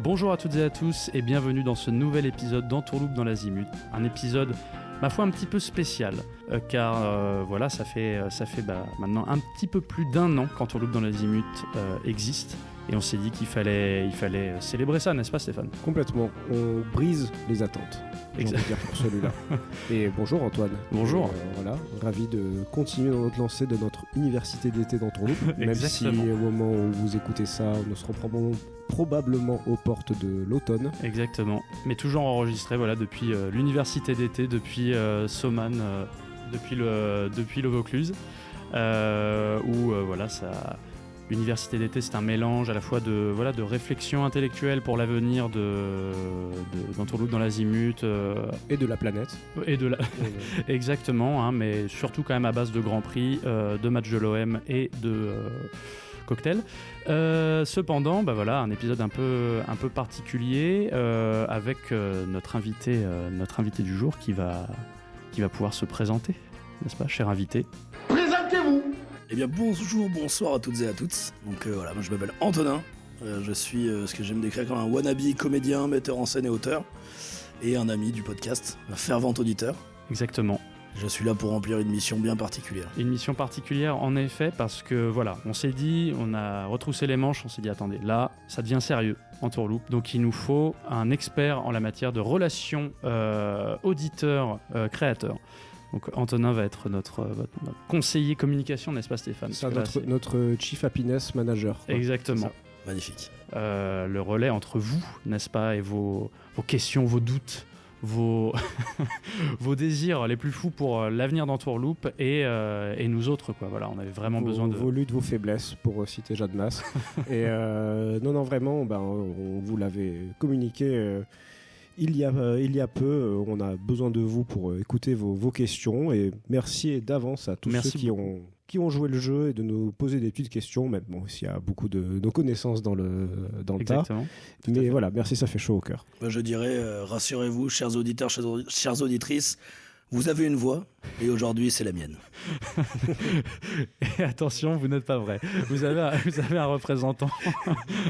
Bonjour à toutes et à tous et bienvenue dans ce nouvel épisode d'Entourloupe dans l'Azimut. Un épisode, ma foi, un petit peu spécial, car voilà, ça fait maintenant un petit peu plus d'1 an qu'Entourloupe dans l'Azimut existe. Et on s'est dit qu'il fallait célébrer ça, n'est-ce pas Stéphane ? Complètement, on brise les attentes, j'ai envie de dire pour celui-là. Et bonjour Antoine. Bonjour. Voilà, ravi de continuer dans notre lancée de notre université d'été d'Entourloupe, même si au moment où vous écoutez ça, nous serons probablement aux portes de l'automne. Exactement, mais toujours enregistré depuis l'université d'été, depuis Soman, depuis le Vaucluse, où ça... L'université d'été, c'est un mélange à la fois de réflexion intellectuelle pour l'avenir d'Entourloupe dans l'Azimut. Et de la planète. Exactement, mais surtout quand même à base de Grand Prix, de matchs de l'OM et de cocktails. Cependant, un épisode un peu particulier avec notre invité du jour qui va pouvoir se présenter, n'est-ce pas, cher invité ? Présentez-vous ! Eh bien bonjour, bonsoir à toutes et à toutes. Donc moi je m'appelle Antonin, je suis ce que j'aime décrire comme un wannabe comédien, metteur en scène et auteur, et un ami du podcast, un fervent auditeur. Exactement. Je suis là pour remplir une mission bien particulière. Une mission particulière en effet parce que on s'est dit, on a retroussé les manches, on s'est dit attendez, là ça devient sérieux Entourloupe, donc il nous faut un expert en la matière de relations auditeur-créateur. Donc Antonin va être notre conseiller communication, n'est-ce pas Stéphane ? C'est notre Chief Happiness Manager. Quoi. Exactement. Magnifique. Le relais entre vous, n'est-ce pas, et vos questions, vos doutes, vos désirs les plus fous pour l'avenir d'Entourloupe et nous autres, quoi. Voilà, on avait vraiment besoin de... Vos luttes, vos faiblesses, pour citer Jeanne Masse. Et non, vraiment, on vous l'avait communiqué... Il y a peu, on a besoin de vous pour écouter vos questions et merci d'avance à tous ceux qui ont joué le jeu et de nous poser des petites questions, même s'il y a beaucoup de nos connaissances dans le tas. Mais voilà, merci, ça fait chaud au cœur. Je dirais, rassurez-vous, chers auditeurs, chères auditrices, vous avez une voix et aujourd'hui c'est la mienne. Et attention, vous n'êtes pas vrai. Vous avez un représentant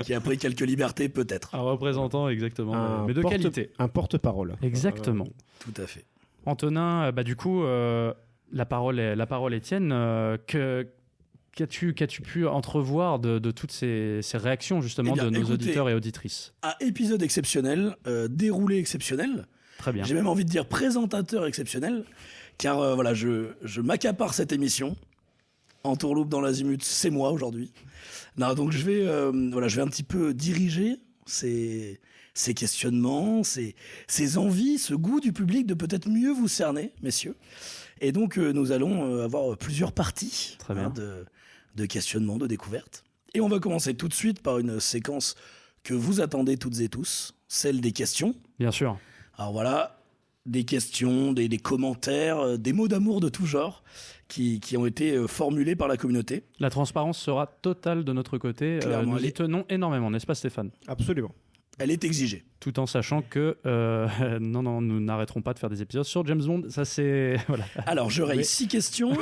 qui a pris quelques libertés peut-être. Un représentant exactement, mais de qualité. Un porte-parole. Exactement. Tout à fait. Antonin, du coup, la parole est tienne. Qu'as-tu pu entrevoir de toutes ces réactions justement de nos auditeurs et auditrices ? Épisode exceptionnel, déroulé exceptionnel. Très bien. J'ai même envie de dire présentateur exceptionnel, car je m'accapare cette émission. Entourloupe dans l'Azimut, c'est moi aujourd'hui. Non, donc je vais un petit peu diriger ces questionnements, ces envies, ce goût du public de peut-être mieux vous cerner, messieurs. Et donc nous allons avoir plusieurs parties de questionnements, de découvertes. Et on va commencer tout de suite par une séquence que vous attendez toutes et tous, celle des questions. Bien sûr. Alors voilà, des questions, des commentaires, des mots d'amour de tout genre qui ont été formulés par la communauté. La transparence sera totale de notre côté. Nous y tenons énormément, n'est-ce pas Stéphane ? Absolument. Elle est exigée. Tout en sachant que non, nous n'arrêterons pas de faire des épisodes sur James Bond. Ça c'est voilà. Alors je raye 6 questions.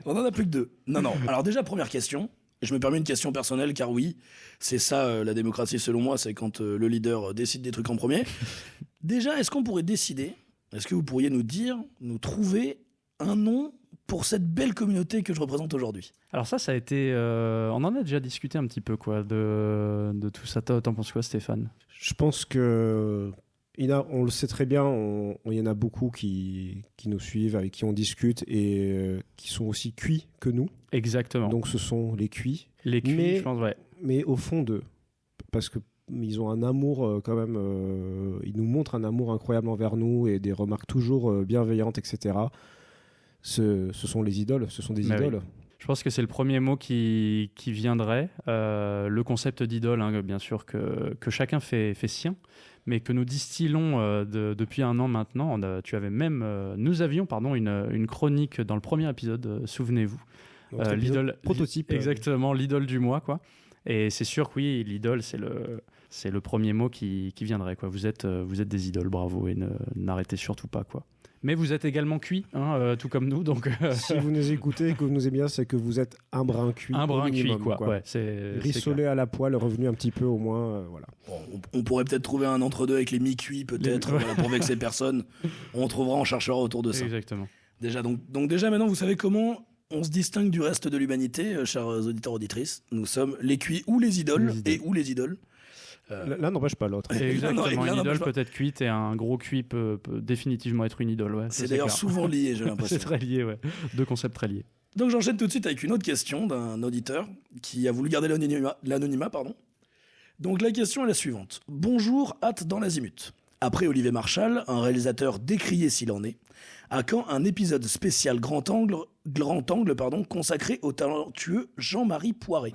On en a plus que 2. Non. Alors déjà première question. Je me permets une question personnelle, car oui, c'est ça la démocratie selon moi, c'est quand le leader décide des trucs en premier. Déjà, est-ce qu'on pourrait décider, est-ce que vous pourriez nous trouver un nom pour cette belle communauté que je représente aujourd'hui ? Alors ça a été... on en a déjà discuté un petit peu, quoi, de tout ça. T'en penses quoi, Stéphane ? Je pense que... on le sait très bien, il y en a beaucoup qui nous suivent, avec qui on discute et qui sont aussi cuits que nous. Exactement. Donc ce sont les cuits. Les cuits, je pense, ouais. Mais au fond d'eux, parce que ils ont un amour quand même, ils nous montrent un amour incroyable envers nous et des remarques toujours bienveillantes, etc. Ce sont les idoles, ce sont des idoles. Oui. Je pense que c'est le premier mot qui viendrait. Le concept d'idole, bien sûr, que chacun fait sien, mais que nous distillons depuis 1 an maintenant. Nous avions une chronique dans le premier épisode, souvenez-vous. L'idole prototype. Exactement, l'idole du mois, quoi. Et c'est sûr que oui, l'idole, c'est le premier mot qui viendrait, quoi. Vous êtes des idoles, bravo, et n'arrêtez surtout pas, quoi. Mais vous êtes également cuit, tout comme nous. Donc, Si vous nous écoutez et que vous nous aimez bien, c'est que vous êtes un brin cuit. un brin minimum, cuit, quoi. Ouais, c'est Rissolé à la poêle, revenu un petit peu au moins. Voilà. Bon, on pourrait peut-être trouver un entre-deux avec les mi-cuits, peut-être, voilà, pour vexer personne. On trouvera, on cherchera autour de ça. Exactement. Déjà, donc déjà, maintenant, vous savez comment on se distingue du reste de l'humanité, chers auditeurs, auditrices. Nous sommes les cuits ou les idoles, ou les idoles. L'un n'empêche pas l'autre. Exactement, Non, une idole pas. peut être cuite et un gros cuit peut définitivement être une idole. Ouais, C'est d'ailleurs clair. souvent lié, j'ai l'impression. C'est très lié, ouais. Deux concepts très liés. Donc j'enchaîne tout de suite avec une autre question d'un auditeur qui a voulu garder l'anonymat. Donc la question est la suivante. Bonjour, hâte dans l'azimut. Après Olivier Marchal, un réalisateur décrié s'il en est, à quand un épisode spécial grand angle consacré au talentueux Jean-Marie Poiré?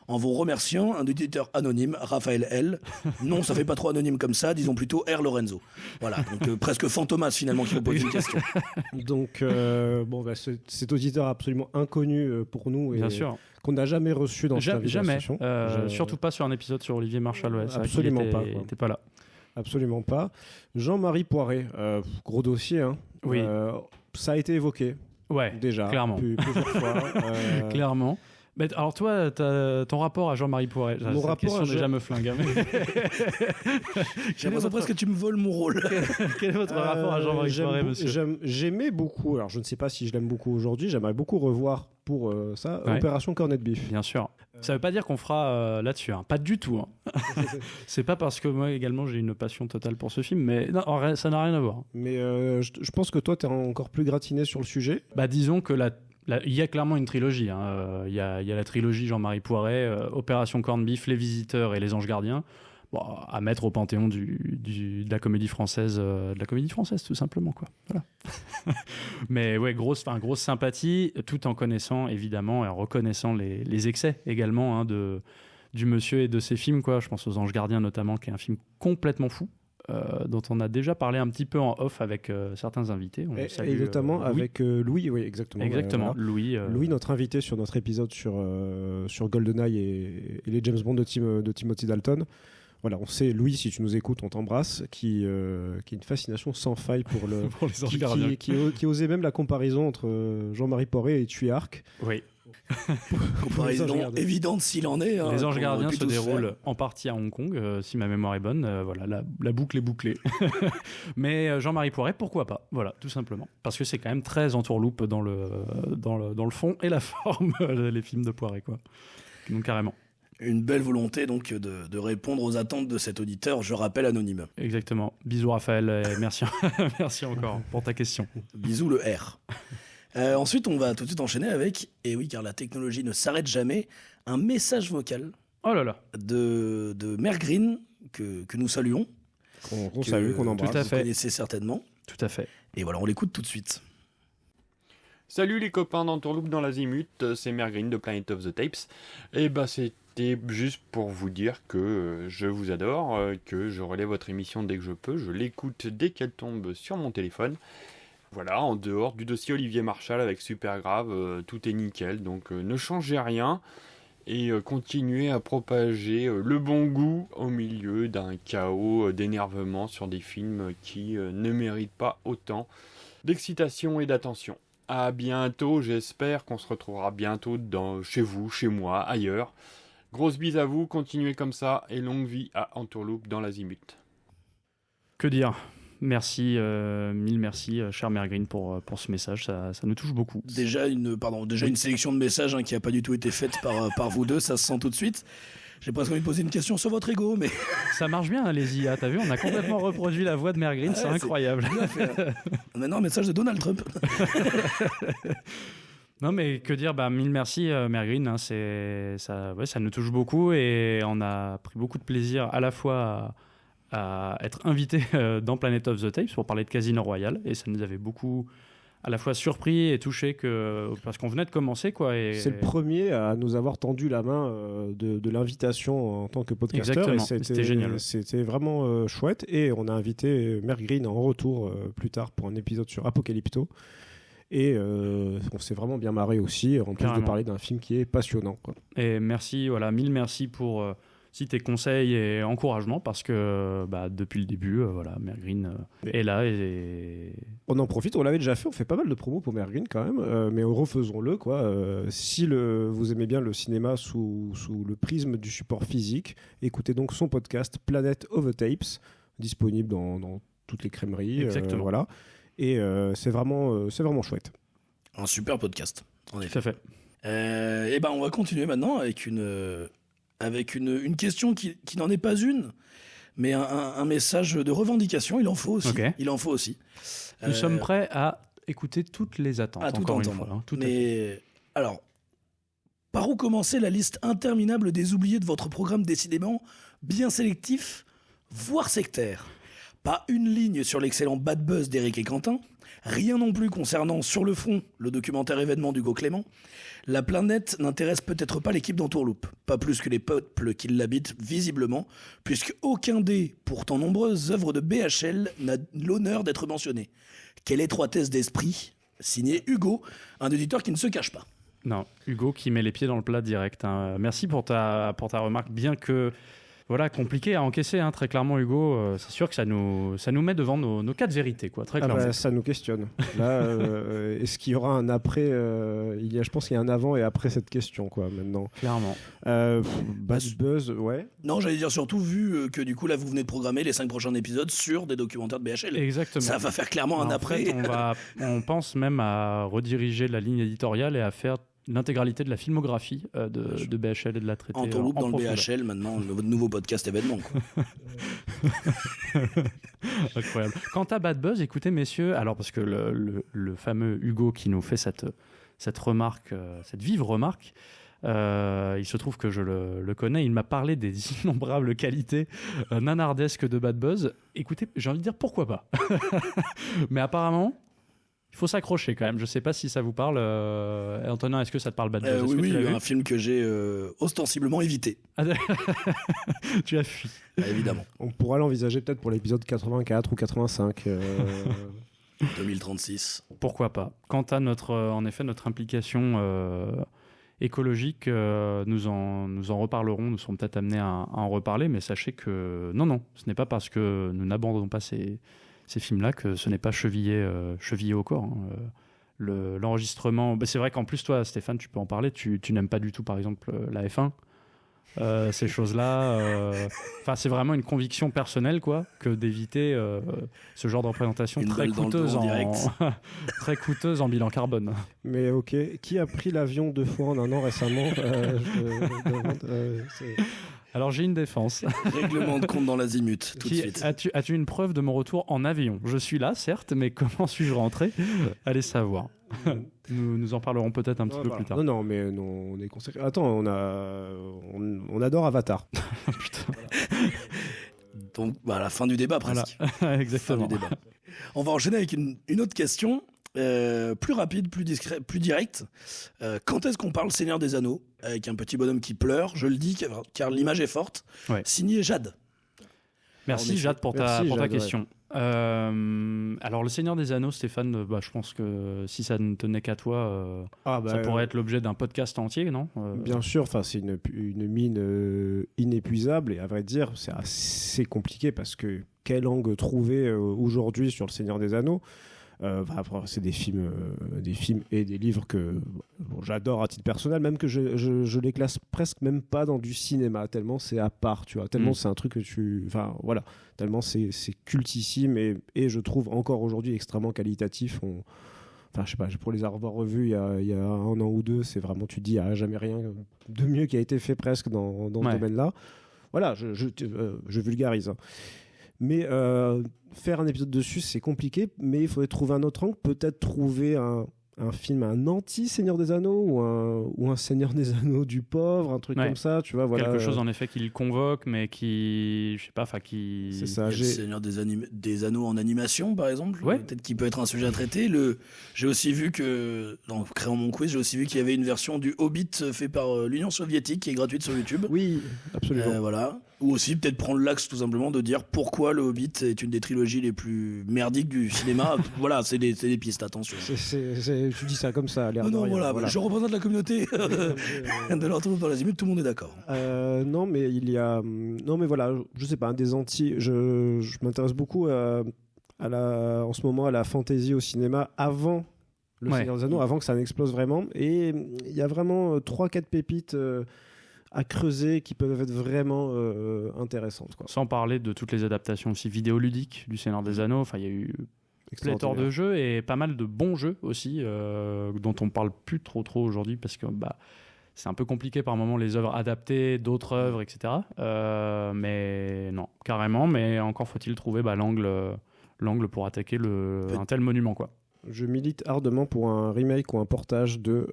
En vous remerciant, un auditeur anonyme, Raphaël L. Non, ça fait pas trop anonyme comme ça, disons plutôt R. Lorenzo. Voilà, donc presque Fantomas finalement qui vous pose une question. Donc, cet auditeur absolument inconnu pour nous et Bien sûr. qu'on n'a jamais reçu dans cette Jamais. invitation. Surtout pas sur un épisode sur Olivier Marchal. Ouais, c'est vrai qu'il Absolument pas, quoi. était pas là. Absolument pas. Jean-Marie Poiré, gros dossier. Hein. Oui. Ça a été évoqué Ouais, déjà clairement. plusieurs fois. Clairement. Mais alors toi, ton rapport à Jean-Marie Poiré, Mon rapport à déjà me flingue. Hein, mais... J'ai l'impression presque que tu me voles mon rôle. Quel est votre rapport à Jean-Marie Poiré, monsieur? J'aimais beaucoup, alors je ne sais pas si je l'aime beaucoup aujourd'hui, j'aimerais beaucoup revoir pour ça, Ouais. Opération Cornet de Bif. Bien sûr. Ça veut pas dire qu'on fera là-dessus, hein. Pas du tout. Hein. C'est pas parce que moi également j'ai une passion totale pour ce film, mais non, ça n'a rien à voir. Mais je pense que toi, tu es encore plus gratiné sur le sujet. Bah disons que il y a clairement une trilogie. Hein. Il y a la trilogie Jean-Marie Poiré, Opération Corned Beef, Les Visiteurs et Les Anges Gardiens. Bon, à mettre au panthéon de la comédie française, tout simplement, quoi. Voilà. Mais ouais, grosse sympathie, tout en connaissant évidemment et en reconnaissant les excès également, hein, du monsieur et de ses films, quoi. Je pense aux Anges Gardiens notamment, qui est un film complètement fou. Dont on a déjà parlé un petit peu en off avec certains invités. On salue, Et notamment Louis. avec Louis, oui, exactement. Exactement, Voilà. Louis. Louis, notre invité sur notre épisode sur GoldenEye et les James Bond de Timothy Dalton. Voilà, on sait, Louis, si tu nous écoutes, on t'embrasse, qui a une fascination sans faille pour pour les Anges Gardiens. qui osait même la comparaison entre Jean-Marie Poiré et Tuyark. Oui. Comparaison évidente s'il en est. Hein, Les Anges qu'on Gardiens aurait se pu tous déroulent faire. en partie à Hong Kong, si ma mémoire est bonne. Voilà, la boucle est bouclée. Mais Jean-Marie Poiré, pourquoi pas? Voilà, tout simplement. Parce que c'est quand même très entourloupe dans le fond et la forme, les films de Poiré, quoi. Donc carrément. Une belle volonté donc de répondre aux attentes de cet auditeur, je rappelle anonyme. Exactement. Bisous Raphaël, et merci, merci encore pour ta question. Bisous le R. Ensuite, on va tout de suite enchaîner avec, et oui, car la technologie ne s'arrête jamais, un message vocal Oh là là. de Mère Green que nous saluons. Qu'on salue, qu'on embrasse. Tout à Vous fait. connaissez certainement. Tout à fait. Et voilà, on l'écoute tout de suite. Salut les copains d'Entourloupe dans l'Azimut, c'est Mergreen de Planet of the Tapes. Et bah c'était juste pour vous dire que je vous adore, que je relève votre émission dès que je peux, je l'écoute dès qu'elle tombe sur mon téléphone. Voilà, en dehors du dossier Olivier Marchal avec Supergrave, tout est nickel, donc ne changez rien et continuez à propager le bon goût au milieu d'un chaos d'énervement sur des films qui ne méritent pas autant d'excitation et d'attention. À bientôt, j'espère qu'on se retrouvera bientôt chez vous, chez moi, ailleurs. Grosse bise à vous, continuez comme ça et longue vie à Entourloupe dans l'Azimut. Que dire? Merci, mille merci, cher Mergreen, pour ce message. Ça nous touche beaucoup. Déjà une sélection de messages qui n'a pas du tout été faite par vous deux, ça se sent tout de suite. J'ai presque envie de poser une question sur votre ego, mais... Ça marche bien, hein, les IA. T'as vu, on a complètement reproduit la voix de Mergreen, c'est incroyable. Bien fait, hein. Maintenant, un message de Donald Trump. Non, mais que dire, mille merci, Mergreen. Hein, ça nous touche beaucoup et on a pris beaucoup de plaisir à la fois à être invité dans Planet of the Tapes pour parler de Casino Royale, et ça nous avait beaucoup à la fois surpris et touché parce qu'on venait de commencer, quoi. C'est le premier à nous avoir tendu la main de l'invitation en tant que podcasteur. Exactement, c'était génial. C'était vraiment chouette, et on a invité Mergreen en retour plus tard pour un épisode sur Apocalypto. Et on s'est vraiment bien marré aussi, en plus de parler d'un film qui est passionnant, quoi. Et merci, voilà, mille merci pour aussi tes conseils et encouragements parce que depuis le début, Mergreen est là et On en profite, on l'avait déjà fait, on fait pas mal de promos pour Mergreen quand même, mais refaisons-le quoi. Si vous aimez bien le cinéma sous le prisme du support physique, écoutez donc son podcast Planet of the Tapes, disponible dans toutes les crèmeries. Exactement. Voilà. Et c'est vraiment chouette. Un super podcast, en effet. tout à fait. On va continuer maintenant avec une question qui n'en est pas une, mais un message de revendication. Il en faut aussi. Ok. Il en faut aussi. Nous sommes prêts à écouter toutes les attentes. À tout encore entendre. une fois. Tout à fait. Mais alors, par où commencer la liste interminable des oubliés de votre programme décidément bien sélectif, voire sectaire? Pas une ligne sur l'excellent Bad Buzz d'Éric et Quentin, rien non plus concernant Sur le front, le documentaire événement d'Hugo Clément. La planète n'intéresse peut-être pas l'équipe d'Entourloupe, pas plus que les peuples qui l'habitent visiblement, puisque aucun des pourtant nombreuses œuvres de BHL n'a l'honneur d'être mentionné. Quelle étroitesse d'esprit, signé Hugo, un auditeur qui ne se cache pas. Non, Hugo qui met les pieds dans le plat direct. Hein. Merci pour ta remarque, bien que compliqué à encaisser, hein, très clairement, Hugo. C'est sûr que ça nous met devant nos quatre vérités, quoi, très clairement. Ça nous questionne. Là, est-ce qu'il y aura un après je pense qu'il y a un avant et après cette question, quoi, maintenant. Clairement. Bad Buzz, ouais. Non, j'allais dire surtout vu que du coup là vous venez de programmer les 5 prochains épisodes sur des documentaires de BHL. Exactement. Ça va faire clairement un En après. fait, on pense même à rediriger la ligne éditoriale et à faire l'intégralité de la filmographie de BHL et de la traiter Entourloupe dans le profondeur. BHL maintenant, votre nouveau podcast événement. Quoi. Incroyable. Quant à Bad Buzz, écoutez messieurs, alors parce que le fameux Hugo qui nous fait cette remarque, cette vive remarque, il se trouve que je le connais, il m'a parlé des innombrables qualités nanardesques de Bad Buzz. Écoutez, j'ai envie de dire pourquoi pas. Mais apparemment, il faut s'accrocher quand même. Je ne sais pas si ça vous parle. Antonin, est-ce que ça te parle Bad Buzz? Est-ce que Oui, tu l'as vu un film que j'ai ostensiblement évité. Tu as fui. Évidemment. On pourra l'envisager peut-être pour l'épisode 84 ou 85. 2036. Pourquoi pas. Quant à notre implication écologique, nous en reparlerons. Nous serons peut-être amenés à en reparler, mais sachez que non, ce n'est pas parce que nous n'abandonnons pas ces films-là que ce n'est pas chevillé au corps. Hein. L'enregistrement... c'est vrai qu'en plus, toi, Stéphane, tu peux en parler. Tu n'aimes pas du tout, par exemple, la F1. Ces choses-là... c'est vraiment une conviction personnelle, quoi, que d'éviter ce genre de représentation très coûteuse très coûteuse en bilan carbone. Mais ok, qui a pris l'avion 2 fois en un an récemment? Alors j'ai une défense. Règlement de compte dans l'azimut, tout de suite. As-tu une preuve de mon retour en avion? Je suis là, certes, mais comment suis-je rentré? Allez savoir. Nous en parlerons peut-être un petit peu plus tard. Non, mais on est consacré. Attends, on adore Avatar. Putain. Donc, la fin du débat, presque. Voilà. Exactement. Fin du débat. On va enchaîner avec une autre question. Plus rapide, plus discret, plus direct. Quand est-ce qu'on parle Seigneur des Anneaux avec un petit bonhomme qui pleure? Je le dis car l'image est forte. Ouais. Signé Jade. Merci Jade pour ta Jade, question. Alors le Seigneur des Anneaux, Stéphane, je pense que si ça ne tenait qu'à toi, ça pourrait être l'objet d'un podcast entier, non? Bien sûr, c'est une mine inépuisable et à vrai dire, c'est assez compliqué parce que quelle langue trouver aujourd'hui sur le Seigneur des Anneaux? C'est des films et des livres que j'adore à titre personnel, même que je les classe presque même pas dans du cinéma, tellement c'est à part, tu vois, tellement c'est un truc que tellement c'est cultissime et je trouve encore aujourd'hui extrêmement qualitatif. Je sais pas, pour les avoir revus il y a 1 an ou 2, c'est vraiment, tu te dis, jamais rien de mieux qui a été fait presque dans ce domaine-là. Voilà, je vulgarise. Hein. Mais faire un épisode dessus, c'est compliqué, mais il faudrait trouver un autre angle, peut-être trouver un film, un anti-Seigneur des Anneaux ou un Seigneur des Anneaux du pauvre, un truc comme ça, tu vois. Voilà. Quelque chose en effet qui le convoque, mais qui, je sais pas, qui... C'est ça. Le Seigneur des Anneaux en animation, par exemple. Ouais. Peut-être qu'il peut être un sujet à traiter. J'ai aussi vu que, en créant mon quiz, qu'il y avait une version du Hobbit fait par l'Union soviétique qui est gratuite sur YouTube. Oui, absolument. Voilà. Ou aussi peut-être prendre l'axe tout simplement de dire pourquoi le Hobbit est une des trilogies les plus merdiques du cinéma. Voilà, c'est des pistes, attention. Tu dis ça comme ça, à l'air de Non, rien, voilà, je représente la communauté de l'entourloupe dans l'azimut, tout le monde est d'accord. Non, mais non, mais voilà, je sais pas, des anti. Je m'intéresse beaucoup en ce moment à la fantasy au cinéma avant le Seigneur des Anneaux, avant que ça n'explose vraiment. Et il y a vraiment 3-4 pépites à creuser qui peuvent être vraiment intéressantes, quoi. Sans parler de toutes les adaptations aussi vidéoludiques du Seigneur des Anneaux. Enfin, il y a eu pléthore de jeux et pas mal de bons jeux aussi, dont on parle plus trop aujourd'hui parce que c'est un peu compliqué par moments les œuvres adaptées d'autres œuvres, etc. Mais non, carrément. Mais encore faut-il trouver l'angle pour attaquer un tel monument, quoi. Je milite ardemment pour un remake ou un portage de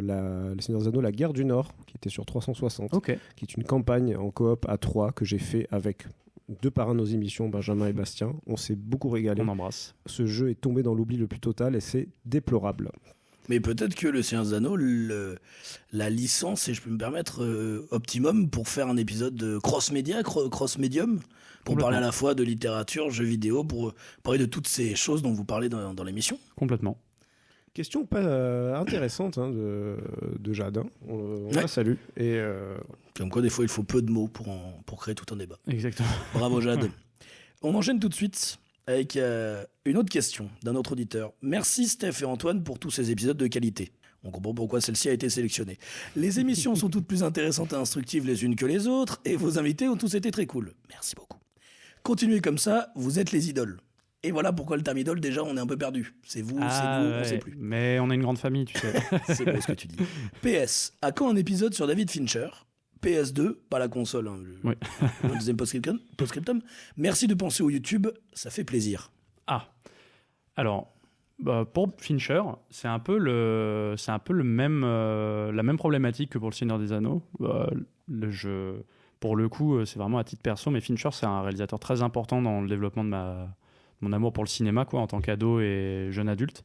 Les Seigneurs des Anneaux, La Guerre du Nord, qui était sur 360, qui est une campagne en coop à 3 que j'ai fait avec deux parrains de nos émissions, Benjamin et Bastien. On s'est beaucoup régalé. On embrasse. Ce jeu est tombé dans l'oubli le plus total et c'est déplorable. Mais peut-être que le Seigneur des Anneaux, la licence, et je peux me permettre, optimum pour faire un épisode cross-média, cross-médium, pour parler à la fois de littérature, jeux vidéo, pour parler de toutes ces choses dont vous parlez dans l'émission. Complètement. Question pas intéressante de Jade. On la salue. Et Comme quoi, des fois, il faut peu de mots pour créer tout un débat. Exactement. Bravo Jade. On enchaîne tout de suite avec une autre question d'un autre auditeur. Merci Steph et Antoine pour tous ces épisodes de qualité. On comprend pourquoi celle-ci a été sélectionnée. Les émissions sont toutes plus intéressantes et instructives les unes que les autres, et vos invités ont tous été très cool. Merci beaucoup. Continuez comme ça, vous êtes les idoles. Et voilà pourquoi le terme idole, déjà, on est un peu perdu. C'est vous, c'est nous, on sait plus. Mais on est une grande famille, tu sais. C'est beau ce que tu dis. PS, à quand un épisode sur David Fincher ? PS2, pas la console, Oui. Le deuxième post-scriptum. Merci de penser au YouTube, ça fait plaisir. Alors, pour Fincher, c'est un peu la même problématique que pour le Seigneur des Anneaux. Pour le coup, c'est vraiment à titre perso, mais Fincher, c'est un réalisateur très important dans le développement de mon amour pour le cinéma, quoi, en tant qu'ado et jeune adulte.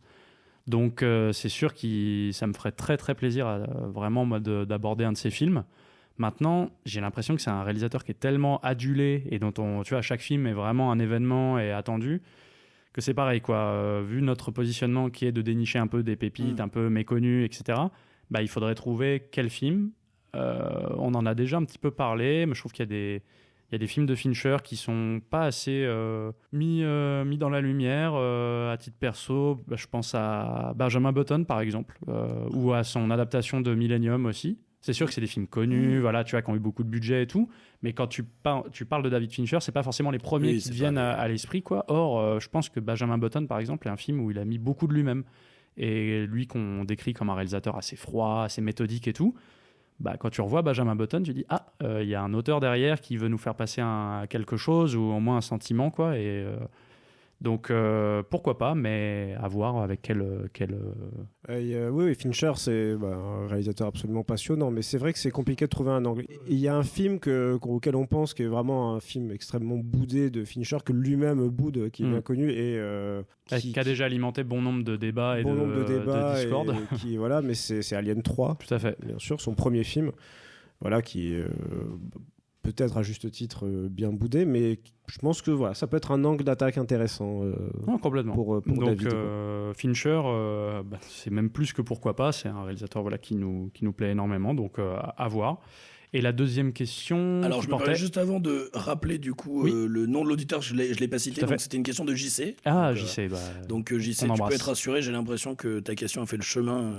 Donc, c'est sûr que ça me ferait très très plaisir vraiment d'aborder un de ses films. Maintenant, j'ai l'impression que c'est un réalisateur qui est tellement adulé et dont chaque film est vraiment un événement et attendu, que c'est pareil, quoi. Vu notre positionnement qui est de dénicher un peu des pépites un peu méconnues, etc., il faudrait trouver quel film. On en a déjà un petit peu parlé, mais je trouve qu'il y a des films de Fincher qui sont pas assez mis dans la lumière. À titre perso, je pense à Benjamin Button, par exemple, ou à son adaptation de Millennium aussi. C'est sûr que c'est des films connus, qui ont eu beaucoup de budget et tout, mais quand tu parles de David Fincher, c'est pas forcément les premiers qui te viennent à l'esprit, quoi. Or, je pense que Benjamin Button, par exemple, est un film où il a mis beaucoup de lui-même. Et lui, qu'on décrit comme un réalisateur assez froid, assez méthodique et tout, quand tu revois Benjamin Button, tu dis il y a un auteur derrière qui veut nous faire passer quelque chose ou au moins un sentiment, quoi. Et donc pourquoi pas, mais à voir avec quel oui, Fincher, c'est un réalisateur absolument passionnant, mais c'est vrai que c'est compliqué de trouver un angle. Il y a un film auquel on pense qui est vraiment un film extrêmement boudé de Fincher, que lui-même boude, qui est bien connu et qui a déjà alimenté bon nombre de débats et de discordes. Mais c'est Alien 3. Tout à fait. Bien sûr, son premier film, qui est peut-être à juste titre bien boudé, mais je pense que ça peut être un angle d'attaque intéressant complètement. pour donc, David. Fincher, c'est même plus que pourquoi pas, c'est un réalisateur qui nous plaît énormément, donc à voir. Et la deuxième question... Alors, je me permets juste avant de rappeler du coup le nom de l'auditeur, je l'ai pas cité, donc c'était une question de JC. JC. Donc JC, tu peux être rassuré, j'ai l'impression que ta question a fait le chemin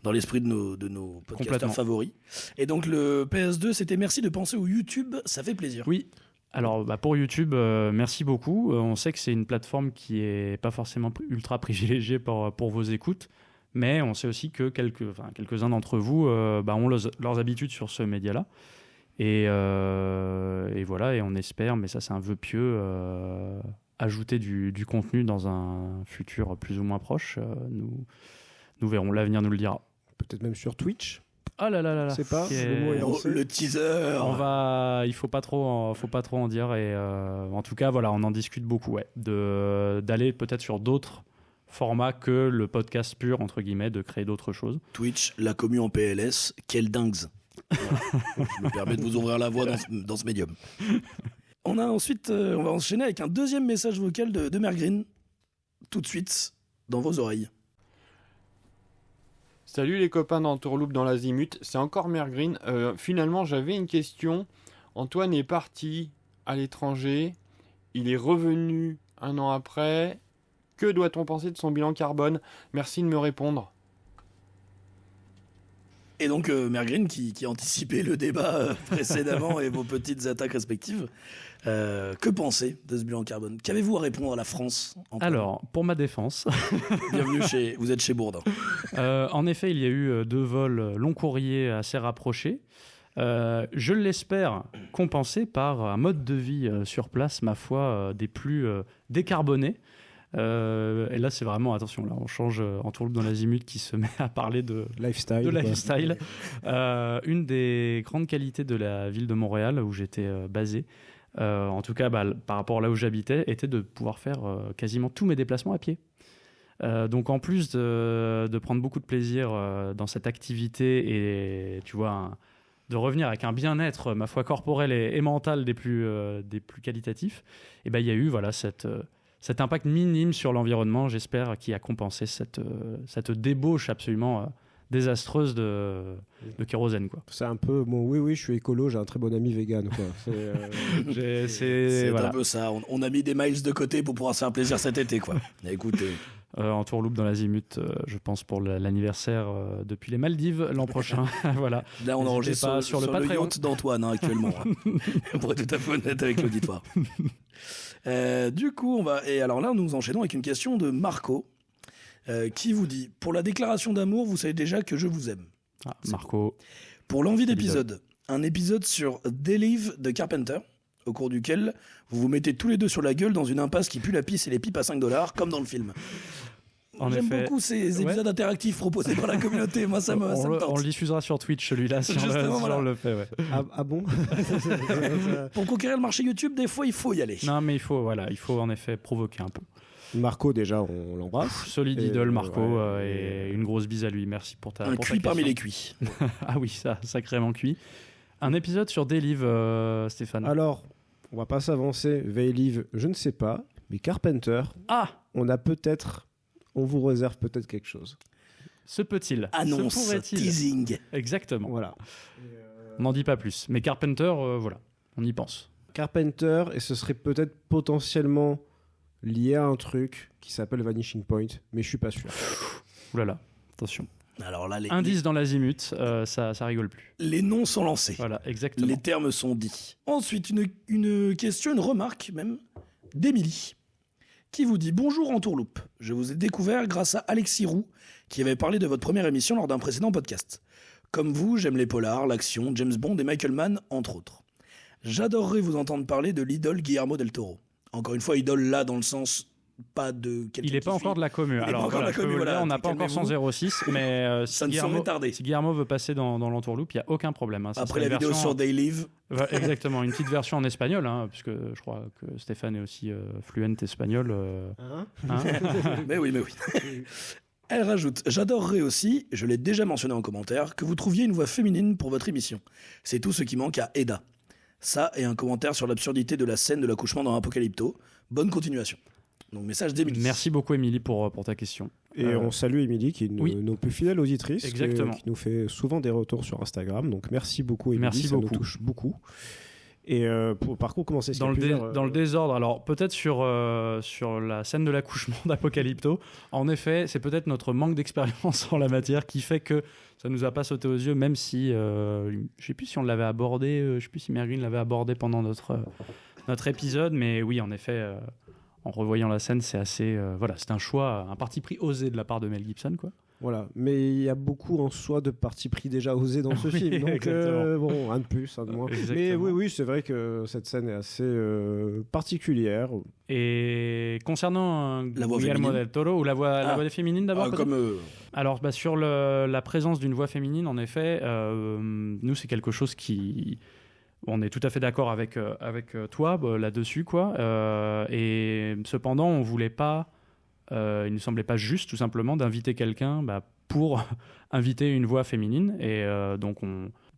dans l'esprit de nos podcasteurs favoris. Et donc le PS2, c'était merci de penser au YouTube, ça fait plaisir. Oui. Alors pour YouTube, merci beaucoup. On sait que c'est une plateforme qui est pas forcément ultra privilégiée pour vos écoutes. Mais on sait aussi que quelques-uns d'entre vous ont leurs habitudes sur ce média-là. Et voilà, et on espère, mais ça c'est un vœu pieux, ajouter du contenu dans un futur plus ou moins proche. Nous verrons, l'avenir nous le dira. Peut-être même sur Twitch. Ah là là là là. C'est pas le mot est lancé. Le teaser. Il faut pas trop en dire. Et en tout cas, on en discute beaucoup. D'aller peut-être sur d'autres format que le podcast pur, entre guillemets, de créer d'autres choses. Twitch, la commu en PLS, quelle dingue. Voilà. Je me permets de vous ouvrir la voie dans ce médium. On va enchaîner avec un deuxième message vocal de Mère Green, tout de suite, dans vos oreilles. Salut les copains d'Entourloupe dans l'Azimut, c'est encore Mère Green. Finalement, j'avais une question. Antoine est parti à l'étranger, il est revenu un an après. Que doit-on penser de son bilan carbone? Merci de me répondre. Et donc, Mère Green, qui anticipait le débat précédemment et vos petites attaques respectives, que pensez de ce bilan carbone? Qu'avez-vous à répondre à la France, Antoine? Alors, pour ma défense... Bienvenue vous êtes chez Bourdin. En effet, il y a eu 2 vols long courrier assez rapprochés. Je l'espère compensé par un mode de vie sur place, ma foi, des plus décarbonés. Et là, c'est vraiment, attention, là, on change Entourloupe dans l'Azimut qui se met à parler de lifestyle. Une des grandes qualités de la ville de Montréal, où j'étais basé, en tout cas par rapport à là où j'habitais, était de pouvoir faire quasiment tous mes déplacements à pied. Donc en plus de prendre beaucoup de plaisir dans cette activité et tu vois, de revenir avec un bien-être, ma foi, corporel et mental des plus qualitatifs, et ben il y a eu cet impact minime sur l'environnement, j'espère, qui a compensé cette débauche absolument désastreuse de kérosène, quoi. C'est un peu oui, je suis écolo, j'ai un très bon ami vegan, quoi. C'est un peu ça. On a mis des miles de côté pour pouvoir se faire plaisir cet été, quoi. Écoutez. Entourloupe dans l'Azimut, je pense pour l'anniversaire depuis les Maldives l'an prochain. Voilà. Là, on enregistre sur le yacht d'Antoine actuellement, pour être tout à fait honnête avec l'auditoire. Du coup, alors là, nous enchaînons avec une question de Marco, qui vous dit: pour la déclaration d'amour, vous savez déjà que je vous aime. Marco. Pour l'envie d'épisode, un épisode sur They Live de Carpenter, au cours duquel vous vous mettez tous les deux sur la gueule dans une impasse qui pue la pisse et les pipes à $5, comme dans le film. J'aime beaucoup ces épisodes interactifs proposés par la communauté. Moi, ça me tente. On le diffusera sur Twitch, celui-là, si on le fait. Ouais. Ah bon? Pour conquérir le marché YouTube, des fois, il faut y aller. Non, mais il faut en effet provoquer un peu. Marco, déjà, on l'embrasse. Solide idole, Marco, et une grosse bise à lui. Merci pour ta question. Cuit parmi les cuits. Ah oui, ça, sacrément cuit. Un épisode sur They Live, Stéphane. Alors, on va pas s'avancer. They Live, je ne sais pas, mais Carpenter, on vous réserve peut-être quelque chose. Se peut-il? Annonce, se pourrait-il? Teasing. Exactement. Voilà. On n'en dit pas plus. Mais Carpenter, voilà, on y pense. Carpenter, et ce serait peut-être potentiellement lié à un truc qui s'appelle Vanishing Point, mais je suis pas sûr. Ouh là là, attention. Alors là, indice dans l'Azimut, ça rigole plus. Les noms sont lancés. Voilà, exactement. Les termes sont dits. Ensuite, une question, une remarque même, d'Émilie, qui vous dit: bonjour Entourloupe, je vous ai découvert grâce à Alexis Roux, qui avait parlé de votre première émission lors d'un précédent podcast. Comme vous, j'aime les polars, l'action, James Bond et Michael Mann, entre autres. J'adorerais vous entendre parler de l'idole Guillermo del Toro. Encore une fois, idole là dans le sens pas de... Il n'est pas encore de la commu. Alors voilà, on n'a pas encore son 06, mais ça ne saurait tarder. Si Guillermo veut passer dans l'Entourloupe, il n'y a aucun problème. Hein. Après la vidéo sur They Live. Exactement, une petite version en espagnol, hein, puisque je crois que Stéphane est aussi fluent espagnol. Mais oui. Elle rajoute: j'adorerais aussi, je l'ai déjà mentionné en commentaire, que vous trouviez une voix féminine pour votre émission. C'est tout ce qui manque à Eda. Ça et un commentaire sur l'absurdité de la scène de l'accouchement dans Apocalypto. Bonne continuation. Donc, message d'Émilie. Merci beaucoup, Émilie, pour ta question. Et on salue Émilie, qui est nos plus fidèles auditrices. Exactement. Qui nous fait souvent des retours sur Instagram. Donc, merci beaucoup, Émilie. Ça nous touche beaucoup. Et par contre, comment c'est dans le désordre, alors peut-être sur la scène de l'accouchement d'Apocalypto, en effet, c'est peut-être notre manque d'expérience en la matière qui fait que ça nous a pas sauté aux yeux, même si je sais plus si on l'avait abordé, je sais plus si Mère Green l'avait abordé pendant notre épisode, mais oui, en effet, en revoyant la scène, c'est assez c'est un choix, un parti pris osé de la part de Mel Gibson, quoi. Voilà, mais il y a beaucoup en soi de partis pris déjà osés dans ce film, donc bon, un de plus, un de moins. Mais oui, c'est vrai que cette scène est assez particulière. Et concernant Guillermo del Toro, ou la voix féminine d'abord, alors sur la présence d'une voix féminine, en effet, nous c'est quelque chose qui... On est tout à fait d'accord avec toi là-dessus, quoi. Et cependant, on voulait pas... il ne semblait pas juste, tout simplement, d'inviter quelqu'un pour inviter une voix féminine. Et donc,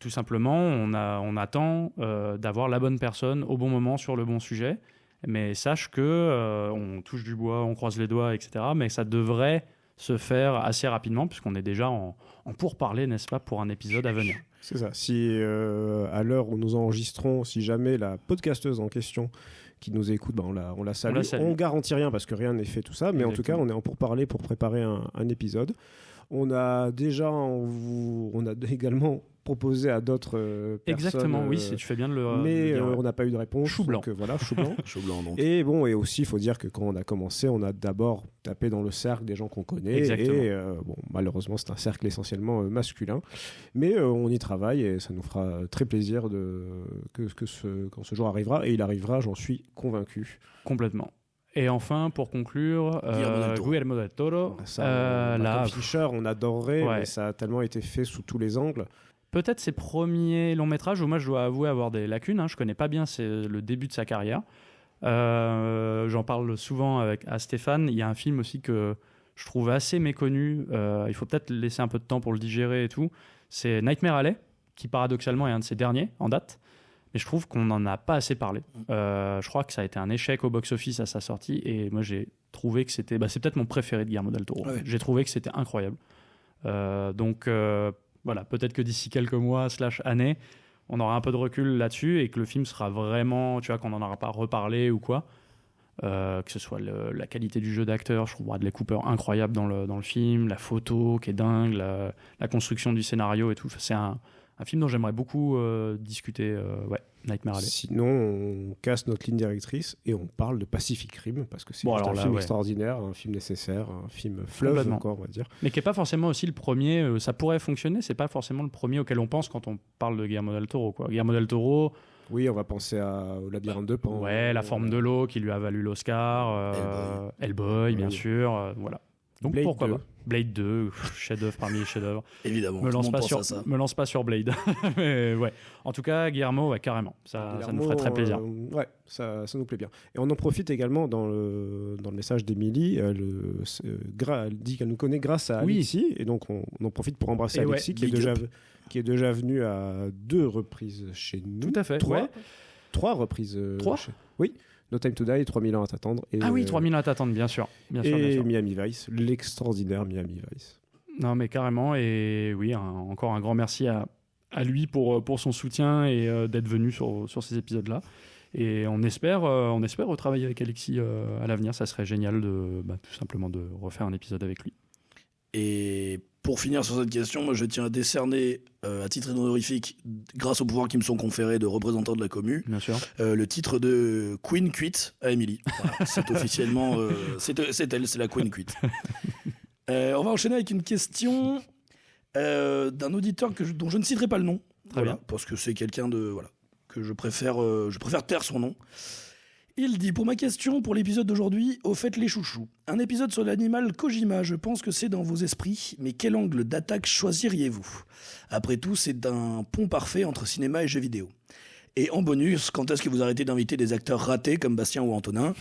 tout simplement, on attend d'avoir la bonne personne au bon moment sur le bon sujet. Mais sache que on touche du bois, on croise les doigts, etc. Mais ça devrait se faire assez rapidement puisqu'on est déjà en pourparlers, n'est-ce pas, pour un épisode à venir. C'est ça. Si à l'heure où nous enregistrons, si jamais la podcasteuse en question qui nous écoute, on la salue. On garantit rien parce que rien n'est fait tout ça, mais en tout cas, on est en pourparlers pour préparer un épisode. On a également proposé à d'autres personnes. Exactement, oui, tu fais bien de le mais dire. On n'a pas eu de réponse. Chou blanc. Donc, voilà, chou blanc. Chou blanc, donc. Et aussi, il faut dire que quand on a commencé, on a d'abord tapé dans le cercle des gens qu'on connaît. Exactement. Et malheureusement, c'est un cercle essentiellement masculin. Mais on y travaille et ça nous fera très plaisir quand ce jour arrivera. Et il arrivera, j'en suis convaincu. Complètement. Et enfin, pour conclure, Guillermo del Toro. Là, Fisher, on adorerait, ouais. mais ça a tellement été fait sous tous les angles. Peut-être ses premiers longs métrages où moi je dois avouer avoir des lacunes. Je connais pas bien le début de sa carrière. J'en parle souvent à Stéphane. Il y a un film aussi que je trouve assez méconnu. Il faut peut-être laisser un peu de temps pour le digérer et tout. C'est Nightmare Alley, qui paradoxalement est un de ses derniers en date. Mais je trouve qu'on n'en a pas assez parlé. Je crois que ça a été un échec au box-office à sa sortie. Et moi, j'ai trouvé que c'était... c'est peut-être mon préféré de Guillermo del Toro. Ouais. J'ai trouvé que c'était incroyable. Donc, voilà, peut-être que d'ici quelques mois, /années, on aura un peu de recul là-dessus et que le film sera vraiment... Tu vois, qu'on n'en aura pas reparlé ou quoi. Que ce soit la qualité du jeu d'acteur. Je trouve Bradley Cooper incroyable dans le film. La photo qui est dingue. La construction du scénario et tout. C'est un film dont j'aimerais beaucoup discuter. Nightmare Alley. Sinon, on casse notre ligne directrice et on parle de Pacific Rim parce que c'est un film extraordinaire, un film nécessaire, un film fleuve encore, on va dire. Mais qui n'est pas forcément aussi le premier. Ça pourrait fonctionner, c'est pas forcément le premier auquel on pense quand on parle de Guillermo del Toro. Guillermo del Toro. Oui, on va penser au Labyrinthe de Pan. Ouais, La forme de l'eau qui lui a valu l'Oscar. Hellboy, bien sûr. Voilà. Donc Blade pourquoi 2. pas Blade 2, chef-d'œuvre parmi les chefs-d'œuvre. Évidemment. Me lance pas sur Blade. Mais ouais. En tout cas, Guillermo, carrément. Ça nous ferait très plaisir. Ça nous plaît bien. Et on en profite également dans le message d'Émilie. Elle dit qu'elle nous connaît grâce à Alexis. Et donc, on en profite pour embrasser Alexis, qui est déjà venu à 2 reprises chez nous. Tout à fait. 3 reprises. 3 Oui. No Time to Die, 3000 ans à t'attendre. Et, 3000 ans à t'attendre, bien sûr. Bien sûr. Miami Vice, l'extraordinaire Miami Vice. Non, mais carrément. Et oui, encore un grand merci à lui pour son soutien et d'être venu sur ces épisodes-là. Et on espère retravailler avec Alexis à l'avenir. Ça serait génial tout simplement de refaire un épisode avec lui. Et pour finir sur cette question, moi je tiens à décerner à titre honorifique, grâce aux pouvoirs qui me sont conférés de représentant de la commu, bien sûr, le titre de Queen Quit à Émilie. Voilà, c'est officiellement, c'est elle, c'est la Queen Quit. On va enchaîner avec une question d'un auditeur dont je ne citerai pas le nom, bien. Parce que c'est quelqu'un que je préfère taire son nom. Il dit, pour ma question pour l'épisode d'aujourd'hui, au fait les chouchous, un épisode sur l'animal Kojima, je pense que c'est dans vos esprits, mais quel angle d'attaque choisiriez-vous ? Après tout, c'est un pont parfait entre cinéma et jeux vidéo. Et en bonus, quand est-ce que vous arrêtez d'inviter des acteurs ratés comme Bastien ou Antonin ?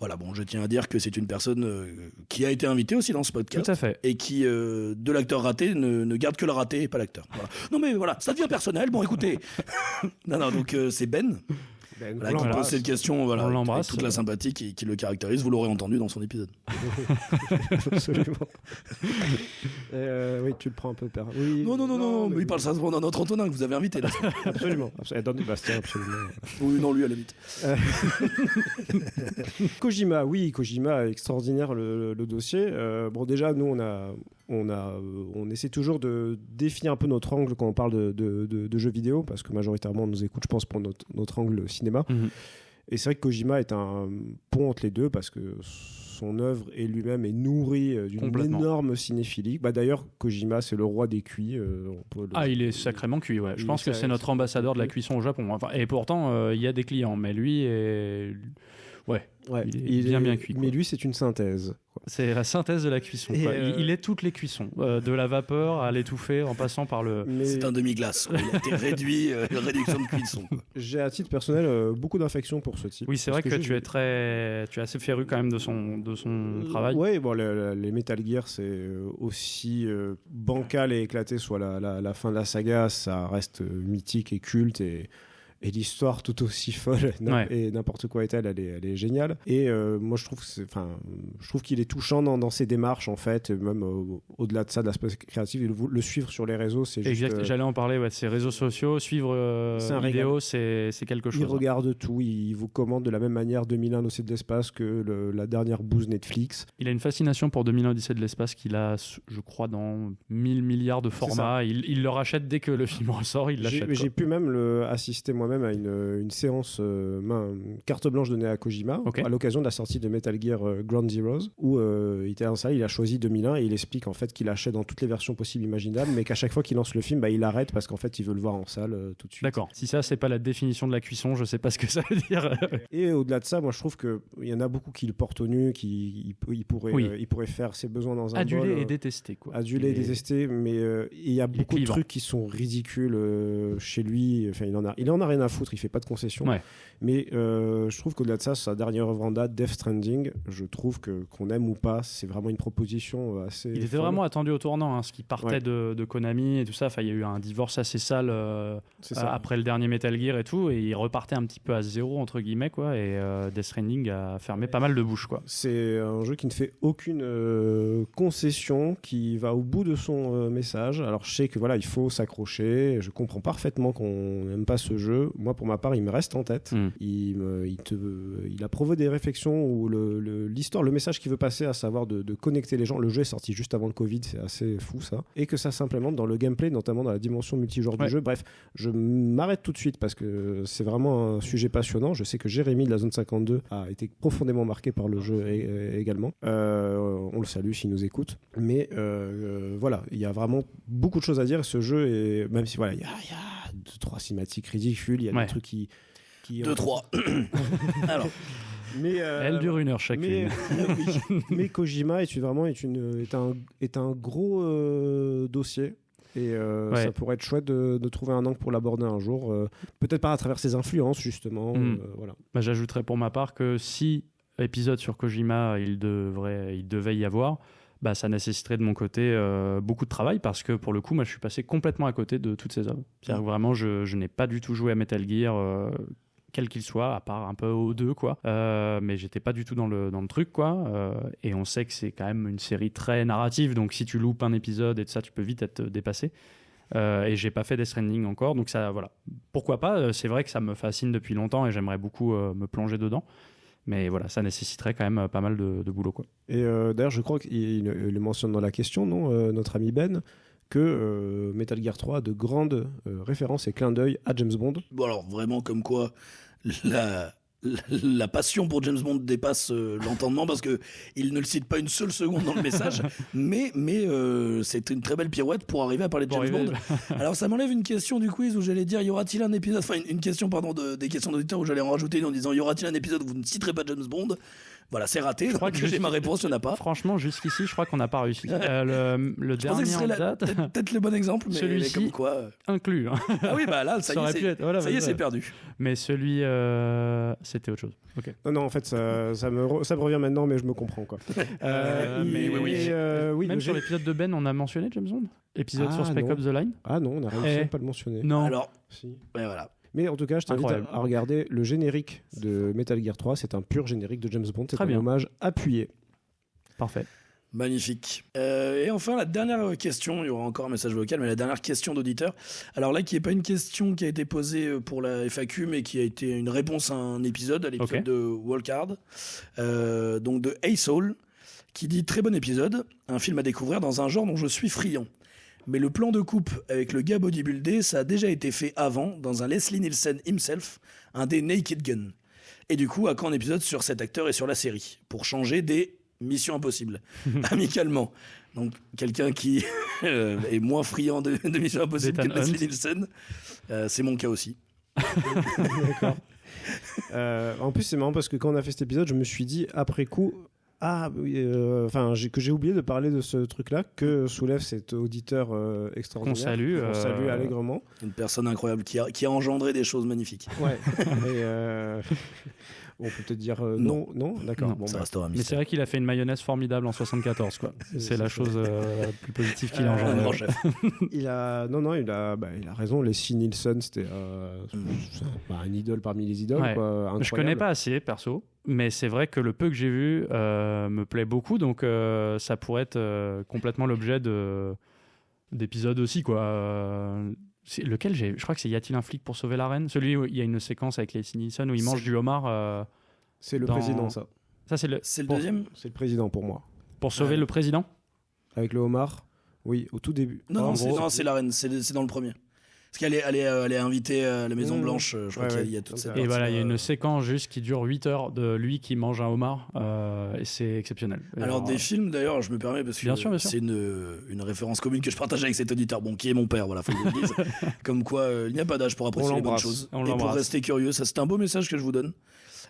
Voilà, bon, je tiens à dire que c'est une personne qui a été invitée aussi dans ce podcast. Tout à fait. Et qui, de l'acteur raté, ne garde que le raté et pas l'acteur. Voilà. Non mais voilà, ça devient personnel, bon écoutez. non, donc c'est Ben. Qui pose cette question, on l'embrasse, avec toute la sympathie qui le caractérise. Vous l'aurez entendu dans son épisode. Absolument. Oui, tu le prends un peu père. Oui, non, mais il parle ça dans notre Antonin que vous avez invité. Là. Absolument. Bastien, absolument. Oui, non, lui à la limite. Kojima, extraordinaire le dossier. Bon, déjà, nous, on essaie toujours de défier un peu notre angle quand on parle de jeux vidéo, parce que majoritairement on nous écoute, je pense, pour notre angle cinéma. Mm-hmm. Et c'est vrai que Kojima est un pont entre les deux, parce que son œuvre et lui-même est nourri d'une énorme cinéphilie. D'ailleurs, Kojima, c'est le roi des cuits. Il est sacrément cuit, ouais. Je pense que c'est notre ambassadeur de la cuisson au Japon. Enfin, et pourtant, il y a des clients, mais lui est... Ouais. Ouais, Il est bien cuit, quoi. Mais lui, c'est une synthèse. Quoi. C'est la synthèse de la cuisson. Et Quoi. Il est toutes les cuissons, de la vapeur à l'étouffer en passant par le. Mais C'est un demi-glace. Il a été réduit, une réduction de cuisson. Quoi. j'ai à titre personnel beaucoup d'affection pour ce type. Oui, c'est vrai que tu es assez féru quand même de son travail. Ouais, bon, les Metal Gear, c'est aussi bancal et éclaté soit la fin de la saga, ça reste mythique et culte et l'histoire tout aussi folle et n'importe quoi est-elle, elle est géniale. Et moi je trouve qu'il est touchant dans ses démarches en fait, même au-delà de ça, de l'aspect créatif, le suivre sur les réseaux, c'est Exact. juste. J'allais en parler de ses réseaux sociaux, suivre C'est un vidéo, c'est quelque chose. Il regarde tout, il vous commande de la même manière 2001 l'Odyssée de l'espace que la dernière bouse Netflix. Il a une fascination pour 2001 l'Odyssée de l'espace qu'il a, je crois, dans 1000 milliards de formats. Il le rachète dès que le film ressort, il l'achète. J'ai pu même assister moi-même à une séance carte blanche donnée à Kojima à l'occasion de la sortie de Metal Gear Ground Zeroes où il était dans ça, il a choisi 2001 et il explique en fait qu'il achète dans toutes les versions possibles imaginables, mais qu'à chaque fois qu'il lance le film, il arrête parce qu'en fait il veut le voir en salle tout de suite. D'accord. Si ça c'est pas la définition de la cuisson, je sais pas ce que ça veut dire. Et au-delà de ça, moi je trouve que il y en a beaucoup qui le portent au nu, il pourrait faire ses besoins dans un adulé bol, et détesté quoi. Adulé et détesté, mais il y a beaucoup de trucs qui sont ridicules chez lui. Enfin, il en a rien à foutre, il fait pas de concessions. Ouais. Mais je trouve qu'au-delà de ça, sa dernière œuvre en date, Death Stranding, je trouve qu'on aime ou pas, c'est vraiment une proposition assez. Il était vraiment attendu au tournant, ce qui partait de Konami et tout ça. Enfin, il y a eu un divorce assez sale après le dernier Metal Gear et tout, et il repartait un petit peu à zéro entre guillemets quoi. Et Death Stranding a fermé pas mal de bouches quoi. C'est un jeu qui ne fait aucune concession, qui va au bout de son message. Alors je sais que voilà, il faut s'accrocher. Je comprends parfaitement qu'on n'aime pas ce jeu. Moi, pour ma part, il me reste en tête. Il a provoqué des réflexions où l'histoire, le message qu'il veut passer, à savoir de connecter les gens. Le jeu est sorti juste avant le Covid, c'est assez fou ça. Et que ça s'implémente dans le gameplay, notamment dans la dimension multijoueur du jeu. Bref, je m'arrête tout de suite parce que c'est vraiment un sujet passionnant. Je sais que Jérémy de la Zone 52 a été profondément marqué par le jeu également. On le salue s'il nous écoute. Mais voilà, il y a vraiment beaucoup de choses à dire. Ce jeu, est, même si voilà, il y a 2-3 cinématiques ridicules, il y a des trucs qui 2-3. Alors. Mais elle dure 1 heure chacune. Mais Kojima est un gros dossier. Et ça pourrait être chouette de trouver un angle pour l'aborder un jour. Peut-être pas à travers ses influences, justement. Voilà. J'ajouterais pour ma part que si épisode sur Kojima, il devait y avoir, ça nécessiterait de mon côté beaucoup de travail parce que pour le coup, moi, je suis passé complètement à côté de toutes ces œuvres. C'est-à-dire que vraiment, je n'ai pas du tout joué à Metal Gear, quel qu'il soit, à part un peu aux 2, quoi. Mais j'étais pas du tout dans le truc, quoi. Et on sait que c'est quand même une série très narrative, donc si tu loupes un épisode et tout ça, tu peux vite être dépassé. Et j'ai pas fait Death Stranding encore, donc ça, voilà. Pourquoi pas, c'est vrai que ça me fascine depuis longtemps et j'aimerais beaucoup me plonger dedans. Mais voilà, ça nécessiterait quand même pas mal de boulot, quoi. Et d'ailleurs, je crois qu'il le mentionne dans la question, non, notre ami Ben, que Metal Gear 3 a de grandes références et clins d'œil à James Bond. Bon, alors vraiment, comme quoi la passion pour James Bond dépasse l'entendement parce que il ne le cite pas une seule seconde dans le message, mais c'est une très belle pirouette pour arriver à parler de James Bond. Alors ça m'enlève une question du quiz où j'allais dire y aura-t-il un épisode, enfin une question pardon des questions d'auditeurs où j'allais en rajouter une en disant y aura-t-il un épisode où vous ne citerez pas James Bond. Voilà, c'est raté. Je crois que j'ai ma réponse, il n'y en a pas. Franchement, jusqu'ici, je crois qu'on n'a pas réussi. Le dernier en date. Peut-être le bon exemple, mais celui-ci comme quoi. Inclus. Hein. Ah oui, là, ça y est, c'est perdu. Mais celui, c'était autre chose. Okay. Non, en fait, ça me revient maintenant, mais je me comprends, quoi. Oui. Même sur l'épisode de Ben, on a mentionné James Bond. Épisode sur Spec Ops The Line. Ah non, on n'a réussi à pas le mentionner. Non. Alors, si. Ouais, voilà. Mais en tout cas, je t'invite à regarder le générique de Metal Gear 3. C'est un pur générique de James Bond. C'est un hommage appuyé. Parfait. Magnifique. Et enfin, la dernière question. Il y aura encore un message vocal, mais la dernière question d'auditeur. Alors là, qui n'est pas une question qui a été posée pour la FAQ, mais qui a été une réponse à un épisode, à l'épisode de Walkard. Donc de Hey Soul, qui dit « Très bon épisode. Un film à découvrir dans un genre dont je suis friand. Mais le plan de coupe avec le gars bodybuildé, ça a déjà été fait avant, dans un Leslie Nielsen himself, un des Naked Gun. Et du coup, à quand un épisode sur cet acteur et sur la série, pour changer des Missions Impossibles, amicalement. Donc, quelqu'un qui est moins friand de Missions Impossibles que Leslie Nielsen, c'est mon cas aussi. D'accord. En plus, c'est marrant parce que quand on a fait cet épisode, je me suis dit après coup, que j'ai oublié de parler de ce truc-là que soulève cet auditeur extraordinaire. Qu'on salue allègrement. Une personne incroyable qui a engendré des choses magnifiques. Ouais. Et, on peut peut-être dire non, d'accord. Non, bon, ça bah, restera un Mais c'est mystère. vrai qu'il a fait une mayonnaise formidable en 74, quoi. C'est la chose la plus positive qu'il a Un engendrée. grand chef. il a raison. Leslie Nielsen, c'était un idole parmi les idoles. Ouais. Quoi, Je incroyable. connais pas assez, perso, mais c'est vrai que le peu que j'ai vu me plaît beaucoup, donc ça pourrait être complètement l'objet d'épisodes aussi, quoi. Lequel je crois que c'est Y a-t-il un flic pour sauver la reine? Celui où il y a une séquence avec Leslie Nielsen où il mange du homard. C'est le dans- président, ça. Ça, c'est C'est le pour- deuxième? C'est le président pour moi. pour sauver Ouais. le président. Avec le homard, oui, au tout début. Non, En non, gros, c'est la reine, c'est dans le premier. Parce qu'elle est invitée à la Maison Mmh. Blanche, je crois Ouais, qu'il y a ouais. toute cette Et voilà, il y a partie-là. une séquence juste qui dure 8 heures de lui qui mange un homard, et c'est exceptionnel. Et Alors des films d'ailleurs, je me permets parce que Bien sûr, bien sûr. c'est une référence commune que je partage avec cet auditeur, bon qui est mon père, voilà, faut que je le dise. Comme quoi il n'y a pas d'âge pour apprécier On les bonnes l'embrasse. choses On et pour l'embrasse. rester curieux, ça c'est un beau message que je vous donne.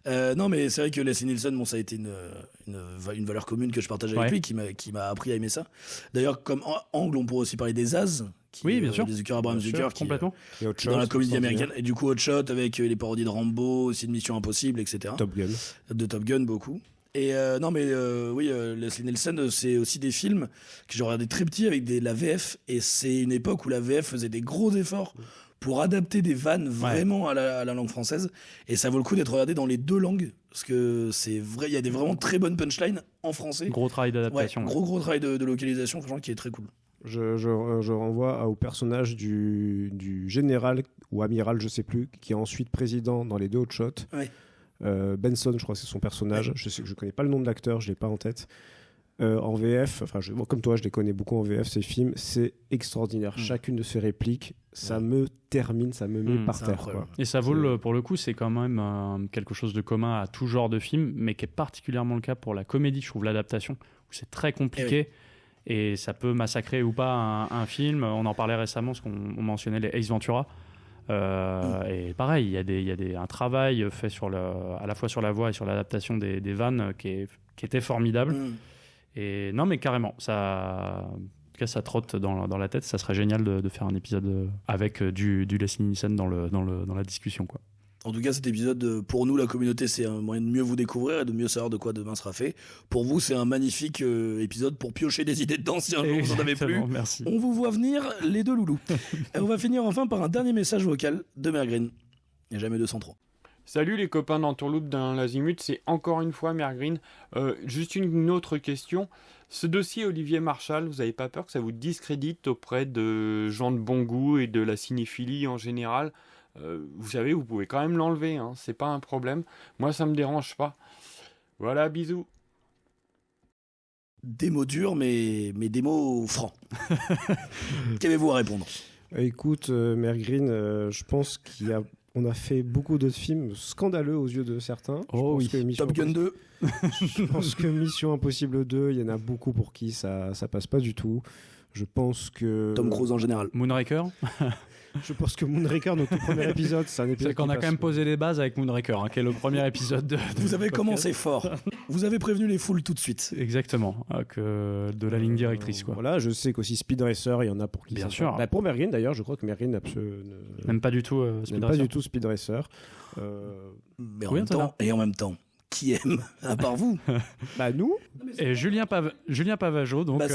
Non mais c'est vrai que Leslie Nielsen, bon ça a été une valeur commune que je partage avec Ouais. lui qui m'a appris à aimer ça. D'ailleurs comme angle, on pourrait aussi parler des As, Oui, bien sûr. des Zucker, Abraham Bien sûr, Zucker, qui complètement. et Hot qui est dans la Shots, comédie extraordinaire. américaine, et du coup Hot Shot avec les parodies de Rambo, aussi de Mission Impossible, etc. Top Gun. De Top Gun beaucoup. Et non mais oui, Leslie Nielsen, c'est aussi des films que j'ai regardé très petit avec la VF, et c'est une époque où la VF faisait des gros efforts pour adapter des vannes vraiment à la langue française, et ça vaut le coup d'être regardé dans les deux langues parce que c'est vrai, il y a des vraiment très bonnes punchlines en français. Gros travail Ouais, d'adaptation. gros travail de localisation, franchement, qui est très cool. Je renvoie au personnage du général ou amiral, je sais plus, qui est ensuite président dans les deux Hot Shots. Ouais. Benson, je crois que c'est son personnage. Ouais. Je connais pas le nom de l'acteur, je l'ai pas en tête. En VF, moi, comme toi, je les connais beaucoup en VF, ces films, c'est extraordinaire. Chacune de ces répliques, ça me termine, ça me met par c'est terre. incroyable. Quoi. Et ça vaut, pour le coup, c'est quand même quelque chose de commun à tout genre de film, mais qui est particulièrement le cas pour la comédie, je trouve, l'adaptation, où c'est très compliqué. Et ça peut massacrer ou pas un film. On en parlait récemment, parce qu'on mentionnait les Ace Ventura. Et pareil, il y a un travail fait à la fois sur la voix et sur l'adaptation des vannes qui était formidable. Et non, mais carrément, ça, en tout cas, ça trotte dans la tête. Ça serait génial de faire un épisode avec du Leslie Nielsen dans la discussion, quoi. En tout cas, cet épisode, pour nous, la communauté, c'est un moyen de mieux vous découvrir et de mieux savoir de quoi demain sera fait. Pour vous, c'est un magnifique épisode pour piocher des idées dedans si un jour vous en avez plus. Exactement, merci. On vous voit venir, les deux loulous. Et on va finir enfin par un dernier message vocal de Mère Green. Il n'y a jamais 203. Salut les copains d'Entourloupe dans l'Azimut, c'est encore une fois Mère Green. Juste une autre question. Ce dossier Olivier Marchal, vous n'avez pas peur que ça vous discrédite auprès de gens de bon goût et de la cinéphilie en général? Vous savez, vous pouvez quand même l'enlever, hein, c'est pas un problème. Moi, ça me dérange pas. Voilà, bisous. Des mots durs, mais des mots francs. Qu'avez-vous à répondre? Écoute, Mère Green, je pense on a fait beaucoup d'autres films scandaleux aux yeux de certains. Je Oh pense oui. que Mission Top Gun 2. Je pense que Mission Impossible 2, il y en a beaucoup pour qui ça passe pas du tout. Je pense que Tom Cruise en général. Moonraker, Je pense que Moonraker, notre premier épisode, c'est un épisode c'est qu'on a qui quand même passe- posé les bases avec Moonraker, qui est le premier épisode de Vous avez podcast. commencé fort. Vous avez prévenu les foules tout de suite. Exactement, que de la ligne directrice, quoi. Voilà, je sais qu'aussi Speed Racer, il y en a pour qui Bien ça sûr. passe. Bah, pour Mergrin d'ailleurs, je crois que Mergrin Même pas du tout Speed n'aime pas Racer. du tout Speed Racer. Mais Oui, en même temps, qui aime à part vous? Bah nous, Et Julien Pavageau, donc... Bah,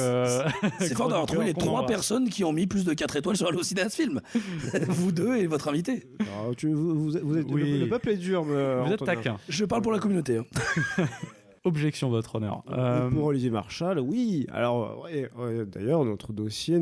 C'est fort d'avoir trouvé les qu'on 3 embrasse. personnes qui ont mis plus de 4 étoiles sur Allociné à ce film. Vous deux et votre invité. alors, vous êtes, Oui. le peuple est dur. Vous êtes Antonin. taquin. Je parle pour la communauté. Objection, votre honneur. Pour Olivier Marchal, oui. Alors, d'ailleurs, notre dossier,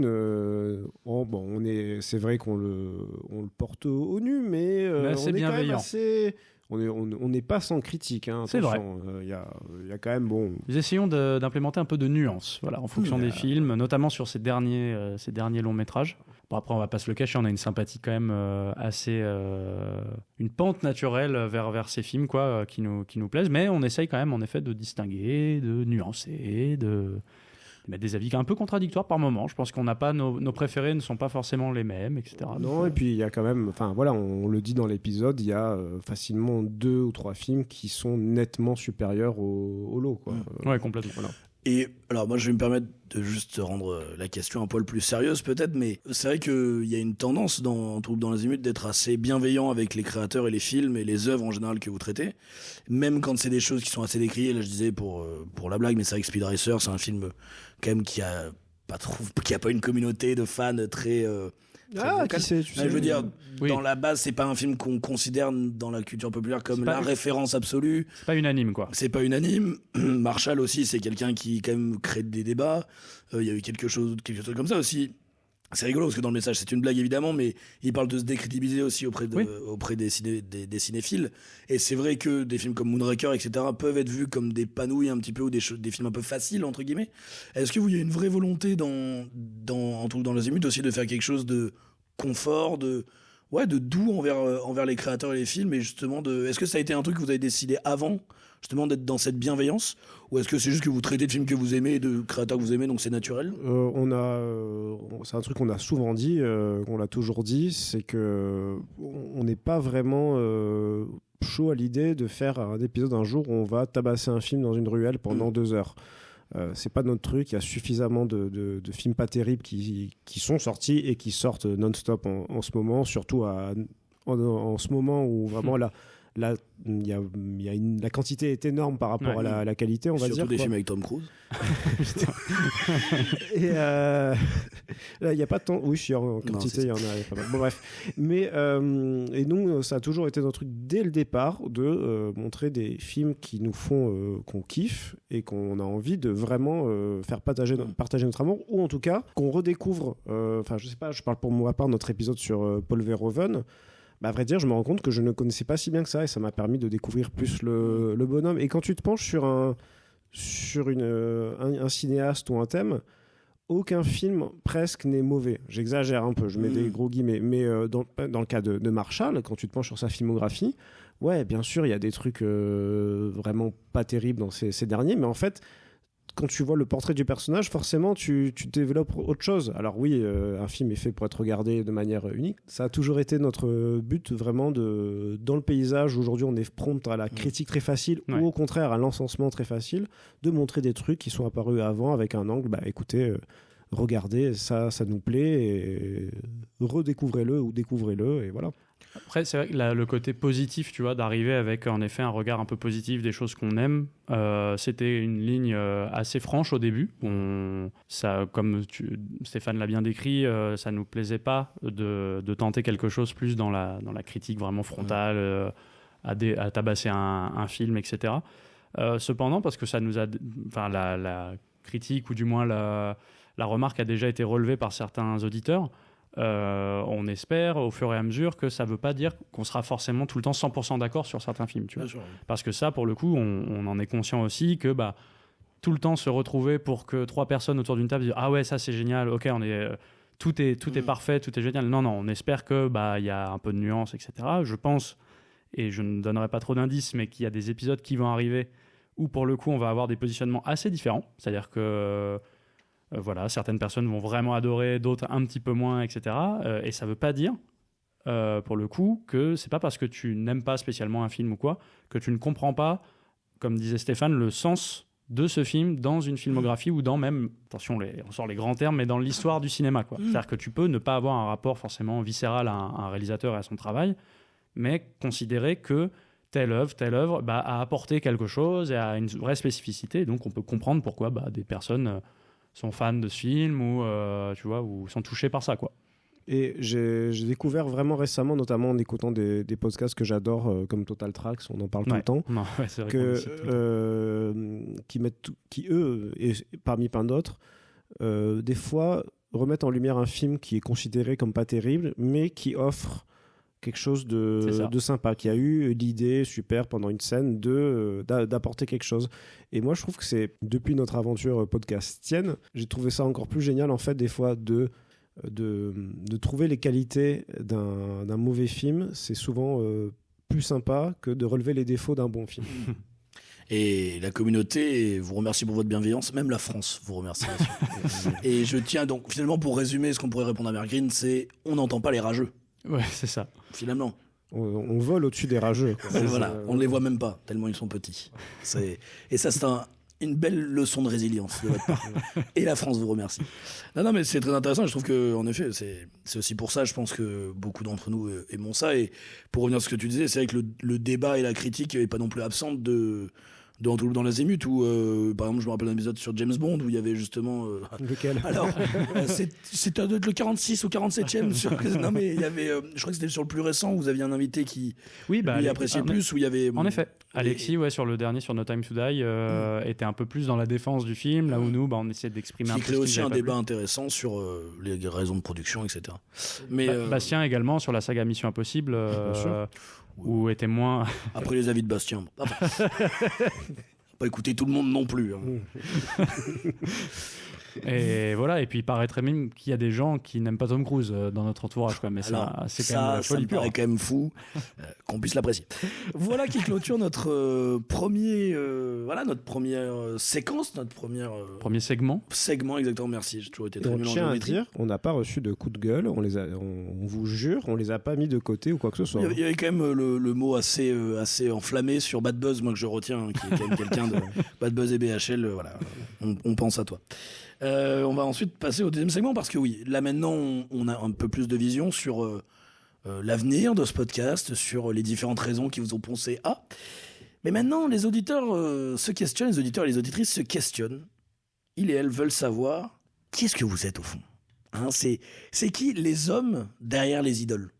c'est vrai qu'on le porte au nu, mais Mais assez on est quand même bienveillant. assez. On n'est pas sans critique. Hein, C'est attention. Il y a quand même Nous essayons d'implémenter un peu de nuance, voilà, en fonction des films, notamment sur ces derniers longs métrages. Bon, après, on va pas se le cacher, on a une sympathie quand même assez, une pente naturelle vers ces films, quoi, qui nous plaisent, mais on essaye quand même, en effet, de distinguer, de nuancer, émettent des avis un peu contradictoires par moment. Je pense qu'on n'a pas nos préférés ne sont pas forcément les mêmes, etc. Non, et puis il y a quand même, enfin voilà, on le dit dans l'épisode, il y a facilement 2 ou 3 films qui sont nettement supérieurs au lot, quoi. Ouais, complètement. Voilà. Et alors moi je vais me permettre de juste rendre la question un poil plus sérieuse peut-être, mais c'est vrai qu'il y a une tendance dans Trouble dans l'Azimut d'être assez bienveillant avec les créateurs et les films et les œuvres en général que vous traitez, même quand c'est des choses qui sont assez décriées. Là je disais pour la blague, mais c'est vrai que Speed Racer c'est un film quand même qui a pas une communauté de fans très qui sait, tu sais. je veux dire, Oui. dans la base, c'est pas un film qu'on considère dans la culture populaire comme C'est pas- la référence absolue. C'est pas unanime, quoi. C'est pas unanime. Marshall aussi, c'est quelqu'un qui quand même crée des débats. Il y a eu quelque chose comme ça aussi. C'est rigolo parce que dans le message, c'est une blague évidemment, mais il parle de se décrédibiliser aussi auprès des cinéphiles. Et c'est vrai que des films comme Moonraker, etc., peuvent être vus comme des panouilles un petit peu ou des films un peu faciles entre guillemets. Est-ce que vous y a une vraie volonté dans l'Azimut aussi de faire quelque chose de confort, de doux envers les créateurs et les films, et justement est-ce que ça a été un truc que vous avez décidé avant justement d'être dans cette bienveillance, ou est-ce que c'est juste que vous traitez de films que vous aimez et de créateurs que vous aimez donc c'est naturel? C'est un truc qu'on a souvent dit, qu'on l'a toujours dit, c'est que on n'est pas vraiment chaud à l'idée de faire un épisode un jour où on va tabasser un film dans une ruelle pendant 2 heures. C'est pas notre truc. Il y a suffisamment de films pas terribles qui sont sortis et qui sortent non-stop en ce moment, surtout en ce moment où vraiment la quantité est énorme par rapport à la qualité, on va dire. Surtout des quoi. films avec Tom Cruise. Et là, il n'y a pas de temps. Oui, je suis en quantité, il y en a pas mal. Bon, bref. Mais, et nous, ça a toujours été notre truc dès le départ de montrer des films qui nous font, qu'on kiffe et qu'on a envie de vraiment faire partager notre amour, ou en tout cas, qu'on redécouvre. Enfin, je sais pas, je parle pour moi à part notre épisode sur Paul Verhoeven. Bah, à vrai dire, je me rends compte que je ne connaissais pas si bien que ça, et ça m'a permis de découvrir plus le bonhomme. Et quand tu te penches sur un cinéaste ou un thème, aucun film presque n'est mauvais. J'exagère un peu, je mets des gros guillemets, mais dans le cas de Marshall, quand tu te penches sur sa filmographie, ouais, bien sûr, il y a des trucs vraiment pas terribles dans ces derniers, mais en fait, quand tu vois le portrait du personnage, forcément, tu développes autre chose. Alors oui, un film est fait pour être regardé de manière unique. Ça a toujours été notre but, vraiment, dans le paysage, aujourd'hui on est prompt à la critique très facile, ou au contraire à l'encensement très facile, de montrer des trucs qui sont apparus avant avec un angle, bah écoutez, regardez, ça nous plaît, et redécouvrez-le ou découvrez-le, et voilà. Après, c'est vrai que le côté positif, tu vois, d'arriver avec en effet un regard un peu positif des choses qu'on aime, c'était une ligne assez franche au début. Comme Stéphane l'a bien décrit, ça nous plaisait pas de tenter quelque chose plus dans la critique vraiment frontale, à tabasser un film, etc. Cependant, parce que ça nous a, enfin la critique ou du moins la remarque a déjà été relevée par certains auditeurs. On espère au fur et à mesure que ça veut pas dire qu'on sera forcément tout le temps 100% d'accord sur certains films, tu vois. Parce que ça, pour le coup, on en est conscient aussi que tout le temps se retrouver pour que 3 personnes autour d'une table disent ah ouais, ça c'est génial, ok, tout est parfait, tout est génial. Non, on espère que il y a un peu de nuances, etc. Je pense, et je ne donnerai pas trop d'indices, mais qu'il y a des épisodes qui vont arriver où pour le coup on va avoir des positionnements assez différents, c'est-à-dire que certaines personnes vont vraiment adorer, d'autres un petit peu moins, etc. Et ça ne veut pas dire, pour le coup, que c'est pas parce que tu n'aimes pas spécialement un film ou quoi, que tu ne comprends pas, comme disait Stéphane, le sens de ce film dans une filmographie ou dans même, attention, on sort les grands termes, mais dans l'histoire du cinéma, quoi. C'est-à-dire que tu peux ne pas avoir un rapport forcément viscéral à un réalisateur et à son travail, mais considérer que telle œuvre a apporté quelque chose et a une vraie spécificité. Donc on peut comprendre pourquoi des personnes sont fans de ce film ou sont touchés par ça, quoi. Et j'ai découvert vraiment récemment, notamment en écoutant des podcasts que j'adore, comme Total Tracks, on en parle tout le temps, c'est vrai qui eux, et parmi plein d'autres, des fois remettent en lumière un film qui est considéré comme pas terrible, mais qui offre quelque chose de sympa, qui a eu l'idée super pendant une scène d'apporter quelque chose. Et moi je trouve que c'est, depuis notre aventure podcastienne, j'ai trouvé ça encore plus génial en fait des fois de trouver les qualités d'un mauvais film. C'est souvent plus sympa que de relever les défauts d'un bon film. Et la communauté vous remercie pour votre bienveillance, même la France vous remercie. Et je tiens donc, finalement, pour résumer, ce qu'on pourrait répondre à Mère Green, c'est on n'entend pas les rageux, Ouais, c'est ça. finalement. On vole au-dessus des rageux. quoi. Voilà, on ne les voit même pas, tellement ils sont petits. Et ça, c'est une belle leçon de résilience de votre part. Et la France vous remercie. Non, mais c'est très intéressant. Je trouve qu'en effet, c'est aussi pour ça, je pense que beaucoup d'entre nous aimons ça. Et pour revenir à ce que tu disais, c'est vrai que le débat et la critique n'est pas non plus absente de Entourloupe dans l'Azimut, où, par exemple, je me rappelle un épisode sur James Bond où il y avait justement. Lequel? Alors, c'est le 46 ou 47e. Non, mais il y avait. Je crois que c'était sur le plus récent où vous aviez un invité qui Oui, bah, lui appréciait plus, où il y avait. En effet. Alexis, ouais, sur le dernier, sur No Time to Die, était un peu plus dans la défense du film, là où nous, on essayait d'exprimer un Qui peu. crée ce aussi nous un avait pas débat plu. intéressant sur les raisons de production, etc. Mais Bastien également sur la saga Mission Impossible, sûr. où était moins. après les avis de Bastien, pas écouter tout le monde non plus. Hein. Et voilà, et puis il paraîtrait même qu'il y a des gens qui n'aiment pas Tom Cruise dans notre entourage, quoi. Mais Alors, ça, c'est quand même la ça folie me paraît pure. quand même fou qu'on puisse l'apprécier. Voilà qui clôture notre notre première séquence, notre Premier segment. segment exactement. Merci, j'ai toujours été Et très on nul en tient à géométrie. dire, on n'a pas reçu de coup de gueule, on vous jure, on les a pas mis de côté ou quoi que ce soit. Il y avait quand même le mot assez enflammé sur Bad Buzz, moi que je retiens, hein, qui est quand même quelqu'un de Bad Buzz et BHL. Voilà, on pense à toi. On va ensuite passer au deuxième segment parce que oui, là maintenant on a un peu plus de vision sur l'avenir de ce podcast, sur les différentes raisons qui vous ont poncé à. Mais maintenant les auditeurs se questionnent, les auditeurs et les auditrices se questionnent. Ils et elles veulent savoir qui est-ce que vous êtes au fond. Hein, c'est qui les hommes derrière les idoles.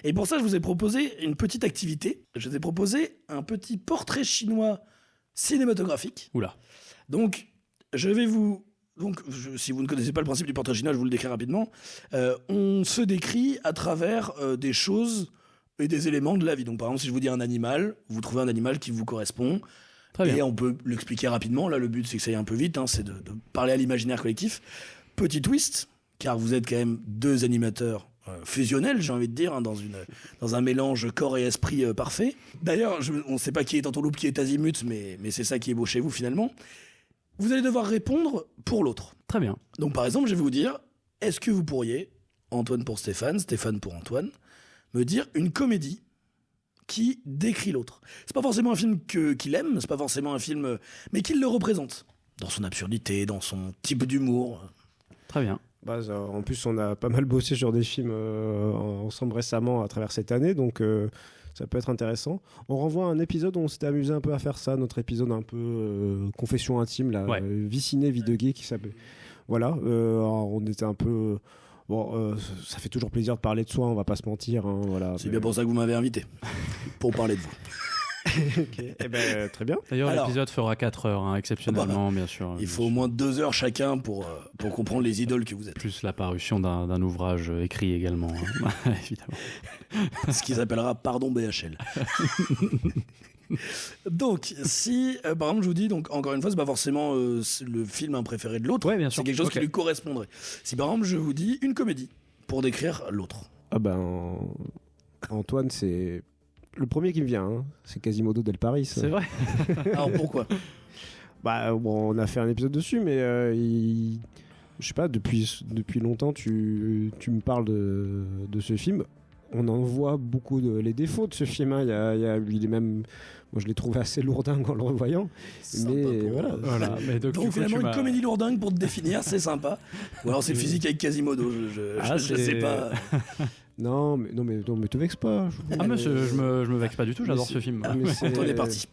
Et pour ça, je vous ai proposé une petite activité. Je vous ai proposé un petit portrait chinois cinématographique. Oula. Donc, si vous ne connaissez pas le principe du portrait chinois, je vous le décris rapidement. On se décrit à travers des choses et des éléments de la vie. Donc, par exemple, si je vous dis un animal, vous trouvez un animal qui vous correspond. Très bien. Et on peut l'expliquer rapidement. Là, le but, c'est que ça aille un peu vite. Hein, c'est de parler à l'imaginaire collectif. Petit twist, car vous êtes quand même deux animateurs fusionnels, j'ai envie de dire, hein, dans un mélange corps et esprit parfait. D'ailleurs, on ne sait pas qui est Entourloupe, qui est Azimut, mais c'est ça qui est beau chez vous, finalement. Vous allez devoir répondre pour l'autre. Très bien. Donc, par exemple, je vais vous dire, est-ce que vous pourriez, Antoine pour Stéphane, Stéphane pour Antoine, me dire une comédie qui décrit l'autre. C'est pas forcément un film qu'il aime, c'est pas forcément un film, mais qu'il le représente. Dans son absurdité, dans son type d'humour. Très bien. En plus, on a pas mal bossé sur des films ensemble récemment à travers cette année, donc ça peut être intéressant. On renvoie à un épisode où on s'était amusé un peu à faire ça, notre épisode un peu confession intime, là, Ouais. vie ciné, vie de gay qui s'appelle. Voilà, alors on était un peu. Bon, ça fait toujours plaisir de parler de soi, on va pas se mentir. Hein, voilà, C'est bien pour ça que vous m'avez invité, pour parler de vous. Okay. Eh ben, très bien. D'ailleurs, Alors- l'épisode fera 4 heures, hein, exceptionnellement, bien sûr. Il faut au moins 2 heures chacun pour comprendre les idoles que vous êtes. Plus la parution d'un ouvrage écrit également, hein. Évidemment. Ce qui s'appellera Pardon BHL. Donc, si, par exemple, je vous dis, donc, encore une fois, c'est pas forcément c'est le film préféré de l'autre. Ouais, bien sûr. C'est quelque chose Ok. qui lui correspondrait. Si, par exemple, je vous dis une comédie pour décrire l'autre. Ah ben, Antoine, c'est le premier qui me vient. Hein. C'est Quasimodo del Paris. C'est vrai. Alors, pourquoi? Bah, bon, on a fait un épisode dessus, mais je sais pas, depuis longtemps, tu me parles de ce film. On en voit beaucoup les défauts de ce film. Hein. Il est même, moi, je l'ai trouvé assez lourdingue en le revoyant. Sympa Mais pour- voilà. Voilà. Mais donc, du Donc, coup, finalement, tu une m'as- comédie lourdingue pour te définir, c'est sympa. Ou alors, c'est le physique avec Quasimodo. Je c'est- sais pas. Non, mais te vexe pas. Ah, mais je me vexe pas du tout, j'adore Mais ce film. mais c'est- Antoine est parti.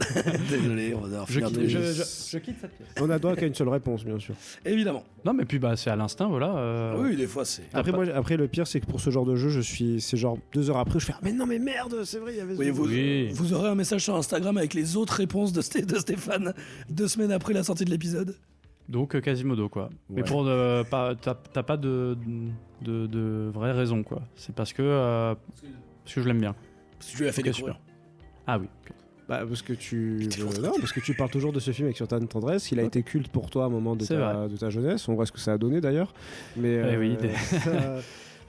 Désolé, on va devoir Je finir quitte, de- je quitte cette pièce. On a droit qu'à une seule réponse, bien sûr. Évidemment. Non, mais puis c'est à l'instinct, voilà. Oui, des fois, c'est. Après, le pire, c'est que pour ce genre de jeu, c'est genre 2 heures après, je fais mais non, mais merde, c'est vrai, il y avait. Oui, ce- Oui. vous aurez un message sur Instagram avec les autres réponses de Stéphane 2 semaines après la sortie de l'épisode. Donc Quasimodo, quoi. Mais Ouais. pour t'as pas de vraie raison, quoi. C'est parce que je l'aime bien. Parce que je lui ai fait Ok, découvrir. super. Ah oui. ok. Bah, parce que tu. T'es en train de Non, parce que tu parles toujours de ce film avec certaine tendresse. Il a été culte pour toi à un moment de C'est vrai. ta jeunesse. On voit ce que ça a donné d'ailleurs. Mais Eh oui,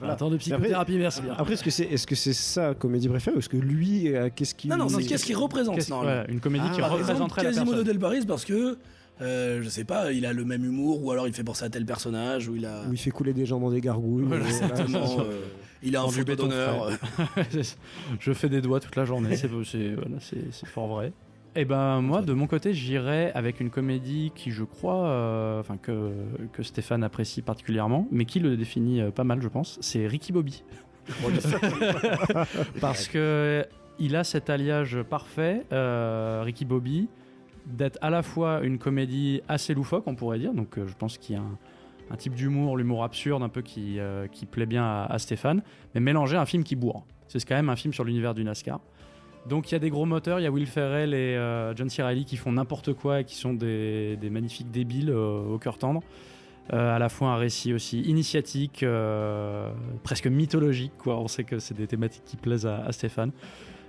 ça- Voilà. Attends, de psychothérapie, merci bien. Après, est-ce que c'est sa comédie préférée ou est-ce que lui, qu'est-ce qu'il... Non, c'est qu'est-ce qu'il représente. Ouais, une comédie qui Par exemple, représenterait la Quasimodo personne. del Barris, parce que, je sais pas, il a le même humour, ou alors il fait penser à tel personnage, ou il a... Où il fait couler des gens dans des gargouilles. Voilà, Exactement, il a un Dans du photo béton d'honneur. Je fais des doigts toute la journée, c'est fort vrai. Et ben moi, de mon côté, j'irais avec une comédie qui, je crois, que Stéphane apprécie particulièrement, mais qui le définit pas mal, je pense. C'est Ricky Bobby. Parce que il a cet alliage parfait, Ricky Bobby, d'être à la fois une comédie assez loufoque, on pourrait dire. Donc, je pense qu'il y a un type d'humour, l'humour absurde, un peu qui plaît bien à Stéphane, mais mélanger un film qui bourre. C'est quand même un film sur l'univers du NASCAR. Donc il y a des gros moteurs, il y a Will Ferrell et John C. Reilly qui font n'importe quoi et qui sont des magnifiques débiles au cœur tendre. À la fois un récit aussi initiatique, presque mythologique, quoi. On sait que c'est des thématiques qui plaisent à Stéphane.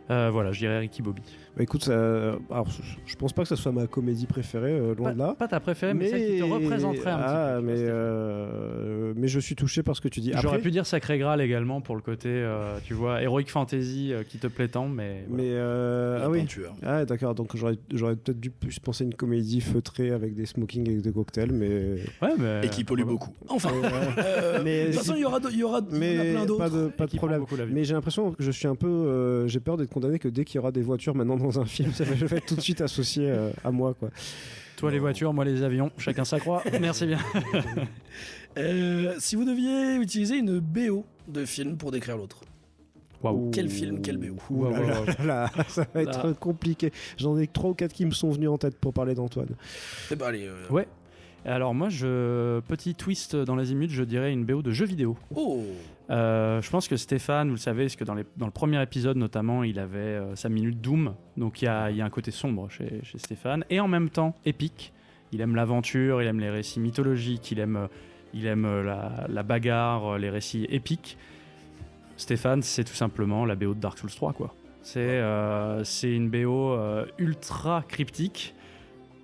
Voilà, je dirais Ricky Bobby. Bah écoute, alors, je pense pas que ce soit ma comédie préférée, loin de là. Pas ta préférée, mais celle qui te représenterait un petit peu. Mais je suis touché par ce que tu dis. J'aurais pu dire Sacré Graal également pour le côté, tu vois, Heroic Fantasy qui te plaît tant, mais... Voilà. Ah oui. Ah d'accord, donc j'aurais peut-être dû plus penser à une comédie feutrée avec des smokings et des cocktails, mais... Ouais, mais... Et qui pollue beaucoup. Enfin, mais de toute façon, il y aura plein d'autres. Pas de problème. Mais j'ai l'impression que je suis un peu... j'ai peur d'être condamné que dès qu'il y aura des voitures maintenant dans un film, je vais être tout de suite associé à moi, quoi. Toi les voitures, moi les avions, chacun sa croix. Merci bien. Si vous deviez utiliser une BO de film pour décrire l'autre, Waouh. quel film, quel BO? Ça va être compliqué. J'en ai 3 ou 4 qui me sont venus en tête pour parler d'Antoine. Eh ben, allez. Ouais. Alors moi, petit twist dans l'azimut, je dirais une BO de jeux vidéo. Oh. Je pense que Stéphane, vous le savez, parce que dans le premier épisode notamment, il avait sa minute Doom, donc il y a un côté sombre chez Stéphane, et en même temps épique. Il aime l'aventure, il aime les récits mythologiques, il aime la bagarre, les récits épiques. Stéphane, c'est tout simplement la BO de Dark Souls 3, quoi. C'est une BO ultra cryptique,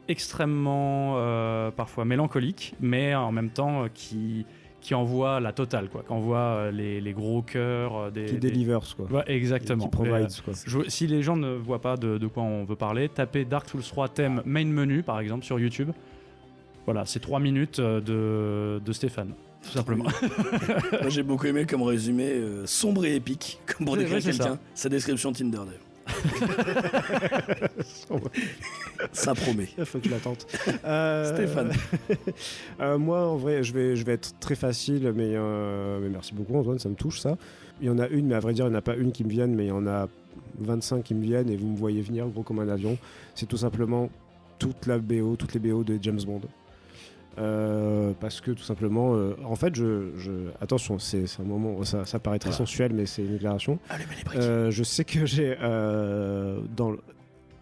extrêmement parfois mélancolique, mais en même temps qui envoie la totale, quoi, qui envoie les gros cœurs qui delivers, quoi. Ouais, exactement. Qui provides, quoi. Si les gens ne voient pas de quoi on veut parler, tapez Dark Souls 3 thème main menu par exemple sur YouTube. Voilà, c'est 3 minutes de Stéphane, tout simplement. Moi j'ai beaucoup aimé comme résumé, sombre et épique, comme pour décrire quelqu'un. Sa description Tinder d'ailleurs. Ça promet. Il faut que je la tente. Stéphane. Moi, en vrai, je vais être très facile, mais merci beaucoup, Antoine, ça me touche, ça. Il y en a une, mais à vrai dire, il n'y en a pas une qui me vienne, mais il y en a 25 qui me viennent, et vous me voyez venir gros comme un avion. C'est tout simplement toutes les BO de James Bond. Parce que tout simplement, en fait, attention, c'est un moment, ça paraît très sensuel, mais c'est une déclaration. Allumez les briques. Je sais que j'ai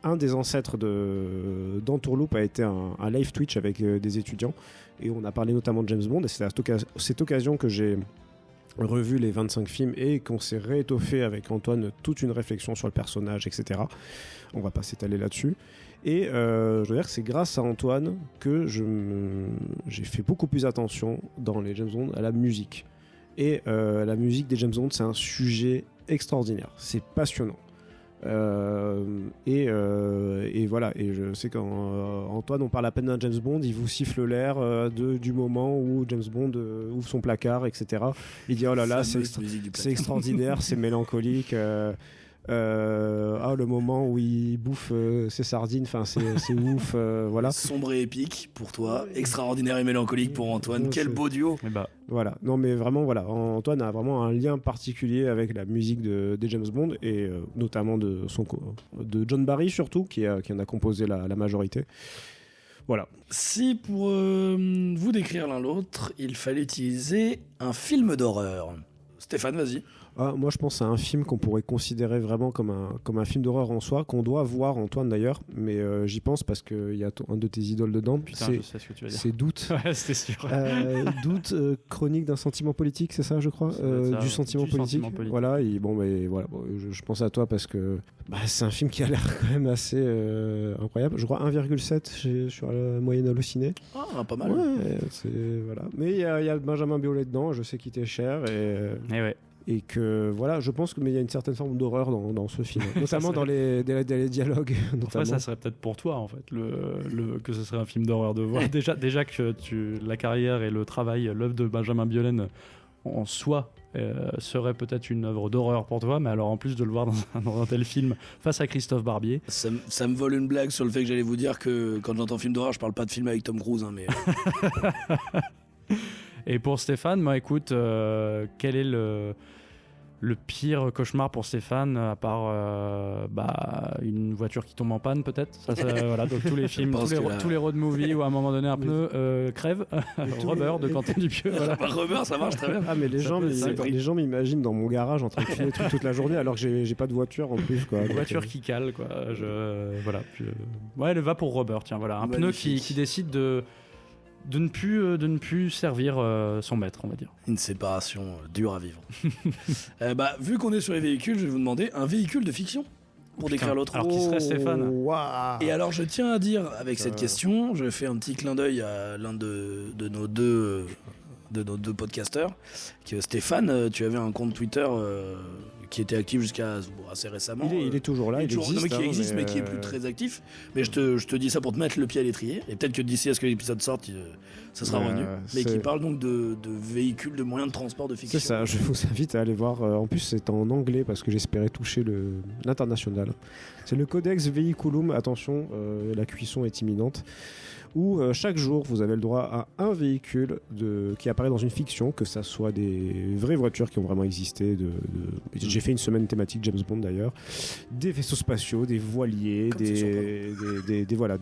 un des ancêtres d'Entourloupe a été un live Twitch avec des étudiants, et on a parlé notamment de James Bond, et c'est à cette occasion que j'ai revu les 25 films et qu'on s'est réétoffé avec Antoine toute une réflexion sur le personnage, etc. On va pas s'étaler là-dessus. Et je veux dire que c'est grâce à Antoine que j'ai fait beaucoup plus attention dans les James Bond à la musique. Et la musique des James Bond, c'est un sujet extraordinaire. C'est passionnant. Et voilà. Et je sais qu'Antoine, on parle à peine d'un James Bond, il vous siffle l'air du moment où James Bond ouvre son placard, etc. Il dit oh là là, c'est extraordinaire, c'est mélancolique. Le moment où il bouffe ses sardines, enfin c'est ouf, voilà. Sombre et épique pour toi, extraordinaire et mélancolique pour Antoine. Quel beau duo. Voilà, non mais vraiment voilà, Antoine a vraiment un lien particulier avec la musique des James Bond, et notamment de John Barry surtout, qui en a composé la majorité. Voilà. Si pour vous décrire l'un l'autre, il fallait utiliser un film d'horreur, Stéphane, vas-y. Moi, je pense à un film qu'on pourrait considérer vraiment comme un film d'horreur en soi, qu'on doit voir, Antoine d'ailleurs, mais j'y pense parce qu'il y a un de tes idoles dedans. Putain, je sais ce que tu vas dire. C'est Doute. Ouais, c'était sûr. Doute, chronique d'un sentiment politique, c'est ça, je crois, du sentiment politique. Voilà, je pense à toi parce que c'est un film qui a l'air quand même assez incroyable. Je crois 1,7 sur la moyenne hallucinée. Ah, pas mal. Ouais, voilà. Mais il y a Benjamin Biolay dedans, je sais qu'il était cher et que voilà, je pense qu'il y a une certaine forme d'horreur dans ce film, notamment dans les dialogues. Enfin, ça serait peut-être pour toi en fait, que ce serait un film d'horreur de voir. déjà que la carrière et le travail, l'œuvre de Benjamin Biolay en soi serait peut-être une œuvre d'horreur pour toi, mais alors en plus de le voir dans un tel film face à Christophe Barbier. Ça me vole une blague sur le fait que j'allais vous dire que quand j'entends film d'horreur, je parle pas de film avec Tom Cruise, hein, mais. Et pour Stéphane, moi écoute, quel est le pire cauchemar pour Stéphane, à part une voiture qui tombe en panne peut-être. Voilà, donc tous les films, tous les road movies où à un moment donné un pneu crève. Rubber de Quentin Dupieux. Voilà. Rubber, ça marche très bien. Ah mais les gens m'imaginent dans mon garage en train de filmer des trucs toute la journée alors que j'ai pas de voiture en plus quoi. Une voiture qui cale quoi. Voilà. Ouais, elle va pour Rubber. Tiens voilà, un pneu qui décide de ne plus servir son maître, on va dire. Une séparation dure à vivre. Vu qu'on est sur les véhicules, je vais vous demander un véhicule de fiction pour décrire l'autre. Alors qui serait Stéphane? Wow. Et alors je tiens à dire avec cette question, je fais un petit clin d'œil à l'un de nos deux podcasteurs, que Stéphane, tu avais un compte Twitter qui était actif jusqu'à assez récemment. Il est toujours là, il existe. Mais qui est plus très actif. Mais je te dis ça pour te mettre le pied à l'étrier. Et peut-être que d'ici à ce que l'épisode sorte, ça sera revenu. Mais qui parle donc de véhicules, de moyens de transport de fiction. C'est ça, je vous invite à aller voir. En plus, c'est en anglais parce que j'espérais toucher l'international. C'est le Codex Vehiculum. Attention, la cuisson est imminente. Où chaque jour vous avez le droit à un véhicule qui apparaît dans une fiction, que ça soit des vraies voitures qui ont vraiment existé. J'ai fait une semaine thématique James Bond d'ailleurs, des vaisseaux spatiaux, des voiliers, des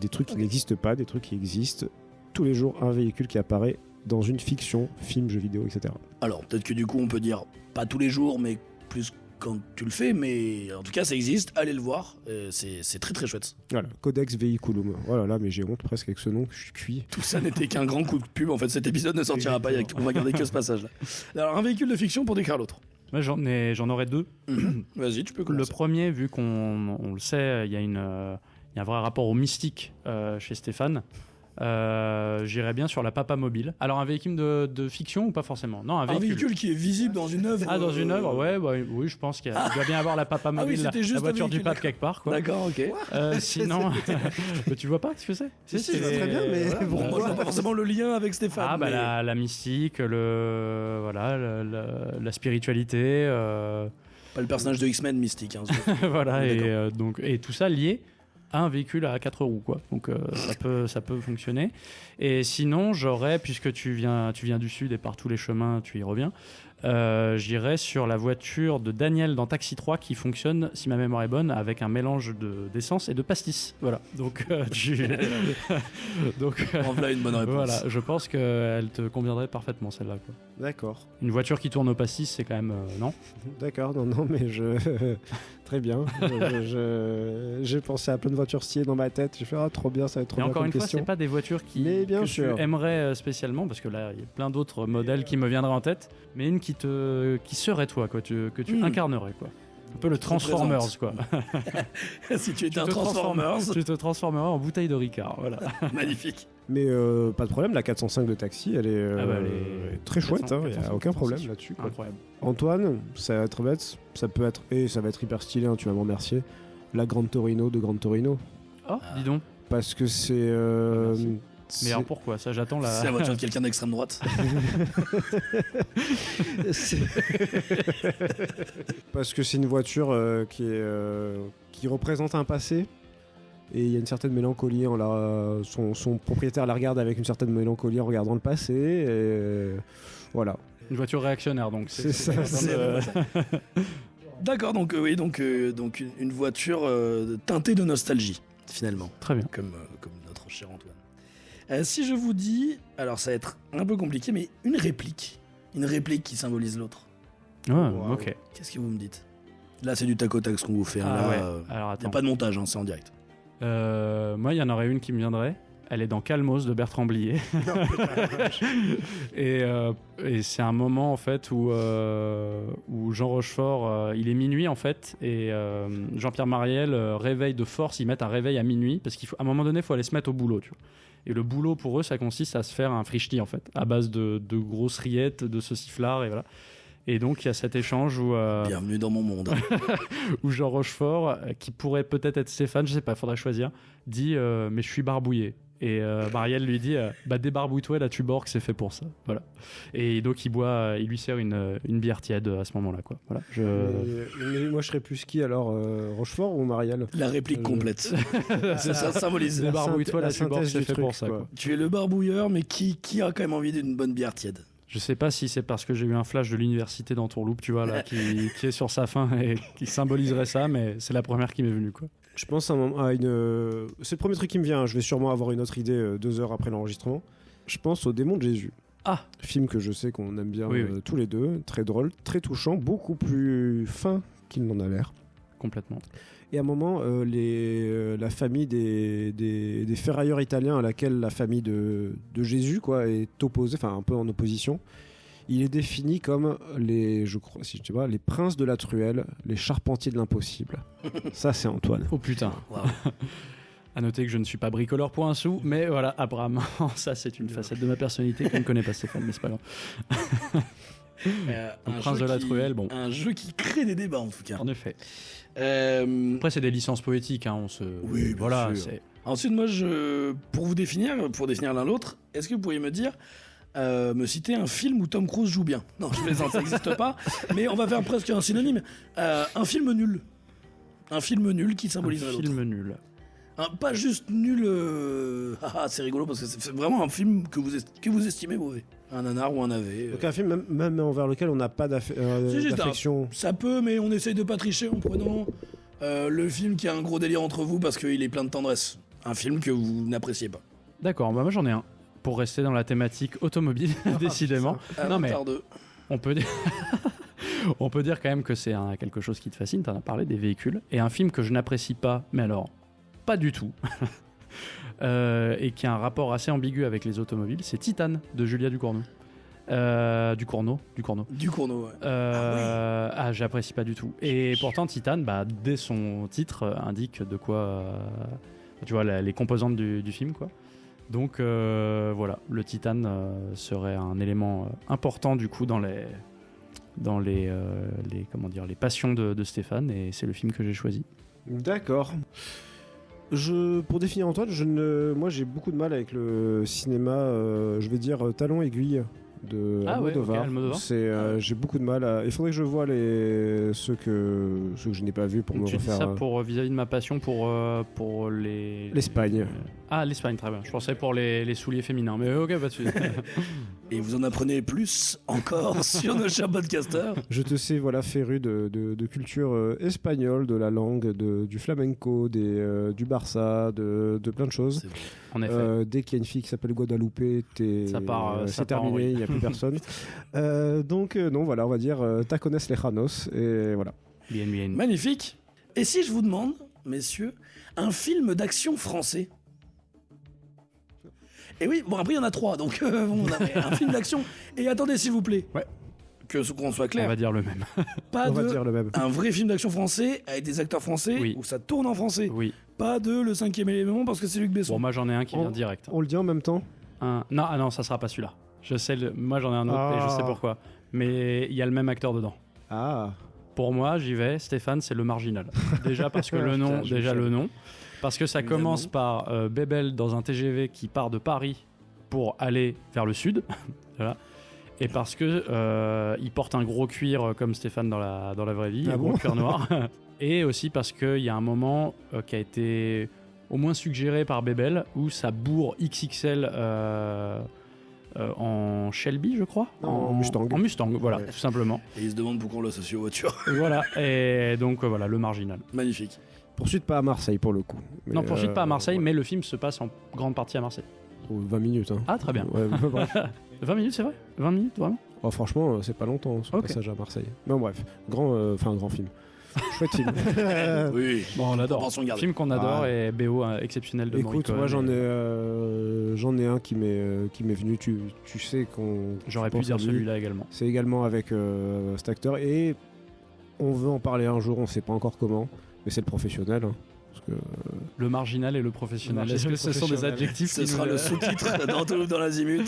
trucs qui n'existent pas, des trucs qui existent. Tous les jours un véhicule qui apparaît dans une fiction, film, jeu vidéo, etc. Alors peut-être que du coup on peut dire pas tous les jours, mais plus quand tu le fais, mais en tout cas ça existe, allez le voir, c'est très très chouette. Voilà, Codex Vehiculum. Voilà, là, mais j'ai honte presque avec ce nom, je suis cuit. Tout ça n'était qu'un grand coup de pub, en fait cet épisode ne sortira pas, on va garder que ce passage-là. Alors un véhicule de fiction pour décrire l'autre. Moi j'en aurais deux. Vas-y, tu peux commencer. Le premier, vu qu'on le sait, il y a un vrai rapport au mystique chez Stéphane. J'irais bien sur la Papa Mobile. Alors un véhicule de fiction ou pas forcément? Non, un véhicule qui est visible dans une œuvre. Ah, dans une œuvre, ouais, oui, je pense qu'il doit bien avoir la Papa Mobile, la voiture du pape quelque part, quoi. D'accord, ok. Sinon, tu vois pas ce que c'est? Si, je vois très bien, mais bon, moi je vois pas forcément le lien avec Stéphane. Ah, la mystique, la spiritualité. Pas le personnage de X-Men mystique. Hein, voilà, et tout ça lié à un véhicule à 4 roues, quoi. Donc ça peut fonctionner. Et sinon, puisque tu viens du sud et par tous les chemins tu y reviens, j'irais sur la voiture de Daniel dans Taxi 3 qui fonctionne, si ma mémoire est bonne, avec un mélange d'essence et de pastis. Voilà. Donc en voilà une bonne réponse. Voilà, je pense qu'elle te conviendrait parfaitement, celle-là, quoi. D'accord. Une voiture qui tourne au pastis, c'est quand même non. D'accord, non, mais très bien. J'ai pensé à plein de voitures stylées dans ma tête. J'ai fait trop bien, ça va être trop bien. Et encore une fois, question. c'est pas des voitures que tu aimerais spécialement, parce que là, il y a plein d'autres modèles qui me viendraient en tête, mais une qui serait toi, quoi, que tu incarnerais, quoi. Un peu le Transformers, quoi. Si tu étais un Transformers, tu te transformerais en bouteille de Ricard, voilà. Magnifique. Mais pas de problème, la 405 de Taxi, elle est très chouette, il n'y a aucun problème là-dessus, quoi. Incroyable. Antoine, ça va être bête, ça peut être, et ça va être hyper stylé, tu vas me remercier, la Grande Torino de Grande Torino. Oh, dis donc. Parce que c'est... mais alors pourquoi ça? J'attends la... C'est la voiture de quelqu'un d'extrême droite. Parce que c'est une voiture qui représente un passé. Et il y a une certaine mélancolie. Son propriétaire la regarde avec une certaine mélancolie en regardant le passé. Et voilà. Une voiture réactionnaire, donc. C'est ça. D'accord, donc une voiture teintée de nostalgie, finalement. Très bien. Comme notre cher Antoine. Si je vous dis, alors ça va être un peu compliqué, mais une réplique qui symbolise l'autre. Wow. Ok. Qu'est-ce que vous me dites? Là, c'est du tac au tac ce qu'on vous fait. Hein. Ah Là, ouais. Alors y a attends. pas de montage, hein, c'est en direct. Moi, il y en aurait une qui me viendrait. Elle est dans Calmos de Bertrand Blier. et c'est un moment en fait où Jean Rochefort, il est minuit en fait, et Jean-Pierre Mariel réveille de force. Ils mettent un réveil à minuit parce qu'à un moment donné, il faut aller se mettre au boulot. Tu vois. Et le boulot pour eux, ça consiste à se faire un frichti en fait, à base de grosses rillettes, de sauciflard et voilà. Et donc il y a cet échange Bienvenue dans mon monde. où Jean Rochefort, qui pourrait peut-être être Stéphane, je sais pas, faudrait choisir, dit mais je suis barbouillé. Et Marielle lui dit débarbouille-toi, la Tuborg c'est fait pour ça. Voilà. Et donc il lui sert une bière tiède à ce moment-là quoi. Voilà. Mais moi je serais plus qui alors, Rochefort ou Marielle? La réplique complète. ça symbolise. Débarbouille-toi, la Tuborg synthèse c'est du fait truc, pour ça. quoi. Quoi. Tu es le barbouilleur, mais qui a quand même envie d'une bonne bière tiède? Je sais pas si c'est parce que j'ai eu un flash de l'université d'Entourloupe, tu vois là, qui est sur sa fin et qui symboliserait ça, mais c'est la première qui m'est venue quoi. Je pense à une. C'est le premier truc qui me vient. Hein. Je vais sûrement avoir une autre idée 2 heures après l'enregistrement. Je pense au Démon de Jésus. Ah, Film que je sais qu'on aime bien Oui, oui. tous les deux. Très drôle, très touchant, beaucoup plus fin qu'il n'en a l'air. complètement. Et à un moment, la famille des ferrailleurs italiens à laquelle la famille de Jésus quoi, est opposée, enfin un peu en opposition, il est défini comme les princes de la truelle, les charpentiers de l'impossible. Ça, c'est Antoine. Oh putain. Wow. À noter que je ne suis pas bricoleur pour un sou, mais voilà, apparemment, ça c'est une facette de ma personnalité que ne connaît pas Stéphane, mais c'est pas grave. Un prince jeu de la truelle, bon. Un jeu qui crée des débats en tout cas. En effet. Euh, Après, c'est des licences poétiques, hein, Oui, bien voilà, sûr. c'est... Ensuite, moi, pour définir l'un l'autre, est-ce que vous pourriez me dire, me citer un film où Tom Cruise joue bien? Non, je plaisante, ça n'existe pas, mais on va faire presque un synonyme. Un film nul. Un film nul qui Un symboliserait l'autre. film nul. Pas juste nul, c'est rigolo parce que c'est vraiment un film que vous estimez mauvais. Un nanar ou un AV. Donc un film même envers lequel on n'a pas C'est juste d'affection. Ça peut, mais on essaye de pas tricher en prenant le film qui a un gros délire entre vous parce qu'il est plein de tendresse. Un film que vous n'appréciez pas. D'accord, bah moi j'en ai un. Pour rester dans la thématique automobile, décidément. Non mais Avatar 2. on peut dire... on peut dire quand même que c'est quelque chose qui te fascine, t'en as parlé, des véhicules. Et un film que je n'apprécie pas, mais alors, pas du tout, et qui a un rapport assez ambigu avec les automobiles, c'est Titane, de Julia Ducournau. Ducournau. Du Cournot, ouais. J'apprécie pas du tout. Et pourtant, Titane, dès son titre, indique de quoi... tu vois, les composantes du film, quoi. Donc, voilà, le Titane serait un élément important, du coup, dans les passions de Stéphane, et c'est le film que j'ai choisi. D'accord. Pour définir Antoine, moi j'ai beaucoup de mal avec le cinéma, je vais dire talon aiguille de Almodovar. ok, Almodovar. J'ai beaucoup de mal. Il faudrait que je voie ceux que je n'ai pas vus pour me Tu dis refaire. ça pour vis-à-vis de ma passion pour l'Espagne. L'Espagne, très bien. Je pensais pour les souliers féminins, mais ok, pas de suite. Et vous en apprenez plus encore sur nos chers podcasters. Je te sais, voilà, féru de culture espagnole, de la langue, du flamenco, du Barça, de plein de choses. C'est vrai. En effet. Dès qu'il y a une fille qui s'appelle Guadalupe, Ça part en c'est terminé, vrille. il n'y a plus personne. Donc, non, voilà, on va dire Tacones Lejanos, et voilà. Bien, bien. Magnifique. Et si je vous demande, messieurs, un film d'action français? Et oui, bon après il y en a 3, donc on avait un film d'action. Et attendez s'il vous plaît, Ouais. qu'on soit On clair, va dire le même. pas On va de dire le même. un vrai film d'action français avec des acteurs français Oui. où ça tourne en français. Oui. Pas de Le 5e élément parce que c'est Luc Besson. Bon, moi j'en ai un qui vient direct. On le dit en même temps. Non, ça sera pas celui-là. Je sais, moi j'en ai un autre et je sais pourquoi. Mais il y a le même acteur dedans. Ah. Pour moi, j'y vais. Stéphane, c'est le marginal. Déjà parce que le nom, Putain, le nom. Parce que ça Évidemment. commence par Bébel dans un TGV qui part de Paris pour aller vers le sud. Voilà. Et parce que il porte un gros cuir comme Stéphane dans la vraie vie, un gros cuir noir. Et aussi parce qu'il y a un moment qui a été au moins suggéré par Bébel où ça bourre XXL en Shelby, je crois. Non, en Mustang. En Mustang, voilà, Ouais. tout simplement. Et il se demande pourquoi on l'associe aux voitures. Et voilà, et donc voilà, le marginal. Magnifique. Poursuite pas à Marseille pour le coup. Non, poursuite pas à Marseille, ouais. mais le film se passe en grande partie à Marseille. 20 minutes. Hein. Ah, très bien. Ouais, bref. 20 minutes, c'est vrai 20 minutes, vraiment Oh, franchement, c'est pas longtemps son Ok. passage à Marseille. Mais bref, grand film. Chouette film. Oui. Bon, on adore. Proportion gardée. Film qu'on adore Ah. et BO exceptionnel de Écoute, Morricone. moi j'en ai un qui m'est venu. Tu sais qu'on. J'aurais je pu pense dire à lui. celui-là également. C'est également avec cet acteur et on veut en parler un jour. On sait pas encore comment, mais c'est le professionnel. Hein, parce que Le marginal et le professionnel. Le Est-ce que ce sont des professionnel. adjectifs Ce qui sera nous- le sous-titre dans l'azimut.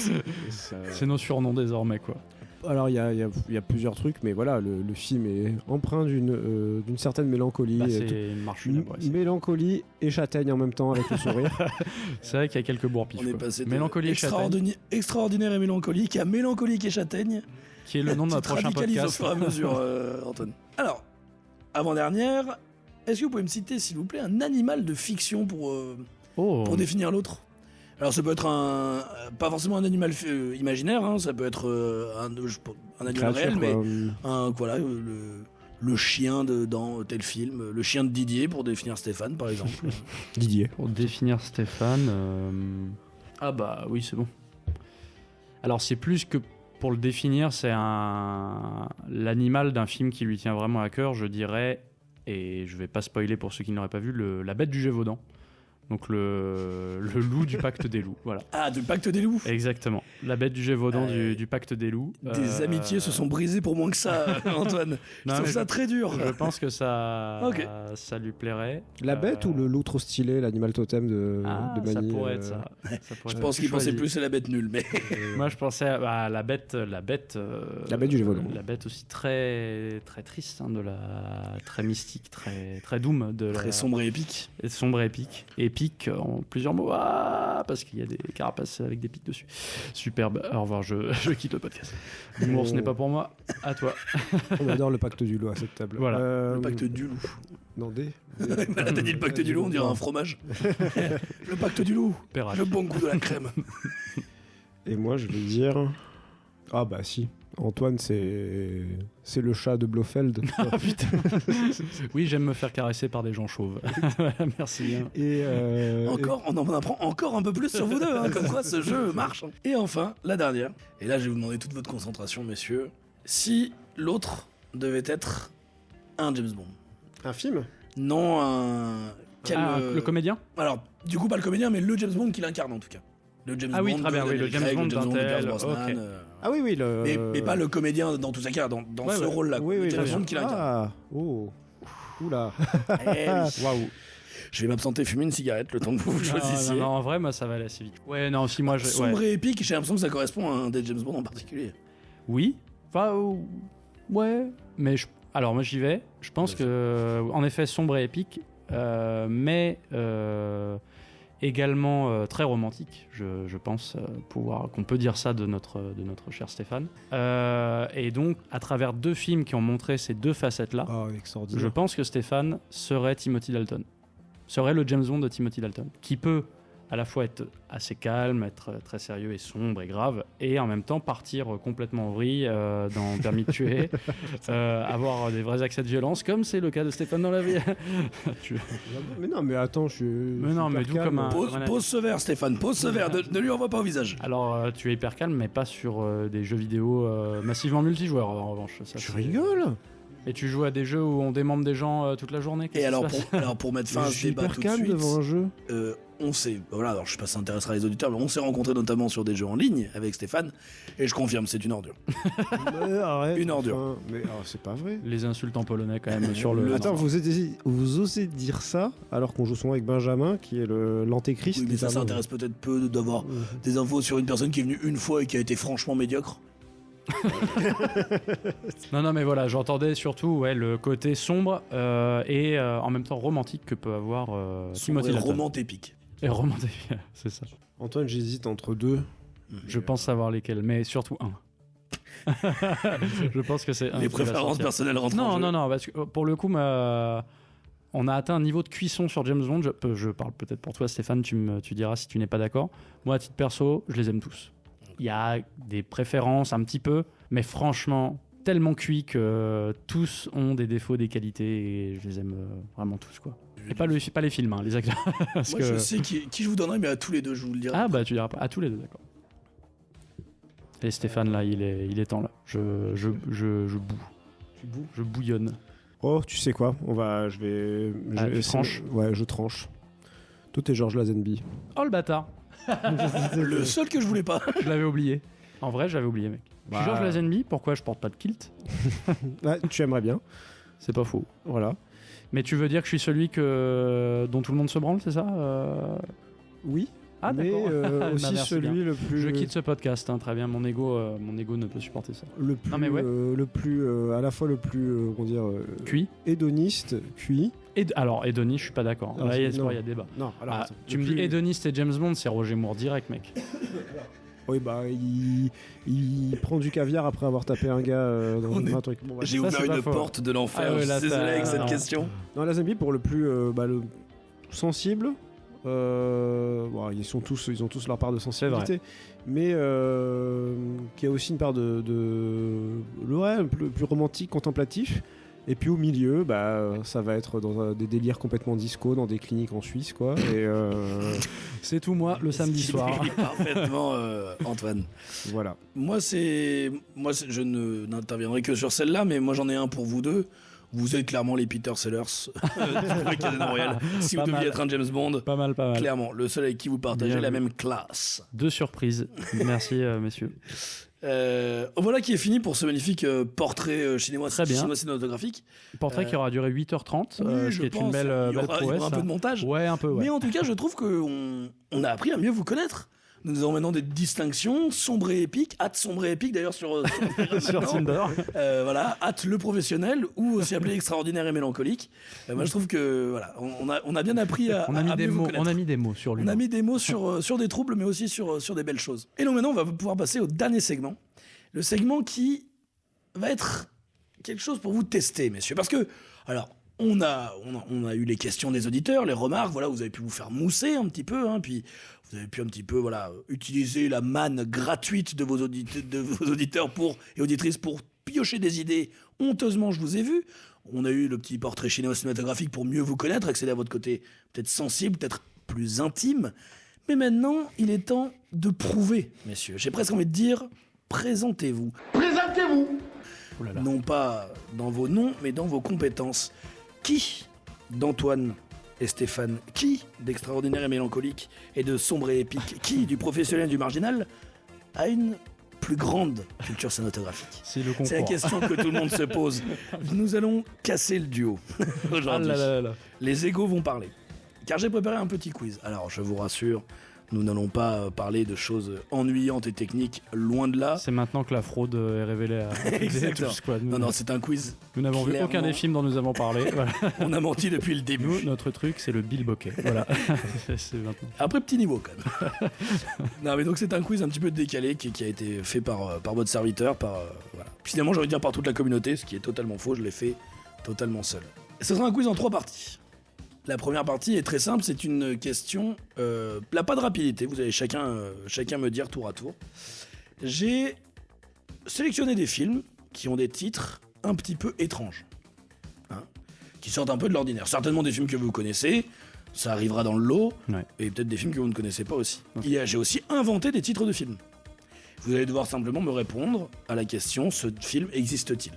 C'est nos surnoms désormais, quoi. Alors il y a plusieurs trucs, mais voilà, le film est empreint d'une certaine mélancolie. Bah, Et c'est une marche funèbre, ouais, c'est- mélancolie et châtaigne en même temps avec le sourire. C'est vrai qu'il y a quelques bourre-pifs. On est quoi. passé de Mélancolie et châtaigne, extraordinaire et mélancolique à mélancolique et châtaigne. qui est le nom de notre Tu te prochain radicalises podcast. au fur et à mesure, Antoine. Alors, avant-dernière, est-ce que vous pouvez me citer, s'il vous plaît, un animal de fiction Oh, pour définir l'autre? Alors, ça peut être pas forcément un animal imaginaire, hein, ça peut être un animal réel, mais voilà, le chien dans tel film, le chien de Didier pour définir Stéphane, par exemple. Didier. pour définir Stéphane. Ah bah oui, c'est bon. Alors c'est plus que pour le définir, c'est l'animal d'un film qui lui tient vraiment à cœur, je dirais, et je vais pas spoiler pour ceux qui ne l'auraient pas vu, la bête du Gévaudan. Donc le loup du pacte des loups, voilà. Ah, du pacte des loups. Exactement. La bête du Gévaudan du pacte des loups. Des amitiés se sont brisées pour moins que ça, Antoine. Je Non, trouve mais ça très dur. Je pense que ça, Ok. ça lui plairait. La bête ou le loup trop stylé, l'animal totem de Ça Mani pourrait être ça. Ça pourrait Je être pense qu'il choisi. pensait plus à la bête nulle, mais Moi, je pensais à la bête du Gévaudan. La bête aussi très très triste, hein, très mystique, très doom, très sombre et épique. et sombre et épique. Épique en plusieurs mots, parce qu'il y a des carapaces avec des pics dessus. Superbe. Au revoir, je quitte le podcast. L'humour, ce n'est pas pour moi. À toi. On adore le pacte du loup à cette table. Voilà. Le pacte du loup. Non, Voilà, t'as dit le pacte du loup, on dirait un fromage. Le pacte du loup. Perrache. Le bon goût de la crème. Et moi, je vais dire. Ah bah si. Antoine, c'est le chat de Blofeld. Ah putain. Oui, j'aime me faire caresser par des gens chauves. Merci bien. Et Encore, on en apprend encore un peu plus sur vous deux, hein, comme quoi ce jeu marche. Et enfin, la dernière. Et là, je vais vous demander toute votre concentration, messieurs. Si l'autre devait être un James Bond, un film. non un. Le comédien. Alors, du coup, pas le comédien, mais le James Bond qui l'incarne en tout cas. Le James Ah oui, Bond très bien, de oui, le Daniel James Craig, Bond le James Bond de d'un Pierce tel, Brosnan, ok. Ah oui, oui. mais pas le comédien dans tout sa carrière, dans Ouais, ce ouais. rôle-là. Oui, le oui, James très Bond bien. qui l'incarne. Ah, oh. Oula. Eh oui. Waouh. Je vais m'absenter fumer une cigarette le temps que vous choisissiez. Non, en vrai, moi, ça va aller assez vite. Ouais, non, si moi, Sombre et épique, j'ai l'impression que ça correspond à un des James Bond en particulier. Oui. Enfin, ouais. Mais alors, moi, j'y vais. Je pense que, en effet, sombre et épique, mais également très romantique. Je pense qu'on peut dire ça de notre cher Stéphane. Et donc, à travers deux films qui ont montré ces deux facettes-là, Ah, extraordinaire. je pense que Stéphane serait Timothy Dalton. Serait le James Bond de Timothy Dalton. Qui peut à la fois être assez calme, être très sérieux et sombre et grave, et en même temps partir complètement en vrille dans Permis de tuer, avoir des vrais accès de violence, comme c'est le cas de Stéphane dans la vie. Mais non, mais attends, je suis. Mais non, mais d'où comme un- Pose ce verre, Stéphane, pose ce verre, ne lui envoie pas au visage. Alors, tu es hyper calme, mais pas sur des jeux vidéo massivement multijoueurs, en revanche. Ça, Tu c'est- rigoles. Et tu joues à des jeux où on démembre des gens toute la journée. Et qu'est-ce qui alors se passe pour mettre fin à Je ce suis débat hyper tout de calme suite, devant un jeu. on s'est, voilà, alors je sais pas si ça intéressera les auditeurs, mais on s'est rencontrés notamment sur des jeux en ligne avec Stéphane, et je confirme, c'est une ordure. Mais arrête, Une ordure. enfin, mais c'est pas vrai. Les insultes en polonais quand même sur le. Attends, vous osez dire ça alors qu'on joue souvent avec Benjamin, qui est l'antéchrist. Oui, mais ça littéralement. intéresse peut-être peu d'avoir des infos sur une personne qui est venue une fois et qui a été franchement médiocre. Non, mais voilà, j'entendais surtout le côté sombre et en même temps romantique que peut avoir Timothy Dalton. Roman épique. Et romantique, c'est ça. Antoine, j'hésite entre deux. Je pense savoir lesquels, mais surtout un. Je pense que c'est un. Les qui va préférences sortir. personnelles rentrent en jeu. Non, parce que pour le coup, on a atteint un niveau de cuisson sur James Bond. Je parle peut-être pour toi, Stéphane, tu diras si tu n'es pas d'accord. Moi, à titre perso, je les aime tous. Il y a des préférences un petit peu, mais franchement, tellement cuits que tous ont des défauts, des qualités, et je les aime vraiment tous, quoi. Et pas les films, hein, les acteurs. Parce Moi, que... je sais qui je vous donnerai, mais à tous les deux, je vous le dirai. Ah, bah tu diras pas. À tous les deux, d'accord. Et Stéphane, là, il est temps, là. Je boue. Tu boues? Je bouillonne. Oh, tu sais quoi? Tu tranches? Ouais, je tranche. Toi, t'es Georges Lazenby. Oh, le bâtard. Le seul que je voulais pas. Je l'avais oublié. En vrai, j'avais oublié, mec. Je suis Georges Lazenby, pourquoi je porte pas de kilt? Ouais, tu aimerais bien. C'est pas faux. Voilà. Mais tu veux dire que je suis celui dont tout le monde se branle, c'est ça Oui. Ah, mais d'accord. Bah, aussi merci celui bien. le plus. Je quitte ce podcast, hein, très bien. Mon ego ne peut supporter ça. Le plus, Non, mais ouais. le plus à la fois le plus comment dire Cuit. hédoniste, cuit. Alors, hédoniste, je suis pas d'accord. Ah, Là, il y non. a débat. Non, alors Ah, attends, tu le me dis plus- hédoniste et James Bond, c'est Roger Moore direct, mec. Oui, bah il prend du caviar après avoir tapé un gars dans un truc. Bon, J'ai ça, ouvert c'est pas une faux. porte de l'enfer. Ah ouais, Je là, suis désolé t'as- avec cette non. question. Non, Lazenby pour le plus le sensible. Bon, ils ont tous leur part de sensibilité, mais qui a aussi une part de le plus romantique, contemplatif. Et puis au milieu, ça va être dans des délires complètement disco, dans des cliniques en Suisse, quoi. Et C'est tout moi, le samedi Ce qui soir. décrit parfaitement Antoine. voilà. Moi, je n'interviendrai que sur celle-là, mais moi j'en ai un pour vous deux. Vous êtes clairement les Peter Sellers du Casino Royale. Si Pas vous deviez mal. être un James Bond, Pas mal. clairement, le seul avec qui vous partagez Bien la vu. même classe. 2 surprises. Merci, messieurs. Voilà qui est fini pour ce magnifique portrait Très bien. cinématographique. Portrait qui aura duré 8h30, Oui, ce je qui est pense. une belle Il y aura prouesse. un peu de montage. Ouais, un peu, ouais. Mais en tout cas, je trouve qu'on a appris à mieux vous connaître. Nous avons maintenant des distinctions, sombre et épique, sombre et épique d'ailleurs sur Sur Tinder. voilà, le professionnel ou aussi appelé extraordinaire et mélancolique. Moi je trouve que voilà, on a bien appris à On a mis à des mieux vous mots. connaître. On a mis des mots sur lui. On a mis des mots sur des troubles mais aussi sur des belles choses. Et donc maintenant on va pouvoir passer au dernier segment. Le segment qui va être quelque chose pour vous tester, messieurs. Parce que, alors, on a eu les questions des auditeurs, les remarques, voilà, vous avez pu vous faire mousser un petit peu, hein, puis vous avez pu un petit peu, voilà, utiliser la manne gratuite de vos auditeurs et auditrices pour piocher des idées. Honteusement, je vous ai vu. On a eu le petit portrait cinématographique pour mieux vous connaître, accéder à votre côté peut-être sensible, peut-être plus intime. Mais maintenant, il est temps de prouver, messieurs. J'ai presque envie de dire, présentez-vous. Présentez-vous Oh là là. Non pas dans vos noms, mais dans vos compétences. Qui d'Antoine et Stéphane, qui d'extraordinaire et mélancolique et de sombre et épique, qui du professionnel et du marginal a une plus grande culture cinématographique? C'est le C'est la concours. question que tout le monde se pose. Nous allons casser le duo Ah aujourd'hui. là là là. Les égos vont parler. Car j'ai préparé un petit quiz. Alors, je vous rassure, nous n'allons pas parler de choses ennuyantes et techniques, loin de là. C'est maintenant que la fraude est révélée à toutes et Exactement. tous, quoi. Non, non, c'est un quiz. Nous n'avons vu aucun clairement. des films dont nous avons parlé. Voilà. On a menti depuis le début. Nous, notre truc, c'est le Bill Bokeh. Voilà. c'est maintenant. Après, petit niveau quand même. Non, mais donc c'est un quiz un petit peu décalé qui a été fait par votre serviteur, voilà. Finalement, j'ai envie de dire par toute la communauté, ce qui est totalement faux, je l'ai fait totalement seul. Ce sera un quiz en 3 parties. La première partie est très simple, c'est une question, là pas de rapidité, vous allez chacun me dire tour à tour. J'ai sélectionné des films qui ont des titres un petit peu étranges, hein, qui sortent un peu de l'ordinaire. Certainement des films que vous connaissez, ça arrivera dans le lot, Ouais. et peut-être des films que vous ne connaissez pas aussi. Ok. J'ai aussi inventé des titres de films. Vous allez devoir simplement me répondre à la question, ce film existe-t-il?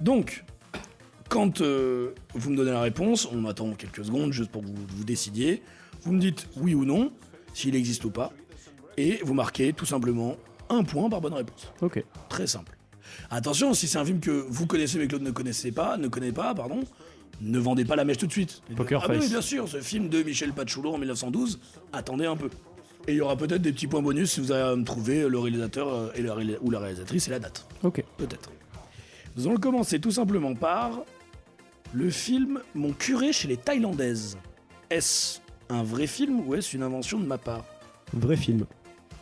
Donc, quand vous me donnez la réponse, on attend quelques secondes juste pour que vous décidiez. Vous me dites oui ou non, s'il existe ou pas, et vous marquez tout simplement 1 point par bonne réponse. Ok. Très simple. Attention, si c'est un film que vous connaissez mais que l'autre ne connaît pas, pardon, ne vendez pas la mèche tout de suite. Poker Ah oui, Face. bien sûr, ce film de Michel Pachulo en 1912, attendez un peu. Et il y aura peut-être des petits points bonus si vous avez à me trouver le réalisateur ou la réalisatrice et la date. Ok. Peut-être. Nous allons commencer tout simplement par le film Mon curé chez les Thaïlandaises. Est-ce un vrai film ou est-ce une invention de ma part? Vrai film.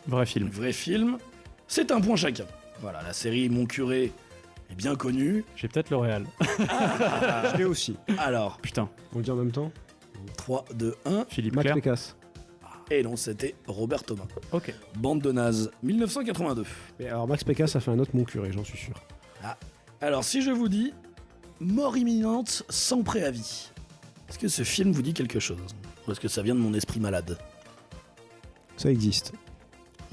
Vrai film. Vrai film, c'est un point chacun. Voilà, la série Mon curé est bien connue. J'ai peut-être le réel. Je l'ai aussi. Alors, Putain. On le dit en même temps. 3, 2, 1. Philippe Max Clair. Pécasse. Et non, c'était Robert Thomas. Ok. Bande de nazes, 1982. Mais alors Max Pécasse a fait un autre Mon curé, j'en suis sûr. Alors, si je vous dis Mort imminente sans préavis, est-ce que ce film vous dit quelque chose? Ou est-ce que ça vient de mon esprit malade? Ça existe.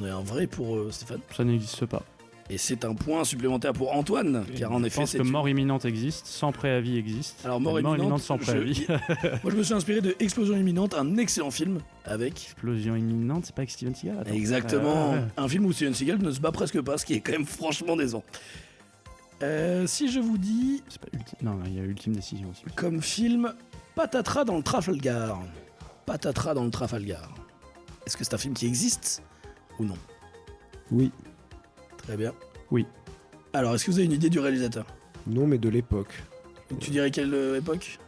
On a un vrai pour Stéphane. Ça n'existe pas. Et c'est un point supplémentaire pour Antoine, car en Je effet, pense c'est que une- Mort imminente existe, sans préavis existe. Alors, Mort Et imminente, sans préavis. Moi, je me suis inspiré de Explosion imminente, un excellent film avec. Explosion imminente, c'est pas avec Steven Seagal? Attends. Exactement. Ouais. Un film où Steven Seagal ne se bat presque pas, ce qui est quand même franchement décevant. Si je vous dis, C'est pas Ultime. Non, il y a Ultime Décision aussi. comme film, Patatras dans le Trafalgar. Patatras dans le Trafalgar. Est-ce que c'est un film qui existe ou non? Oui. Très bien. Oui. Alors, est-ce que vous avez une idée du réalisateur? Non, mais de l'époque. Tu dirais quelle époque?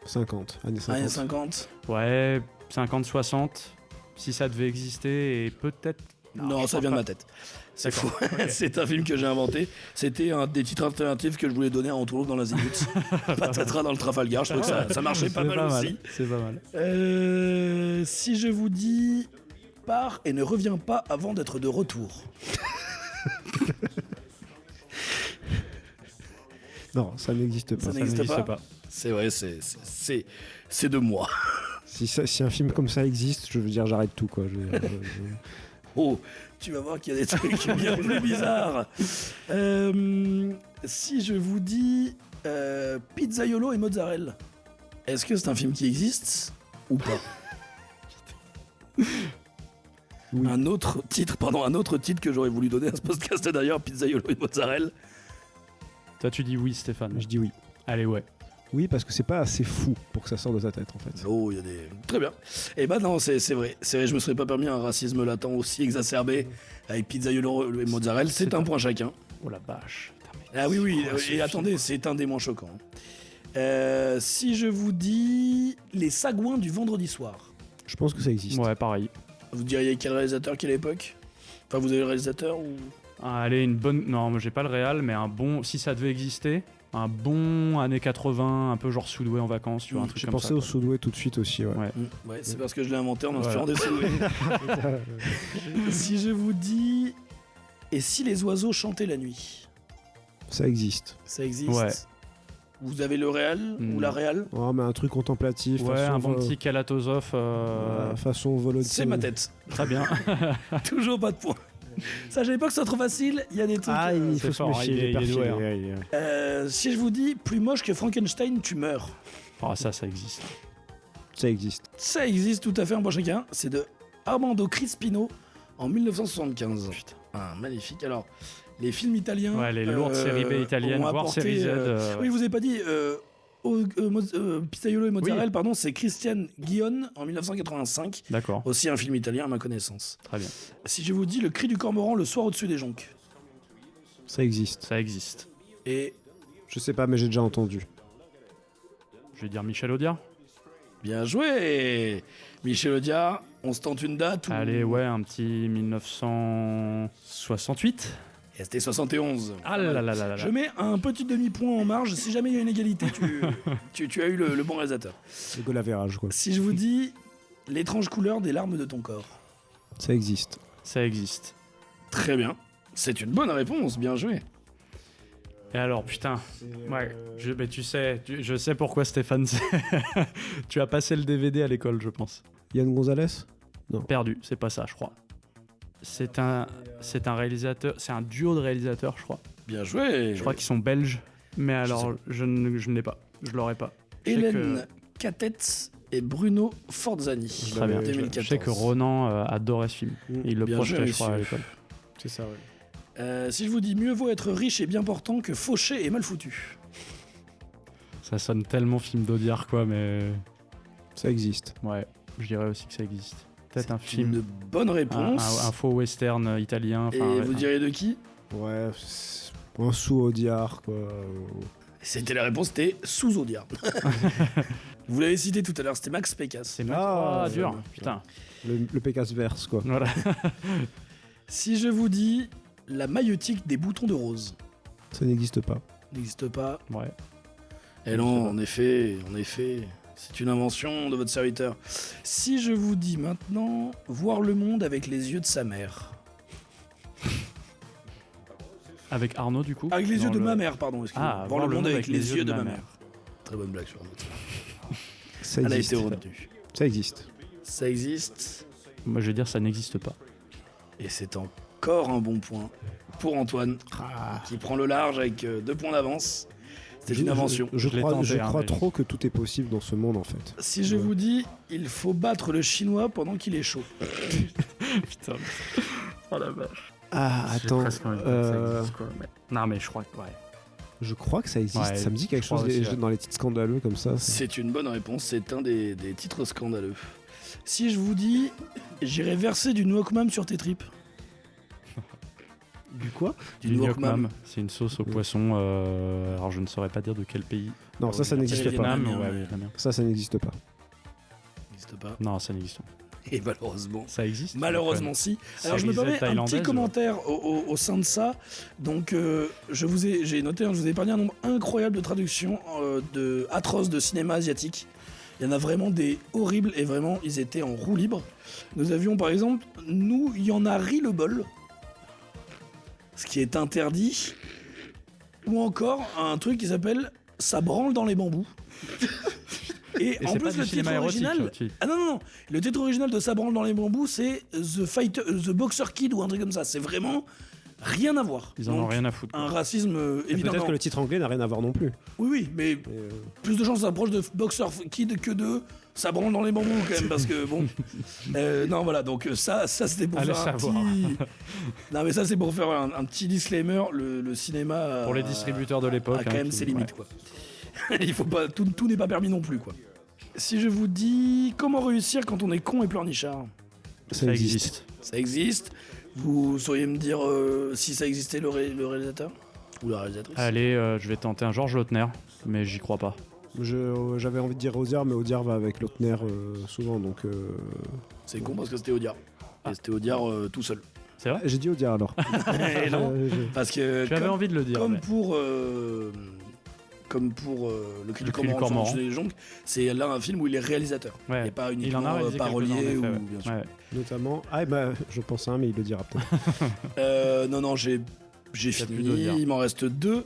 50, années 50. Années 50? Ouais, 50-60, si ça devait exister, et peut-être... Non, je ça pense vient de pas. ma tête. C'est D'accord. faux. C'est un film que j'ai inventé. C'était un des titres alternatifs que je voulais donner à Antoine dans l'Azimut. Patatras dans le Trafalgar. Je trouve que ça marchait pas C'est mal aussi. C'est pas mal. Si je vous dis pars et ne reviens pas avant d'être de retour. Non, ça n'existe pas. Ça Ça n'existe n'existe pas. pas. C'est vrai, c'est de moi. Si un film comme ça existe, je veux dire, j'arrête tout, quoi. Oh, tu vas voir qu'il y a des trucs bien plus bizarres. Si je vous dis pizzaiolo et mozzarella, est-ce que c'est un film qui existe ou pas? Oui. Un autre titre que j'aurais voulu donner à ce podcast d'ailleurs, pizzaiolo et mozzarella. Toi, tu dis oui, Stéphane. Je dis oui. Allez, ouais. Oui, parce que c'est pas assez fou pour que ça sorte de ta tête, en fait. Oh, il y a des. Très bien. Et bah non, c'est vrai. C'est vrai, je me serais pas permis un racisme latent aussi exacerbé avec pizzaiolo et mozzarella. C'est un point chacun. Oh la vache. Putain, mais- Ah oui, oui. Oh, ce Et attendez, c'est un des moins choquants. Si je vous dis les sagouins du vendredi soir, Je pense que ça existe. Ouais, pareil. vous diriez quel réalisateur, quelle époque? Enfin, vous avez le réalisateur ou. Ah, allez, une bonne... Non, moi j'ai pas le réal, mais un bon... Si ça devait exister, un bon années 80, un peu genre Soudoué en vacances, tu vois, un truc J'ai comme pensé ça. au quoi. Soudoué tout de suite aussi, ouais. Ouais. Ouais, c'est parce que je l'ai inventé en Voilà. inspirant des Soudoués. Si je vous dis et si les oiseaux chantaient la nuit, Ça existe. ça existe. Ouais. Vous avez le réal ou la réal? Oh, mais un truc contemplatif. Ouais, façon un bon petit Kalatozov. façon Volodya. C'est ma tête. Très bien. Toujours pas de point. Ça, j'avais pas que ce soit trop facile. Il y a des trucs. Ah, il C'est faut se fort, méfier. il est les perfils, doué, hein. ouais. Si je vous dis plus moche que Frankenstein, tu meurs. Ah, ça existe. Ça existe. Ça existe tout à fait, un bon chacun. C'est de Armando Crispino en 1975. Putain. Ah, magnifique. Alors, les films italiens. Ouais, les lourdes séries B italiennes, ont voire apporté, série Z. Oui, vous avez pas dit. Pizzaiolo et Mozzarella, pardon, c'est Christian Guion en 1985. D'accord, Aussi un film italien à ma connaissance. très bien. Si je vous dis Le cri du cormoran le soir au-dessus des jonques. Ça existe. Ça existe. Et Je sais pas, mais j'ai déjà entendu. Je vais dire Michel Audiard. bien joué, Michel Audiard. On se tente une date ou... Allez, ouais, un petit 1968. Et c'était 71. Ah là là là là là. Je mets un petit demi-point en marge. Si jamais il y a une égalité, tu as eu le bon réalisateur. Le golavérage, quoi. Si je vous dis L'étrange couleur des larmes de ton corps. Ça existe. Ça existe. Très bien. C'est une bonne réponse. Bien joué. Et alors, putain, ouais, mais tu sais, je sais pourquoi Stéphane, tu as passé le DVD à l'école, je pense. Yann Gonzalez. Perdu, c'est pas ça, je crois. C'est un réalisateur, c'est un duo de réalisateurs, je crois. Bien joué. Je crois qu'ils sont belges, mais alors je ne l'ai pas, je l'aurai pas. Je sais Hélène Catette et Bruno Forzani. Très bien. 2014. Je sais que Ronan adorait ce film. Mm. Et il le Bien projetait, joué, je crois, à messieurs. l'école. C'est ça, ouais. Si je vous dis mieux vaut être riche et bien portant que fauché et mal foutu. Ça sonne tellement film d'Audiard, quoi, mais Ça existe. ouais, je dirais aussi que ça existe. Peut-être un C'est film, une bonne un réponse. faux western italien. Et enfin, ouais, vous diriez de qui? Ouais, un sous-Audiard, quoi. C'était la réponse, c'était sous Audiard. Vous l'avez cité tout à l'heure, c'était Max Pécasse. C'est Ah, dur, ouais. putain. Le Pécasse verse, quoi. Voilà. Si je vous dis la maïeutique des boutons de rose, Ça n'existe pas. n'existe pas. Ouais. Et non, en effet, c'est une invention de votre serviteur. Si je vous dis maintenant voir le monde avec les yeux de sa mère. Avec Arnaud, du coup. Avec les dans yeux de le- ma mère, pardon. Excusez-moi. Ah, voir le monde avec les yeux de ma mère. Très bonne blague sur un autre. Ça Elle a existe. été retenue. Ça existe. Ça existe. Moi, je vais dire ça n'existe pas. Et c'est encore un bon point pour Antoine, qui prend le large avec 2 points d'avance. C'était une invention. Je Je l'ai crois, tenté, je hein, crois mais- trop que tout est possible dans ce monde en fait. Si je vous dis, il faut battre le chinois pendant qu'il est chaud. Putain. Oh la vache. Ah, J'ai attends. presque envie de dire que ça existe, quoi, mais- Non, mais je crois que. Ouais. Je crois que ça existe. Ouais, ça me dit quelque je crois chose aussi, ouais. dans les titres scandaleux comme ça. C'est une bonne réponse, c'est un des titres scandaleux. Si je vous dis, j'irai verser du Nwokmam sur tes tripes. Du quoi? Du Nwokmam, c'est une sauce au poisson. Alors je ne saurais pas dire de quel pays. Non, ça n'existe pas. Vietnam, Vietnamien, ouais, mais- vietnamien. Ça n'existe pas. N'existe pas. Non, ça n'existe pas. Et malheureusement. Ça existe. Malheureusement, si. Alors, je me Cerise permets un petit thaïlandaise, commentaire au sein de ça. Donc, j'ai noté, je vous ai épargné un nombre incroyable de traductions atroces de cinéma asiatique. Il y en a vraiment des horribles et vraiment, ils étaient en roue libre. Nous avions par exemple, il y en a ri le bol, ce qui est interdit. Ou encore un truc qui s'appelle Ça branle dans les bambous. Et Et en c'est plus, pas du le titre cinéma érotique, original. ça, tu- Ah non. Le titre original de Ça branle dans les bambous, c'est The Boxer Kid ou un truc comme ça. C'est vraiment rien à voir. Ils en ont Donc, rien à foutre. Un racisme Et évident. peut-être que le titre anglais n'a rien à voir non plus. Oui, mais Mais, plus de chances ça s'approche de Boxer Kid que de Ça branle dans les bambous quand même, parce que bon. Non, voilà, donc ça c'était pour Allez faire un savoir. petit. Non, mais ça c'est pour faire un petit disclaimer. Le cinéma. Pour les distributeurs de l'époque. a quand hein, même qui- ses limites, ouais. quoi. Il faut pas. Tout n'est pas permis non plus, quoi. Si je vous dis comment réussir quand on est con et pleurnichard, ça existe. ça existe. Vous sauriez me dire si ça existait le réalisateur ou la réalisatrice? Allez, je vais tenter un Georges Lautner, mais j'y crois pas. J'avais envie de dire Audiard, mais Audiard va avec Lautner souvent, donc. C'est con parce que c'était Audiard. Et c'était Audiard tout seul. C'est vrai J'ai dit Audiard alors. Et non, parce que J'avais envie de le dire. comme mais- pour Le Cri du Cormoran, Jean des Jonques, c'est là un film où il est réalisateur. Ouais. Il n'est pas Il en uniquement a réalisé quelques-uns, en parolier effet, ou ouais. bien sûr. Ouais. Notamment. Ah, bah, je pense à un, mais il le dira peut-être. Non, j'ai T'as plus fini. d'Audiard. Il m'en reste 2.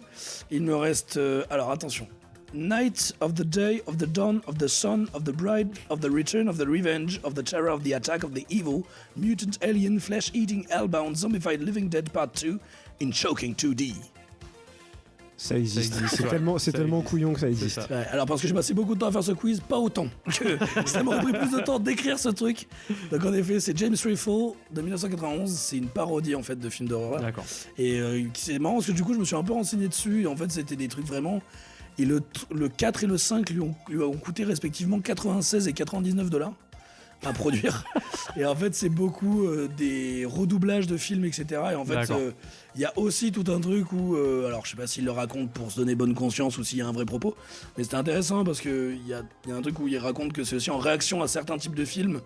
Il me reste. Alors attention. Night of the day, of the dawn, of the sun, of the bride, of the return, of the revenge, of the terror, of the attack, of the evil, mutant alien, flesh-eating, hellbound, zombified, living dead, part 2, in choking 2D. Ça existe. existe, C'est ouais. tellement, Ça tellement existe. couillon que ça C'est existe. ça. Ouais, alors parce que j'ai passé beaucoup de temps à faire ce quiz, pas autant que ça m'aurait pris plus de temps d'écrire ce truc. Donc en effet, c'est James Rifle de 1991. C'est une parodie en fait de film d'horreur. D'accord. Et c'est marrant parce que du coup, je me suis un peu renseigné dessus. Et en fait, c'était des trucs vraiment. Et le 4 et le 5 lui ont coûté respectivement 96 et 99 $ à produire. Et en fait, c'est beaucoup des redoublages de films, etc. Et en fait, D'accord. il y a aussi tout un truc où, alors je sais pas s'il le raconte pour se donner bonne conscience ou s'il y a un vrai propos, mais c'est intéressant parce qu'il y a un truc où il raconte que c'est aussi en réaction à certains types de films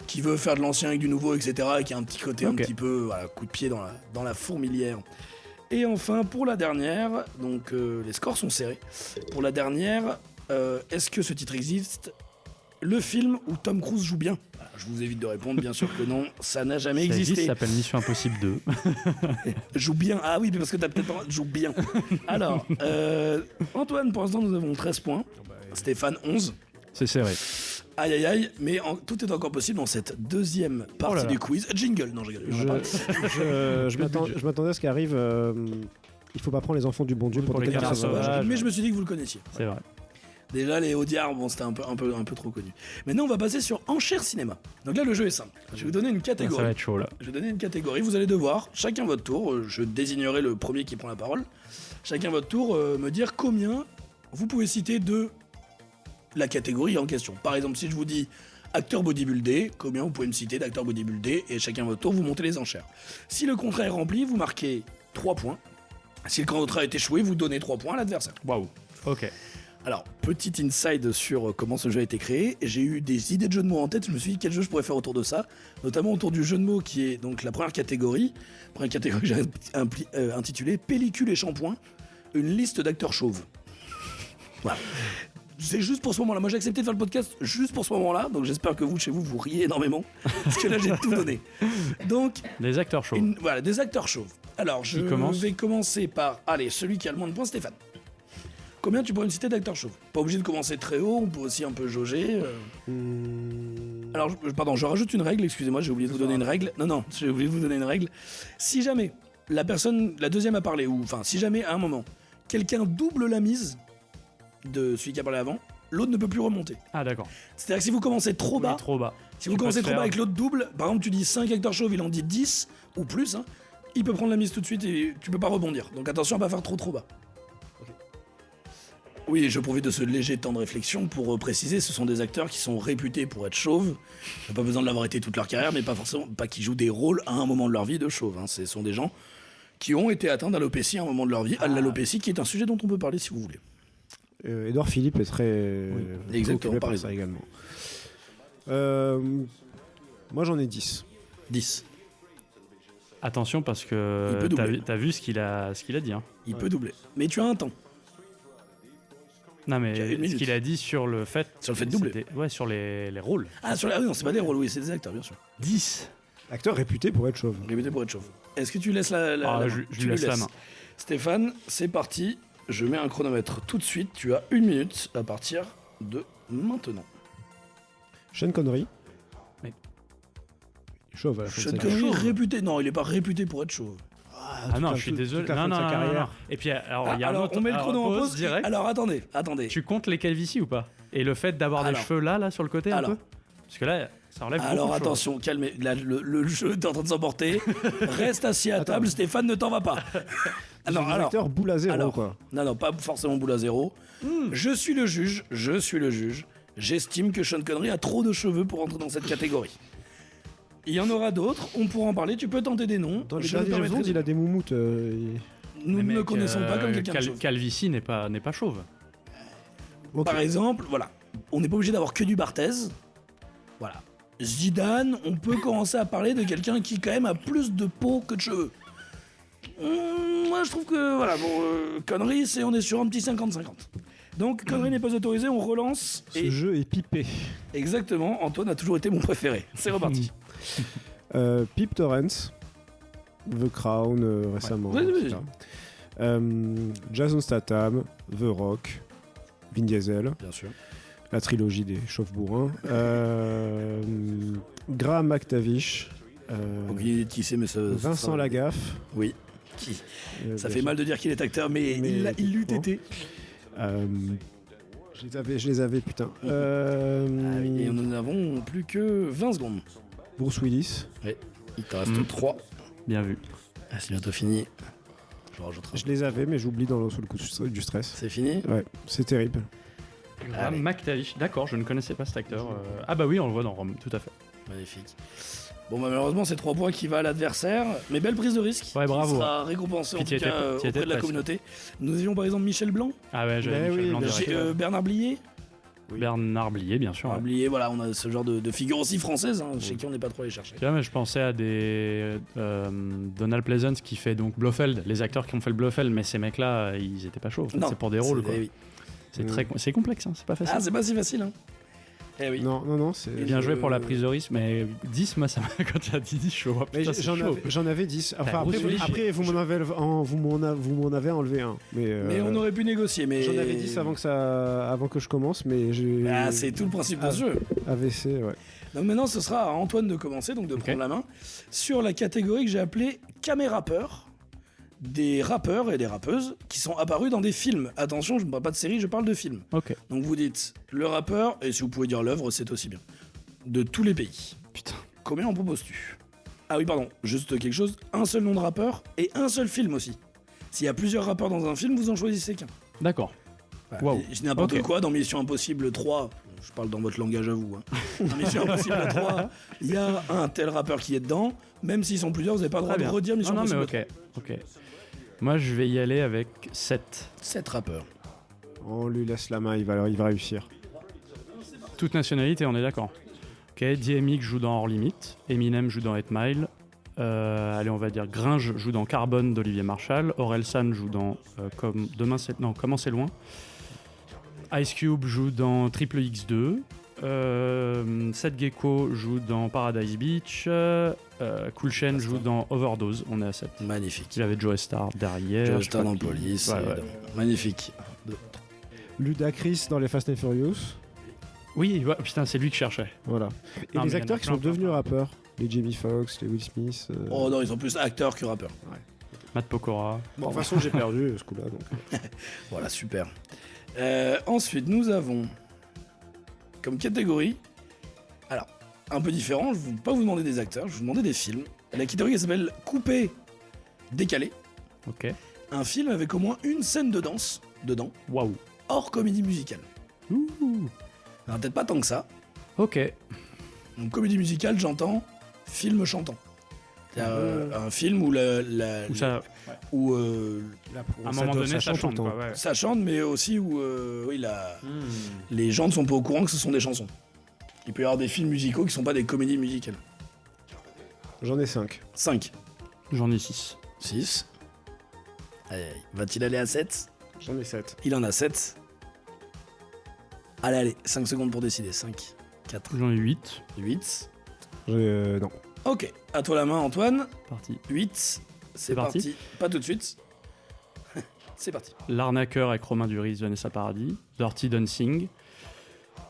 qui veut faire de l'ancien avec du nouveau, etc. Et qui a un petit côté un Ok. petit peu voilà, coup de pied dans la fourmilière. Et enfin, pour la dernière, donc les scores sont serrés. Pour la dernière, est-ce que ce titre existe? Le film où Tom Cruise joue bien? Voilà, je vous évite de répondre, bien sûr que non, ça n'a jamais Ça existe, existé. ça s'appelle Mission Impossible 2. Joue bien. Ah oui, mais parce que t'as peut-être pas... Joue bien. Alors, Antoine, pour l'instant, nous avons 13 points. Stéphane, 11. C'est serré. Aïe, aïe, aïe. Mais tout est encore possible dans cette deuxième partie Oh là là. du quiz. Jingle. Non, je rigole. j'en ai pas. Je m'attendais à ce qu'arrive. Il faut pas prendre les enfants du bon Dieu Oui, pour pour des les canards canards sauvages. sauvages. Mais je me suis dit que vous le connaissiez. C'est vrai. Déjà, les Audiards, bon, c'était un peu trop connu. Maintenant, on va passer sur Enchères Cinéma. Donc là, le jeu est simple. Je vais vous donner une Ça catégorie. va être chaud là. Je vais donner une catégorie. Vous allez devoir, chacun votre tour, je désignerai le premier qui prend la parole. Chacun votre tour, me dire combien vous pouvez citer de la catégorie en question. Par exemple, si je vous dis acteur bodybuildé, combien vous pouvez me citer d'acteurs bodybuildé, et chacun votre tour, vous montez les enchères. Si le contrat est rempli, vous marquez 3 points. Si le contrat est échoué, vous donnez 3 points à l'adversaire. Waouh. Ok. Alors, petit inside sur comment ce jeu a été créé. J'ai eu des idées de jeux de mots en tête. Je me suis dit quel jeu je pourrais faire autour de ça, notamment autour du jeu de mots qui est donc la première catégorie. Première catégorie que j'ai intitulée Pellicule et shampoing, une liste d'acteurs chauves. Voilà. C'est juste pour ce moment-là. Moi, j'ai accepté de faire le podcast juste pour ce moment-là. Donc, j'espère que vous, chez vous, vous riez énormément. Parce que là, j'ai tout donné. Donc, Les acteurs chauds. voilà, des acteurs chauves. Alors, je commence vais commencer par, allez, celui qui a le moins de points, Stéphane. Combien tu pourrais me citer d'acteurs chauves? Pas obligé de commencer très haut, on peut aussi un peu jauger. Alors, pardon, je rajoute une règle, excusez-moi, j'ai oublié de vous donner une règle. Non, j'ai oublié de vous donner une règle. Si jamais la deuxième a parlé, ou enfin, si jamais à un moment, quelqu'un double la mise de celui qui a parlé avant, l'autre ne peut plus remonter. Ah, d'accord. C'est-à-dire que si vous commencez trop bas, Oui, trop bas. si vous commencez trop bas avec l'autre double, par exemple, tu dis 5 acteurs chauves, il en dit 10 ou plus, hein, il peut prendre la mise tout de suite et tu peux pas rebondir. Donc attention à pas faire trop bas. Oui, je profite de ce léger temps de réflexion pour préciser, ce sont des acteurs qui sont réputés pour être chauves. Il n'y a pas besoin de l'avoir été toute leur carrière, mais pas qui jouent des rôles à un moment de leur vie de chauves. Hein. Ce sont des gens qui ont été atteints d'alopécie à un moment de leur vie. L'alopécie qui est un sujet dont on peut parler si vous voulez. Édouard Philippe est très exactement, occupé par ça également. Moi j'en ai 10. 10. Attention parce que t'as vu ce qu'il a dit. Hein. Il peut doubler. Mais tu as un temps. Non mais ce qu'il a dit sur le fait... Sur le fait de doubler. Ouais, sur les rôles. Ah, non, c'est pas des rôles, oui, c'est des acteurs, bien sûr. 10. Acteur réputé pour être chauve. Réputé pour être chauve. Est-ce que tu laisses la je lui laisse la main. Stéphane, c'est parti. Je mets un chronomètre tout de suite. Tu as 1 minute à partir de maintenant. Sean Connery. Mais... Chauve à la fin Sean de sa Connery carrière. réputé. Non, il est pas réputé pour être chauve. Ah non, je suis désolé. Non. Et puis, alors, il y a un autre... on met le chrono en pause direct. Alors, attendez. Tu comptes les calvities ou pas? Et le fait d'avoir des cheveux là, sur le côté un peu? Parce que là, ça enlève beaucoup de choses. Alors, attention, calmez. Là, le jeu est en train de s'emporter. Reste assis à table, Stéphane, ne t'en va pas. Acteur boule à zéro, quoi. Non, pas forcément boule à zéro. Je suis le juge. J'estime que Sean Connery a trop de cheveux pour entrer dans cette catégorie. Il y en aura d'autres, on pourra en parler, tu peux tenter des noms. Dans les derniers James Bond, il a des moumoutes. Nous ne le connaissons pas comme quelqu'un de chauve. Calvitie n'est pas chauve. Okay. Par exemple, voilà, on n'est pas obligé d'avoir que du Barthez. Voilà. Zidane, on peut commencer à parler de quelqu'un qui quand même a plus de peau que de cheveux. Moi je trouve que, voilà, Connery, on est sur un petit 50-50. Donc Connery n'est pas autorisé, on relance. Ce jeu est pipé. Exactement, Antoine a toujours été mon préféré. C'est reparti. Pip Torrens, The Crown récemment. Oui. Jason Statham, The Rock, Vin Diesel. Bien sûr. La trilogie des chauves bourrins. Graham McTavish. Aucune idée de qui c'est, mais Vincent Lagaffe. Oui. Qui ça fait mal de dire qu'il est acteur, mais il l'eût été. Je les avais, putain. Et nous n'avons plus que 20 secondes. Bruce Willis. Oui, il te reste 3. Bien vu. C'est bientôt fini. Je rajouterai. Je les avais, mais j'oublie sous le coup du stress. C'est fini? Ouais, c'est terrible. McTavish, d'accord, je ne connaissais pas cet acteur. Ah bah oui, on le voit dans Rome, tout à fait. Magnifique. Bon, bah, malheureusement, c'est 3 points qui va à l'adversaire. Mais belle prise de risque. Ouais, bravo. Qui sera récompensée en tout cas auprès de la communauté. Nous avions par exemple Michel Blanc. Ah ouais, j'avais Michel Blanc direct. Bernard Blier. Oui. Bernard Blier, bien sûr. Blier, voilà, on a ce genre de figure aussi française, hein, chez qui on n'est pas trop allé chercher. Mais je pensais à des Donald Pleasance qui fait donc Blofeld, les acteurs qui ont fait le Blofeld, mais ces mecs-là, ils étaient pas chauds. C'est pour des rôles, quoi. Oui. C'est complexe, hein, c'est pas facile. Ah, c'est pas si facile, hein. Eh oui. Non, c'est... Bien joué pour la prise de risque, mais 10, moi, ça m'a... quand tu as dit 10, chaud. J'en avais 10. Enfin, après vous m'en avez enlevé un. Mais on aurait pu négocier. Mais... J'en avais 10 avant que je commence, mais j'ai... Ah, c'est tout le principe de ce jeu. AVC, ouais. Donc maintenant, ce sera à Antoine de commencer, donc de prendre la main, sur la catégorie que j'ai appelée camérapeur. Des rappeurs et des rappeuses qui sont apparus dans des films. Attention, je ne parle pas de série, je parle de films. Ok. Donc vous dites le rappeur, et si vous pouvez dire l'œuvre, c'est aussi bien. De tous les pays. Putain. Combien en proposes-tu? Ah oui, pardon, juste quelque chose. Un seul nom de rappeur et un seul film aussi. S'il y a plusieurs rappeurs dans un film, vous en choisissez qu'un. D'accord. Voilà. Wow. Je dis n'importe quoi, dans Mission Impossible 3, je parle dans votre langage à vous. Hein. Dans Mission Impossible 3, il y a un tel rappeur qui est dedans. Même s'ils sont plusieurs, vous n'avez pas le droit de redire Mission Impossible 3. Ok. Moi, je vais y aller avec 7. 7 rappeurs. On lui laisse la main, il va réussir. Toute nationalité, on est d'accord. Ok, DMX joue dans Hors Limite, Eminem joue dans 8 Mile, allez, on va dire Gringe joue dans Carbone d'Olivier Marshall, Orelsan joue dans Comment c'est loin. Ice Cube joue dans Triple X2, Seth Gecko joue dans Paradise Beach, Cool Chain joue dans Overdose, on est à 7. Magnifique. Il avait Joe Star derrière. Joe Star dans Police. Ouais. Magnifique. Ludacris dans les Fast and Furious. Oui, ouais, putain, c'est lui que je cherchais. Voilà. Et Non, mais les il y en a acteurs qui plein, sont plein, devenus plein. rappeurs, les Jamie Foxx, les Will Smith. Oh non, ils sont plus acteurs que rappeurs. Matt Pokora. Bon, de toute façon, j'ai perdu ce coup-là. Donc. Voilà, super. Ensuite, nous avons comme catégorie, alors, un peu différent, je ne vais pas vous demander des acteurs, je vais vous demander des films. La catégorie elle s'appelle Coupé, décalé. Ok. Un film avec au moins une scène de danse dedans, Waouh. hors comédie musicale. Ouh. Alors, peut-être pas tant que ça. Ok. Donc, comédie musicale, j'entends film chantant. C'est-à-dire, un film où Ou ça, où, à un moment donné, ça chante, quoi. Ouais. ça chante, mais aussi où les gens ne sont pas au courant que ce sont des chansons. Il peut y avoir des films musicaux qui sont pas des comédies musicales. J'en ai 5. 5. J'en ai 6. 6. Va-t-il aller à 7? J'en ai 7. Il en a 7. Allez, 5 secondes pour décider. 5, 4, J'en ai 8. 8. Non. Ok, à toi la main Antoine. Parti. 8. C'est parti. parti. Pas tout de suite. C'est parti. L'arnaqueur avec Romain Duris, Vanessa Paradis. Dirty Dancing.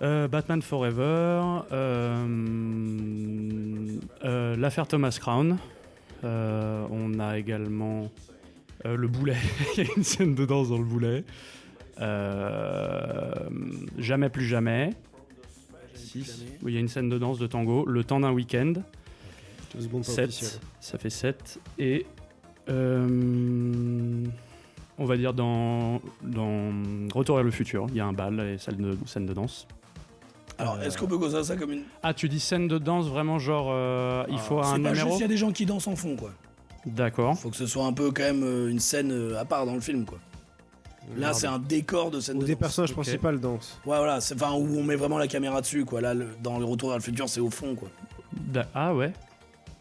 Batman Forever. L'affaire Thomas Crown. On a également le boulet. Il y a une scène de danse dans le boulet. Jamais plus jamais. 6. Oui, il y a une scène de danse de tango. Le temps d'un week-end. 7. Ça fait 7. Et on va dire dans Retour vers le futur, il y a un bal et scène de danse. Alors, est-ce qu'on peut considérer ça comme une. Ah, tu dis scène de danse vraiment genre il faut un C'est pas juste numéro. il y a des gens qui dansent en fond, quoi. D'accord. Faut que ce soit un peu quand même une scène à part dans le film, quoi. Là, c'est un décor de scène Ou de des danse. personnages Ok. principaux dansent. Ouais, voilà, c'est enfin où on met vraiment la caméra dessus, quoi. Là, dans le Retour vers le futur, c'est au fond, quoi. Ah ouais.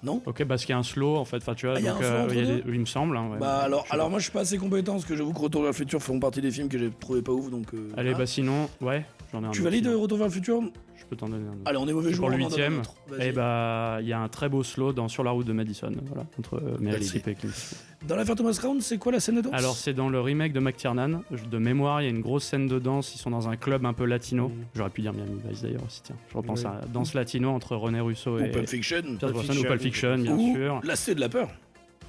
Non? Ok, parce qu'il y a un slow en fait. Enfin, tu vois. Ah, il y a donc, un slow entre il y a deux il me semble. Hein, ouais. Bah Je sais alors pas. moi je suis pas assez compétent parce que j'avoue que Retour vers le futur font partie des films que j'ai trouvé pas ouf, donc. Allez, voilà. bah sinon, ouais, j'en ai un. Tu autre, valides sinon. Retour vers le futur? Je peux t'en donner un autre. Allez, on est mauvais C'est pour joueurs. le on en donne un 8ème. autre. Vas-y. Et bah, il y a un très beau slow dans Sur la route de Madison, voilà, entre Meryl Vas-y. Streep et Clint Eastwood. Dans l'affaire Thomas Crown, c'est quoi la scène de danse? Alors, c'est dans le remake de McTiernan. De mémoire, il y a une grosse scène de danse. Ils sont dans un club un peu latino. J'aurais pu dire Miami Vice d'ailleurs aussi, tiens. Je repense Oui. à danse latino entre René Russo Ou et Pulp Fiction. Pierce Brosnan, ou Pulp Fiction, bien Ou sûr. La Cité de la peur.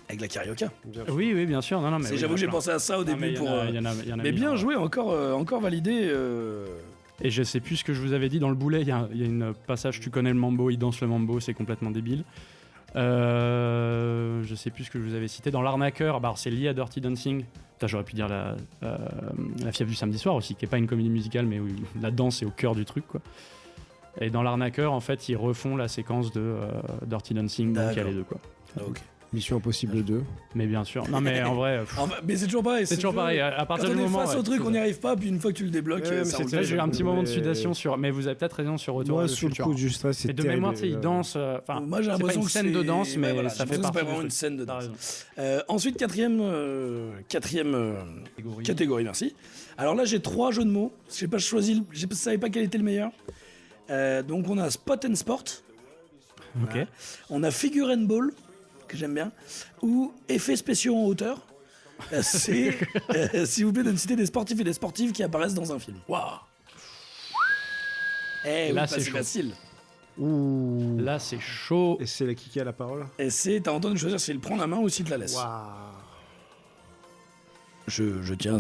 Avec la carioca. Oui, oui, bien sûr. Non, non, mais oui, J'avoue que il y j'ai en a plein. pensé à ça au Non, mais début il y en pour. a- il y en a- il y en a Mais mis, bien hein. joué, encore validé. Et je sais plus ce que je vous avais dit dans le boulet. Il y a une passage, tu connais le mambo, il danse le mambo, c'est complètement débile. Je sais plus ce que je vous avais cité. Dans l'arnaqueur, bah, alors, c'est lié à Dirty Dancing. Putain, j'aurais pu dire la fièvre du samedi soir aussi, qui est pas une comédie musicale, mais où la danse est au cœur du truc, quoi. Et dans l'arnaqueur, en fait, ils refont la séquence de Dirty Dancing, donc il y a D'accord. les deux, quoi. Ah, ok. Mission Impossible 2. Mais bien sûr. Non, mais en vrai, Enfin, mais c'est toujours pareil. c'est toujours pareil. À Quand partir on du est moment. face ouais, au truc, c'est on n'y ça. arrive pas, puis une fois que tu le débloques, Ouais, mais ça c'est roule. ça, Là, j'ai eu un petit moment de Mais- sudation sur. Mais vous avez peut-être raison sur Retour Moi, vers le sous le futur. coup du stress, c'est Et de terrible. mémoire, tu sais, ils dansent. Enfin, Moi, j'ai c'est pas l'impression une que scène de c'est- danse, mais ouais, voilà, ça j'ai fait l'impression que partie c'est pas vraiment du une truc. scène de T'as danse. raison. Ensuite, quatrième catégorie, merci. Alors là, j'ai 3 jeux de mots. Je sais pas, je savais pas quel était le meilleur. Donc on a Spot and Sport. Ok. Voilà. On a Figure and Ball, que j'aime bien. Ou Effets spéciaux en hauteur. C'est, s'il vous plaît, de me citer des sportifs et des sportives qui apparaissent dans un film. Waouh. Eh oui, Là, bah, c'est c'est chaud. facile. Ouh. Là, c'est chaud. Et c'est la qui a la parole. Et t'as entendu choisir s'il prend la main ou s'il te la laisse. Je tiens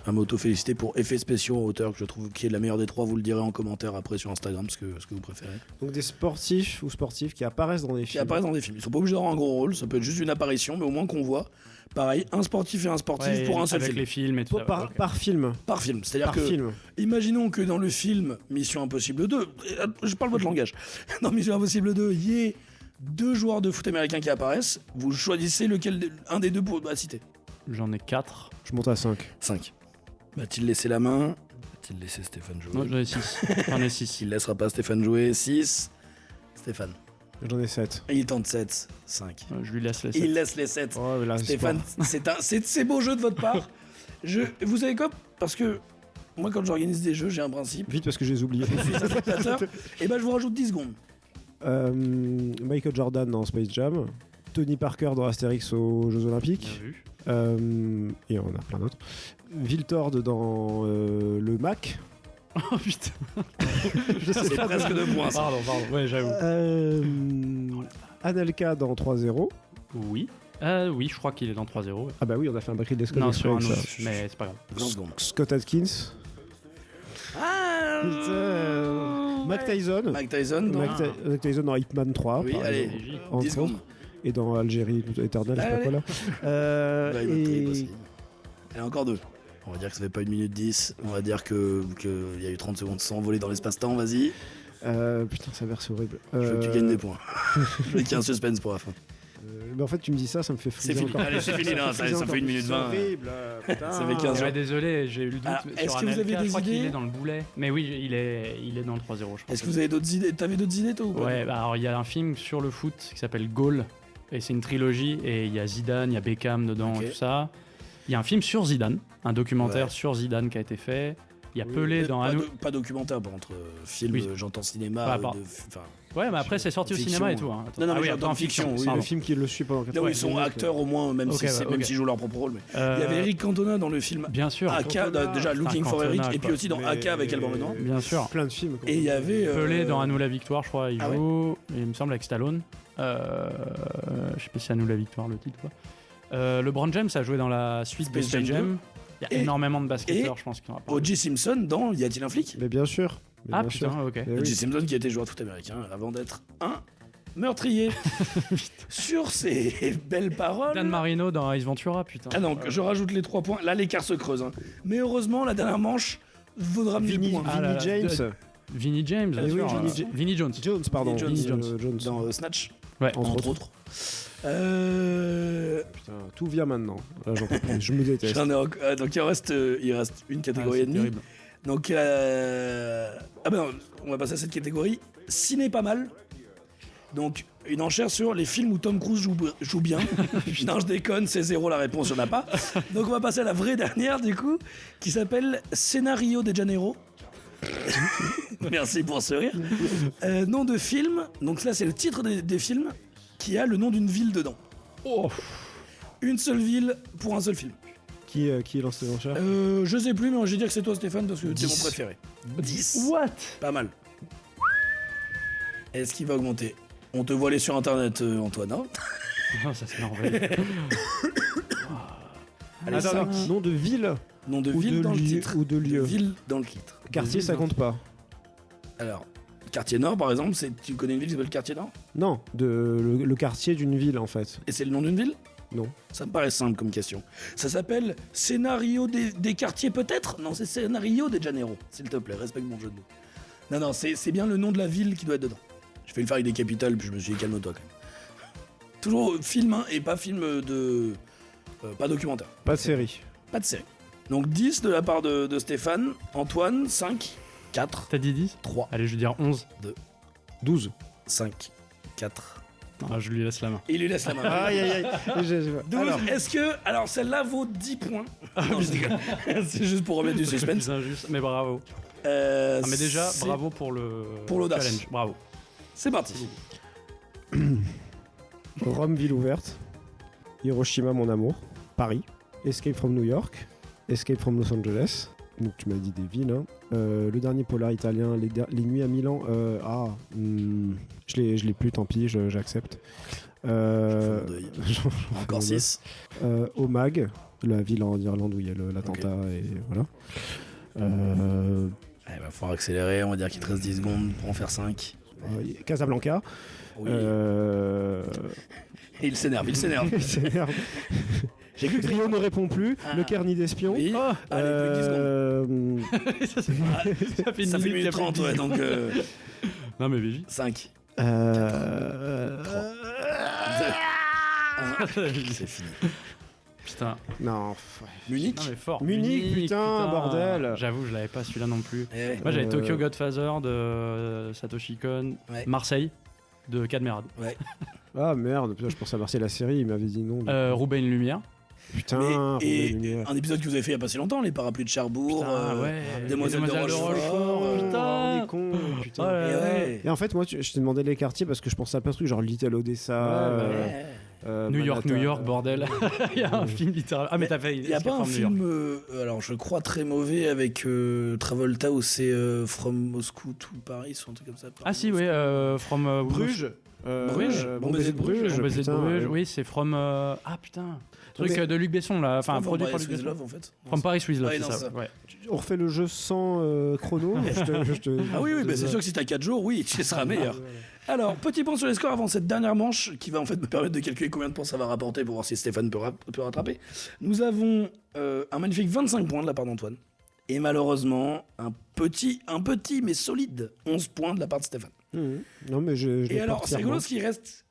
à m'auto-féliciter pour Effets spéciaux en hauteur, que je trouve qui est la meilleure des 3. Vous le direz en commentaire après sur Instagram, ce que vous préférez. Donc des sportifs ou sportives qui apparaissent dans des Qui films. apparaissent dans des films. Ils sont pas obligés d'avoir un gros rôle, ça peut être juste une apparition, mais au moins qu'on voit. Pareil, un sportif et un sportif Ouais, pour un seul avec film. les films et tout ça. Par, ok. par film. Par film. C'est-à-dire Par que, film. imaginons que dans le film Mission Impossible 2, je parle votre langage, dans Mission Impossible 2, il y ait 2 joueurs de foot américains qui apparaissent, vous choisissez un des 2 pour citer. J'en ai 4. Je monte à 5. 5. Va-t-il laisser la main? Va-t-il laisser Stéphane jouer? Non, j'en ai 6. J'en ai 6. Il laissera pas Stéphane jouer. 6. Stéphane. J'en ai 7. Et il tente 7. 5. Je lui laisse les Il 7. laisse les 7. Oh, mais là, Stéphane, c'est beau jeu de votre part. Vous savez quoi? Parce que moi, quand j'organise des jeux, j'ai un principe. Vite parce que je les ai oubliés. Je suis un spectateur. Et ben, je vous rajoute 10 secondes. Michael Jordan dans Space Jam. Tony Parker dans Astérix aux Jeux Olympiques. Bien vu. Et on a plein d'autres. Viltord dans le Mac. Oh putain. C'est presque 2 points. Ça. Pardon. Ouais, j'avoue. Anelka dans 3-0. Oui. Oui, je crois qu'il est dans 3-0. Ouais. Ah bah oui, on a fait un Backstreet Disco Non, exprès sur un avec autre, ça. mais c'est pas grave. 20 secondes. Scott Atkins. Mike Tyson. Mike Tyson. dans- Mike Tyson dans Hitman 3. Oui, par allez, exemple, 10 entre secondes. autres. Et dans Algérie éternelle, je sais pas Allez. quoi là. Bah, il va trier Et aussi. Allez, encore 2. On va dire que ça fait pas 1 minute 10. On va dire qu'il y a eu 30 secondes sans voler dans l'espace-temps. Vas-y. putain, ça verse horrible. Je veux que tu gagnes des points. Je veux qu'il y ait un suspense pour la fin. Mais en fait, tu me dis ça me fait C'est friser fini. encore. Allez, c'est fini là. Ça fait 1 minute 20. C'est horrible. Putain. Ça fait 15 Ouais, désolé, j'ai eu le doute Alors, est-ce sur que vous Anelka, avez des je crois qu'il idées est dans le boulet. Mais oui, il est dans le 3-0, je pense. Est-ce que vous avez d'autres idées? T'avais d'autres idées toi ou pas? Ouais, bah alors il y a un film sur le foot qui s'appelle Goal, et c'est une trilogie, et il y a Zidane, il y a Beckham dedans, Ok. tout ça. Il y a un film sur Zidane, un documentaire Ouais. sur Zidane qui a été fait. Il y a Oui, Pelé dans un... Pas documentaire, par contre. Film, Oui. j'entends cinéma. Pas, pas. Enfin, Ouais, mais après c'est sorti au Fiction. cinéma et tout. Hein. Non, non, Ah mais oui, j'entends en fiction, fiction, oui, pardon. Le film qui le suit pendant 4 là où ils sont acteurs au moins, même Ok, si ouais, même ok. s'ils jouent leur propre rôle. Mais... Euh, Il y avait Eric Cantona dans le film Bien sûr, AK, déjà Looking for Cantona, Eric, et puis quoi. aussi dans AK avec Alban Lenoir. bien sûr. Plein de films. quoi. Et il y avait. Pelé dans À nous la victoire, je crois, il Ah ouais. joue, il me semble, avec Stallone. Je sais pas si c'est À nous la victoire le titre, quoi. LeBron James a joué dans la suite de Space Space Jam Jam. Il y a Et- énormément de basketteurs, et je pense, qui en ont parlé. O.J. Simpson dans Y a-t-il un flic? Mais bien sûr. Mais Ah bien sûr. putain, ok. Eh oui. O.J. Simpson qui était joueur de foot américain avant d'être un meurtrier. Sur ces belles paroles. Dan Marino dans Ace Ventura, putain. Ah non, je rajoute les 3 points. Là, l'écart se creuse. Hein. Mais heureusement, la dernière manche vaudra 1000 Vinny, points. Ah là là, James. Vinnie James, bien Ah oui, sûr. Vinnie Jones. Jones, pardon. Vinnie Jones. Jones. Dans Snatch, Ouais. entre autres. Putain, tout vient maintenant. Là, j'en peux plus. Je me déteste. Donc il reste une catégorie et demie. terrible. Donc ah ben non, on va passer à cette catégorie. Ciné pas mal. Donc une enchère sur les films où Tom Cruise joue bien. Non, je déconne, c'est 0 la réponse, il n'y en a pas. Donc on va passer à la vraie dernière du coup, qui s'appelle Scénario de Janeiro. Merci pour ce rire. Nom de film. Donc là c'est le titre des films qui a le nom d'une ville dedans. Oh. Une seule ville pour un seul film. Qui lance les enchères Je sais plus, mais je vais dire que c'est toi Stéphane parce que t'es 10. mon préféré. 10. What? Pas mal. Est-ce qu'il va augmenter? On te voit aller sur internet, Antoine. Hein Non, ça c'est normal. Allez, Attends, 5. nom de ville Nom de ou ville de dans le lieu titre. ou de lieu. Ville dans le titre. Quartier, ça compte pas. Alors, Quartier Nord, par exemple, tu connais une ville qui s'appelle Quartier Nord? Non, le quartier d'une ville en fait. Et c'est le nom d'une ville? Non. Ça me paraît simple comme question. Ça s'appelle Scénario des quartiers peut-être? Non, c'est Scénario de Janeiro. S'il te plaît, respecte mon jeu de mots. Non, non, c'est bien le nom de la ville qui doit être dedans. Je fais le faire avec des capitales, puis je me suis dit calme-toi quand même. Toujours film, hein, et pas film de... pas documentaire. Pas de série. Pas de série. Donc 10 de la part de Stéphane. Antoine, 5, 4, T'as dit 10? 3, Allez, je vais dire 11. 12. 5, 4. Ah, je lui laisse la main. Et il lui laisse la main. Aïe aïe aïe. 12, Alors, est-ce que... Alors celle-là vaut 10 points. Non, je déconne. C'est juste pour remettre du C'est suspense. injuste, mais bravo. Ah, mais déjà, c'est- bravo pour le Pour l'audace. challenge. Bravo. C'est parti. Rome, ville ouverte. Hiroshima, mon amour. Paris. Escape from New York. Escape from Los Angeles. Donc tu m'as dit des villes. Hein. Le dernier polar italien, les nuits à Milan. Je l'ai plus, tant pis, j'accepte. Je fais mon deuil. j'en fais Encore mon 6. deuil. Omagh, la ville en Irlande où il y a l'attentat et voilà. Il va falloir accélérer. On va dire qu'il te reste 10 secondes pour en faire 5. Casablanca. Oui. Et il s'énerve, il s'énerve. Il s'énerve. J'ai cru que Rio ne répond plus. Ah. Le Carni d'espion. Oui. Oh. Allez, plus de 10 secondes. ça fait Ça fait 1 minute 30, ouais, donc Non, mais Béji. 5. C'est fini. Putain. Non. Munich. Non, mais fort. Munich, putain, bordel. J'avoue, je l'avais pas celui-là non plus. Eh, Moi, j'avais Euh, Tokyo Godfather de Satoshi Kon. Ouais. Marseille de Cadmerade. ouais. Ah merde, putain, je pensais à Marseille la série, il m'avait dit non. Roubaix une lumière. Putain, Mais- Roubaix et Lumière. un épisode que vous avez fait il y a pas si longtemps, les parapluies de Cherbourg. Putain, ouais. Demoiselles de Rochefort. On est con, putain. Ouais. Et ouais. Et en fait, moi, je t'ai demandé les quartiers parce que je pensais à plein de trucs, genre Little Odessa. Ouais, bah Ouais. New York, Manhattan, bordel. Il y a un film littéralement. Ah, mais t'as fait. Il n'y a pas un film, alors je crois très mauvais, avec Travolta où c'est From Moscow to Paris ou un truc comme ça. Ah, si, oui, From Bruges. Bruges. Bon baiser de Bruges. Bon baiser de putain, Bruges, ouais. oui, c'est From. Ah, putain. Truc mais- de Luc Besson, là. Enfin, produit par Luc Paris Besson. Love en fait. From Paris with Love, Ouais, c'est non, ça. ça. Ouais. On refait le jeu sans chrono. Ah oui, bah, c'est sûr que si t'as 4 jours, oui, tu seras meilleur. Alors, petit point sur les scores avant cette dernière manche, qui va en fait me permettre de calculer combien de points ça va rapporter pour voir si Stéphane peut rattraper. Nous avons un magnifique 25 points de la part d'Antoine. Et malheureusement, un petit mais solide 11 points de la part de Stéphane. Non, mais je Et l'ai alors, pas c'est rigolo entièrement. ce qui reste.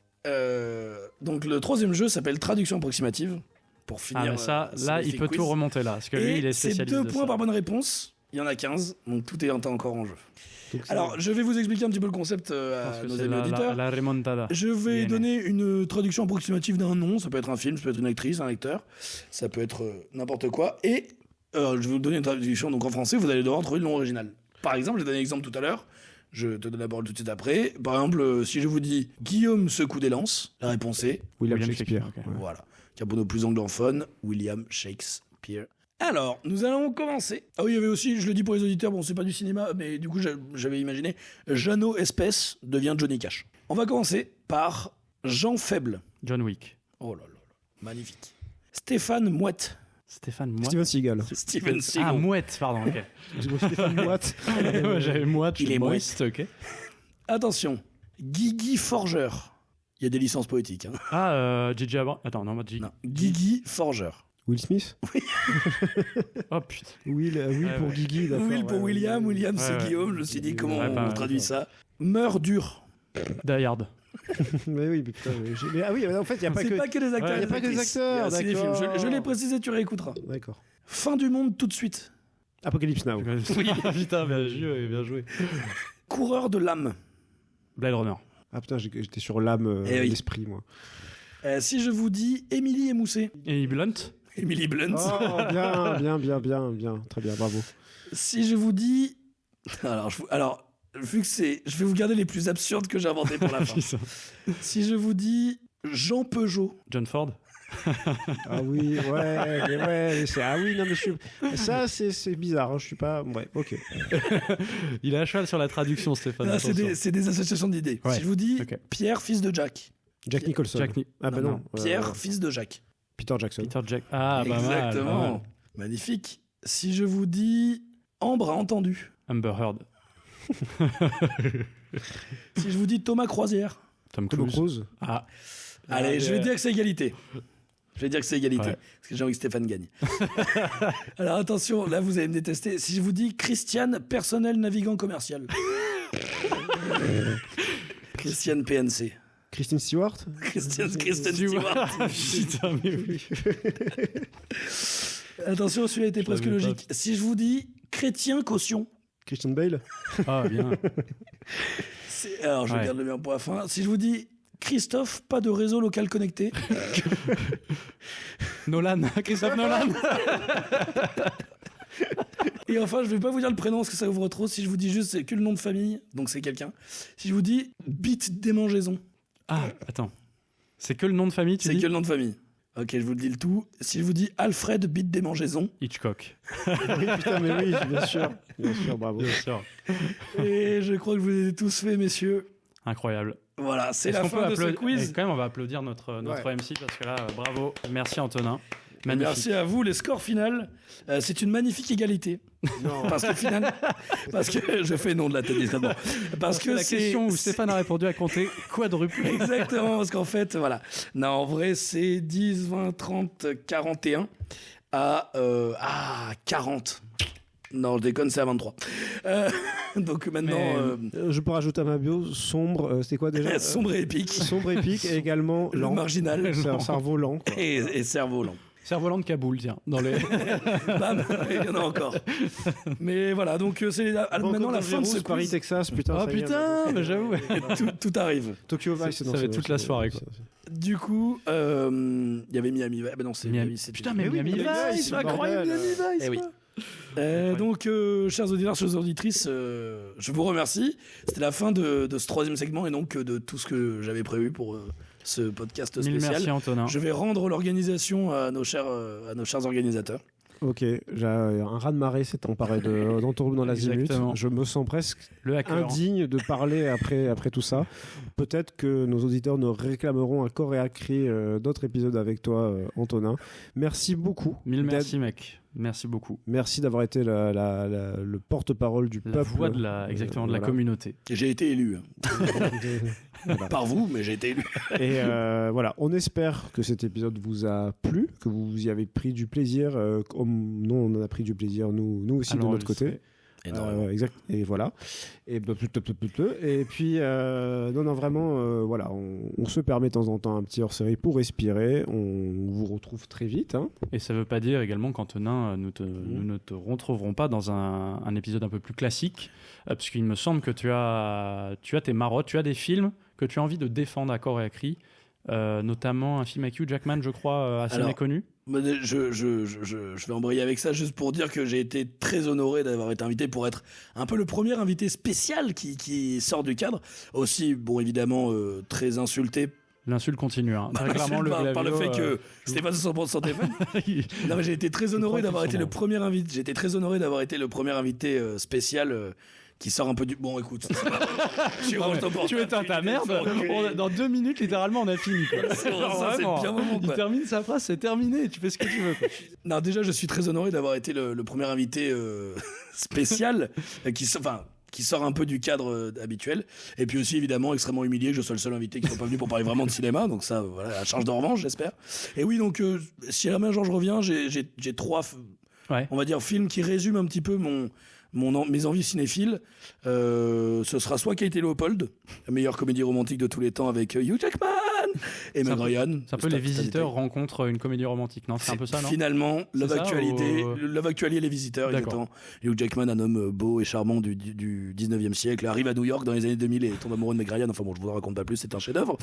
Donc, le troisième jeu s'appelle Traduction approximative. Pour finir. Ah, mais ça, ce là, il magnifique peut quiz. tout remonter là. Parce que lui, il est Et c'est spécialiste. 2 de points ça. par bonne réponse. Il y en a 15, donc tout est encore en jeu. Donc, c'est- Alors, je vais vous expliquer un petit peu le concept Je pense à que nos c'est amis auditeurs. la remontada. Je vais Bien. donner une traduction approximative d'un nom. Ça peut être un film, ça peut être une actrice, un acteur. Ça peut être n'importe quoi. Et je vais vous donner une traduction donc en français. Vous allez devoir trouver le nom original. Par exemple, j'ai donné l'exemple tout à l'heure. Je te donne la parole tout de suite après. Par exemple, si je vous dis Guillaume secoue des lances, la réponse est William William Shakespeare. Shakespeare, Ouais. voilà. Car pour nos plus anglophones, William Shakespeare. Alors, nous allons commencer. Ah oui, il y avait aussi, je le dis pour les auditeurs, bon, c'est pas du cinéma, mais du coup, j'avais imaginé, Jeannot Espèce devient Johnny Cash. On va commencer par Jean Faible. John Wick. Oh là là là, magnifique. Stéphane Mouette. Stéphane Mouette. Steven Seagal. Steven Ah, Seagal. Mouette, pardon, ok. Stéphane Moite. Ouais, j'avais Mouette, Il est Moist, ok. Attention, Guigui Forgeur. Il y a des licences poétiques. Hein. Ah, Gigi Abrams. Attends, non, Gigi. Non. Guigui Forgeur. Will Smith. Oh putain. Will pour ouais. Guigui. d'accord, Will pour ouais, William, ouais. William Ouais, c'est ouais. Guillaume. Je me suis dit comment Ouais, pas on mal. traduit ça. Meurt dur. Die Hard. Mais oui, mais putain, ah oui, en fait, il n'y a pas C'est que. pas que des acteurs. Ouais, et y a des pas que des actrices. acteurs, Il y a aussi des films. d'accord. Je l'ai précisé, tu réécouteras. D'accord. Fin du monde tout de suite. Apocalypse Now. Oui, putain, bien joué. Coureur de l'âme. Blade Runner. Ah putain, j'étais sur l'âme, Eh oui. l'esprit, moi. Si je vous dis Émilie Émoussé. Et Blunt. Emily Blunt. Oh, bien. Très bien, bravo. Si je vous dis. Alors, vu que c'est. Je vais vous garder les plus absurdes que j'ai inventées pour la fin. Putain. Si je vous dis Jean Peugeot. John Ford. Ah oui, ouais, ah oui, non, mais ça, c'est bizarre, hein, je suis pas. Ouais, ok. Il est à cheval sur la traduction, Stéphane. Ah, c'est attention. des associations d'idées. Ouais. Si je vous dis Ok. Pierre, fils de Jack. Jack Nicholson. Jack Ni- Ah bah non. Pierre, fils de Jack. Peter Jackson. Peter Jack. Ah, bah Exactement. mal. Magnifique. Si je vous dis Ambre a entendu. Amber Heard. Si je vous dis Thomas Croisière. Tom Tom Cruise. Cruise. Ah. Allez, je vais dire que c'est égalité. Je vais dire que c'est égalité. Ouais. Parce que j'ai envie que Stéphane gagne. Alors attention, là vous allez me détester. Si je vous dis Christiane, personnel navigant commercial. Christiane PNC. Christine Stewart. Kristen Stewart. Putain, mais oui. Attention, celui-là était Je presque l'avais pas. logique. Si je vous dis chrétien caution. Christian Bale. Ah, bien. Alors je Ouais. garde le mien pour la fin. Si je vous dis Christophe, pas de réseau local connecté. Nolan. Christophe Nolan. Et enfin, je vais pas vous dire le prénom parce que ça ouvre trop. Si je vous dis juste c'est que le nom de famille, donc c'est quelqu'un. Si je vous dis bite démangeaison, Ah, attends. C'est que le nom de famille, tu c'est dis que le nom de famille. Ok, je vous le dis le tout. Si je vous dis Alfred bite démangeaison, Hitchcock. Oui, putain, mais oui, bien sûr, bravo. Bien sûr. et je crois que vous les avez tous fait, messieurs. Incroyable. Voilà, c'est Est-ce la qu'on fin peut de ce applaudir- quiz. Et quand même, on va applaudir notre Ouais. MC parce que là, bravo. Merci Antonin. Magnifique. Merci à vous. Les scores finaux, c'est une magnifique égalité. Non. Parce que je fais non de la tête discrètement. Parce que la c'est question où Stéphane a répondu à compter quadruple. Exactement, parce qu'en fait, voilà. Non, en vrai, c'est 10, 20, 30, 41 à 40. Non, je déconne, c'est à 23. Donc maintenant, Mais- Je peux rajouter à ma bio sombre, c'est quoi déjà sombre et épique, Sombre épique et également le lent. marginal C'est un cerveau lent. quoi. et cerveau lent. Cerf-volant de Kaboul, tiens. Dans les... Bam, il y en a encore. Mais voilà, donc c'est maintenant la fin de ce Paris, quiz. Texas, putain. Oh ça y est, putain, mais j'avoue. Tout arrive. Tokyo Vice, Ça non, va c'est- être toute la c'est- soirée, quoi. Du coup, il y avait Miami. Ben non, c'est Miami. c'est Putain, Miami. mais Miami Miami Vice, Vice, incroyable, bordel. Miami Vice. Eh oui. quoi. Donc, chers auditeurs, chères auditrices, je vous remercie. C'était la fin de ce troisième segment et donc de tout ce que j'avais prévu pour ce podcast Mille spécial. merci Antonin. Je vais rendre l'organisation à nos chers organisateurs. Ok, j'ai un raz-de-marée s'est emparé d'Entourloupe dans l'Azimut. Exactement. Je me sens presque Le hacker. indigne de parler après tout ça. Peut-être que nos auditeurs nous réclameront un corps et à cri d'autres épisodes avec toi, Antonin. Merci beaucoup. Mille merci mec. Merci beaucoup. Merci d'avoir été le porte-parole du La peuple. voix de la voilà. communauté. J'ai été élu. Voilà. Par vous, mais j'ai été élu. Et voilà, on espère que cet épisode vous a plu, que vous y avez pris du plaisir. Comme nous, on en a pris du plaisir, nous aussi, de notre côté. Exact. Et voilà. Et puis non vraiment voilà, on se permet de temps en temps un petit hors-série pour respirer. On vous retrouve très vite, hein. Et ça veut pas dire également qu'Antonin, nous ne te retrouverons pas dans un épisode un peu plus classique, parce qu'il me semble que tu as tes marottes, tu as des films que tu as envie de défendre à corps et à cri, notamment un film avec Hugh Jackman, je crois, assez méconnu. Je vais embrayer avec ça juste pour dire que j'ai été très honoré d'avoir été invité pour être un peu le premier invité spécial qui sort du cadre. Aussi, bon, évidemment, très insulté. L'insulte continue, hein. Très clairement, par le fait que c'était pas 100% téléphone. Non, mais j'ai été très honoré d'avoir été le premier invité. J'ai été très honoré d'avoir été le premier invité spécial. Qui sort un peu du... Bon, écoute. Tu éteins ta merde. Dans 2 minutes, littéralement, on a fini. Quoi. C'est le pire moment. Il termine sa phrase, c'est terminé. Tu fais ce que tu veux. Quoi. Non, déjà, je suis très honoré d'avoir été le premier invité spécial qui sort un peu du cadre habituel. Et puis aussi, évidemment, extrêmement humilié que je sois le seul invité qui soit pas venu pour parler vraiment de cinéma. Donc ça, voilà, à charge de revanche, j'espère. Et oui, donc, si jamais un jour je reviens, j'ai 3, on va dire, films qui résument un petit peu mes envies cinéphiles. Ce sera soit Kate et Leopold, la meilleure comédie romantique de tous les temps avec Hugh Jackman et Meg Ryan. C'est un peu Les Visiteurs rencontrent une comédie romantique, non? C'est un peu ça, non? Finalement, Love Actually et Les Visiteurs, exactement. Hugh Jackman, un homme beau et charmant du 19e siècle, arrive à New York dans les années 2000 et tombe amoureux de Meg Ryan. Enfin bon, je vous en raconte pas plus, c'est un chef-d'œuvre.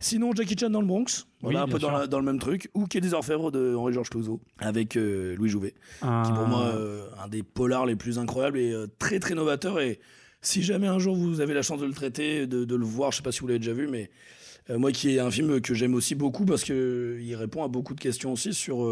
Sinon, Jackie Chan dans le Bronx, voilà, un peu dans le même truc, ou Quai des Orfèvres de Henri-Georges Clouzot avec Louis Jouvet, qui pour moi un des polars les plus incroyables et très très novateur. Et si jamais un jour vous avez la chance de le traiter, de le voir, je sais pas si vous l'avez déjà vu, mais moi qui est un film que j'aime aussi beaucoup parce qu'il répond à beaucoup de questions aussi sur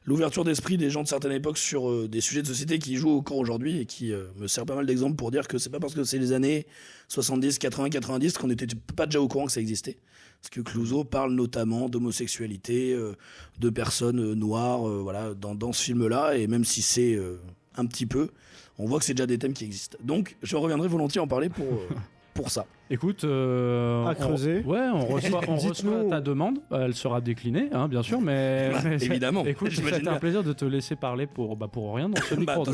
l'ouverture d'esprit des gens de certaines époques sur des sujets de société qui jouent encore aujourd'hui et qui me sert pas mal d'exemples pour dire que c'est pas parce que c'est les années 70, 80, 90 qu'on n'était pas déjà au courant que ça existait. Parce que Clouzot parle notamment d'homosexualité, de personnes noires, voilà, dans ce film-là, et même si c'est un petit peu, on voit que c'est déjà des thèmes qui existent. Donc, je reviendrai volontiers en parler pour ça. Écoute, à creuser. On reçoit ta demande. Elle sera déclinée, hein, bien sûr, mais évidemment. Écoute, c'était un plaisir de te laisser parler pour rien dans ce micro.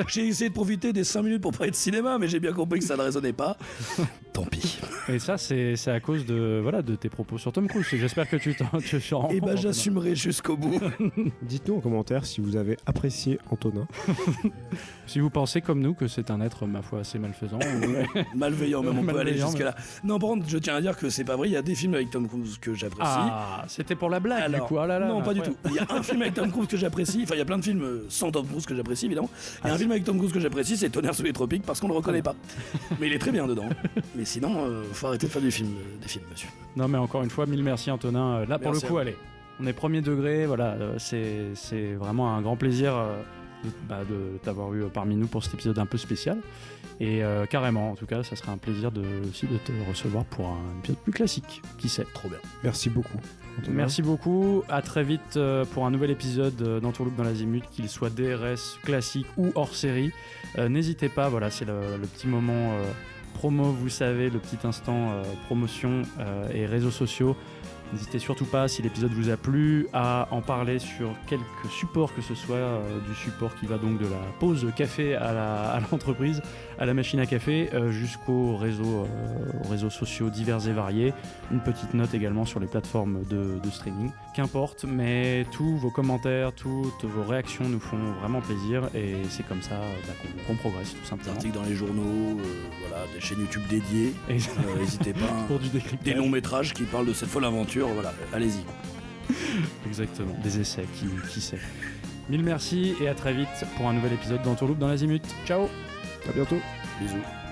J'ai essayé de profiter des 5 minutes pour parler de cinéma, mais j'ai bien compris que ça ne résonnait pas. Tant pis. Et ça, c'est à cause de tes propos sur Tom Cruise. J'espère que tu te rends compte. J'assumerai jusqu'au bout. Dites-nous en commentaire si vous avez apprécié Antonin. Si vous pensez comme nous que c'est un être, ma foi, assez malfaisant. Malveillant, même on peut aller jusque-là. Non, par contre, je tiens à dire que c'est pas vrai. Il y a des films avec Tom Cruise que j'apprécie. Ah, c'était pour la blague, du coup. Ah là là, non, pas du tout. Il y a un film avec Tom Cruise que j'apprécie. Enfin, il y a plein de films sans Tom Cruise que j'apprécie, évidemment. Et un film avec Tom Cruise que j'apprécie, c'est Tonnerre sous les tropiques, parce qu'on le reconnaît pas. Mais il est très bien dedans. Mais sinon, faut arrêter de faire des films, monsieur. Non, mais encore une fois, mille merci, Antonin. Là, pour le coup, allez. On est premier degré. Voilà, c'est vraiment un grand plaisir de t'avoir eu parmi nous pour cet épisode un peu spécial. Et carrément, en tout cas, ça serait un plaisir aussi de te recevoir pour un épisode plus classique. Qui sait? Trop bien. Merci beaucoup. Antonin. Merci beaucoup. À très vite pour un nouvel épisode d'Entourloupe dans l'Azimut, qu'il soit DRS, classique ou hors série. N'hésitez pas, voilà, c'est le petit moment promo, vous savez, le petit instant promotion et réseaux sociaux. N'hésitez surtout pas, si l'épisode vous a plu, à en parler sur quelques supports que ce soit, du support qui va donc de la pause café à l'entreprise, à la machine à café, jusqu'aux réseaux sociaux divers et variés. Une petite note également sur les plateformes de streaming. Qu'importe, mais tous vos commentaires, toutes vos réactions nous font vraiment plaisir et c'est comme ça qu'on progresse tout simplement. Des articles dans les journaux, voilà, des chaînes YouTube dédiées. N'hésitez pas. Pour du décryptage. Des longs métrages qui parlent de cette folle aventure, voilà, allez-y. Exactement, des essais, qui sait. Mille merci et à très vite pour un nouvel épisode d'Entourloupe dans l'Azimut. Ciao. À bientôt. Bisous.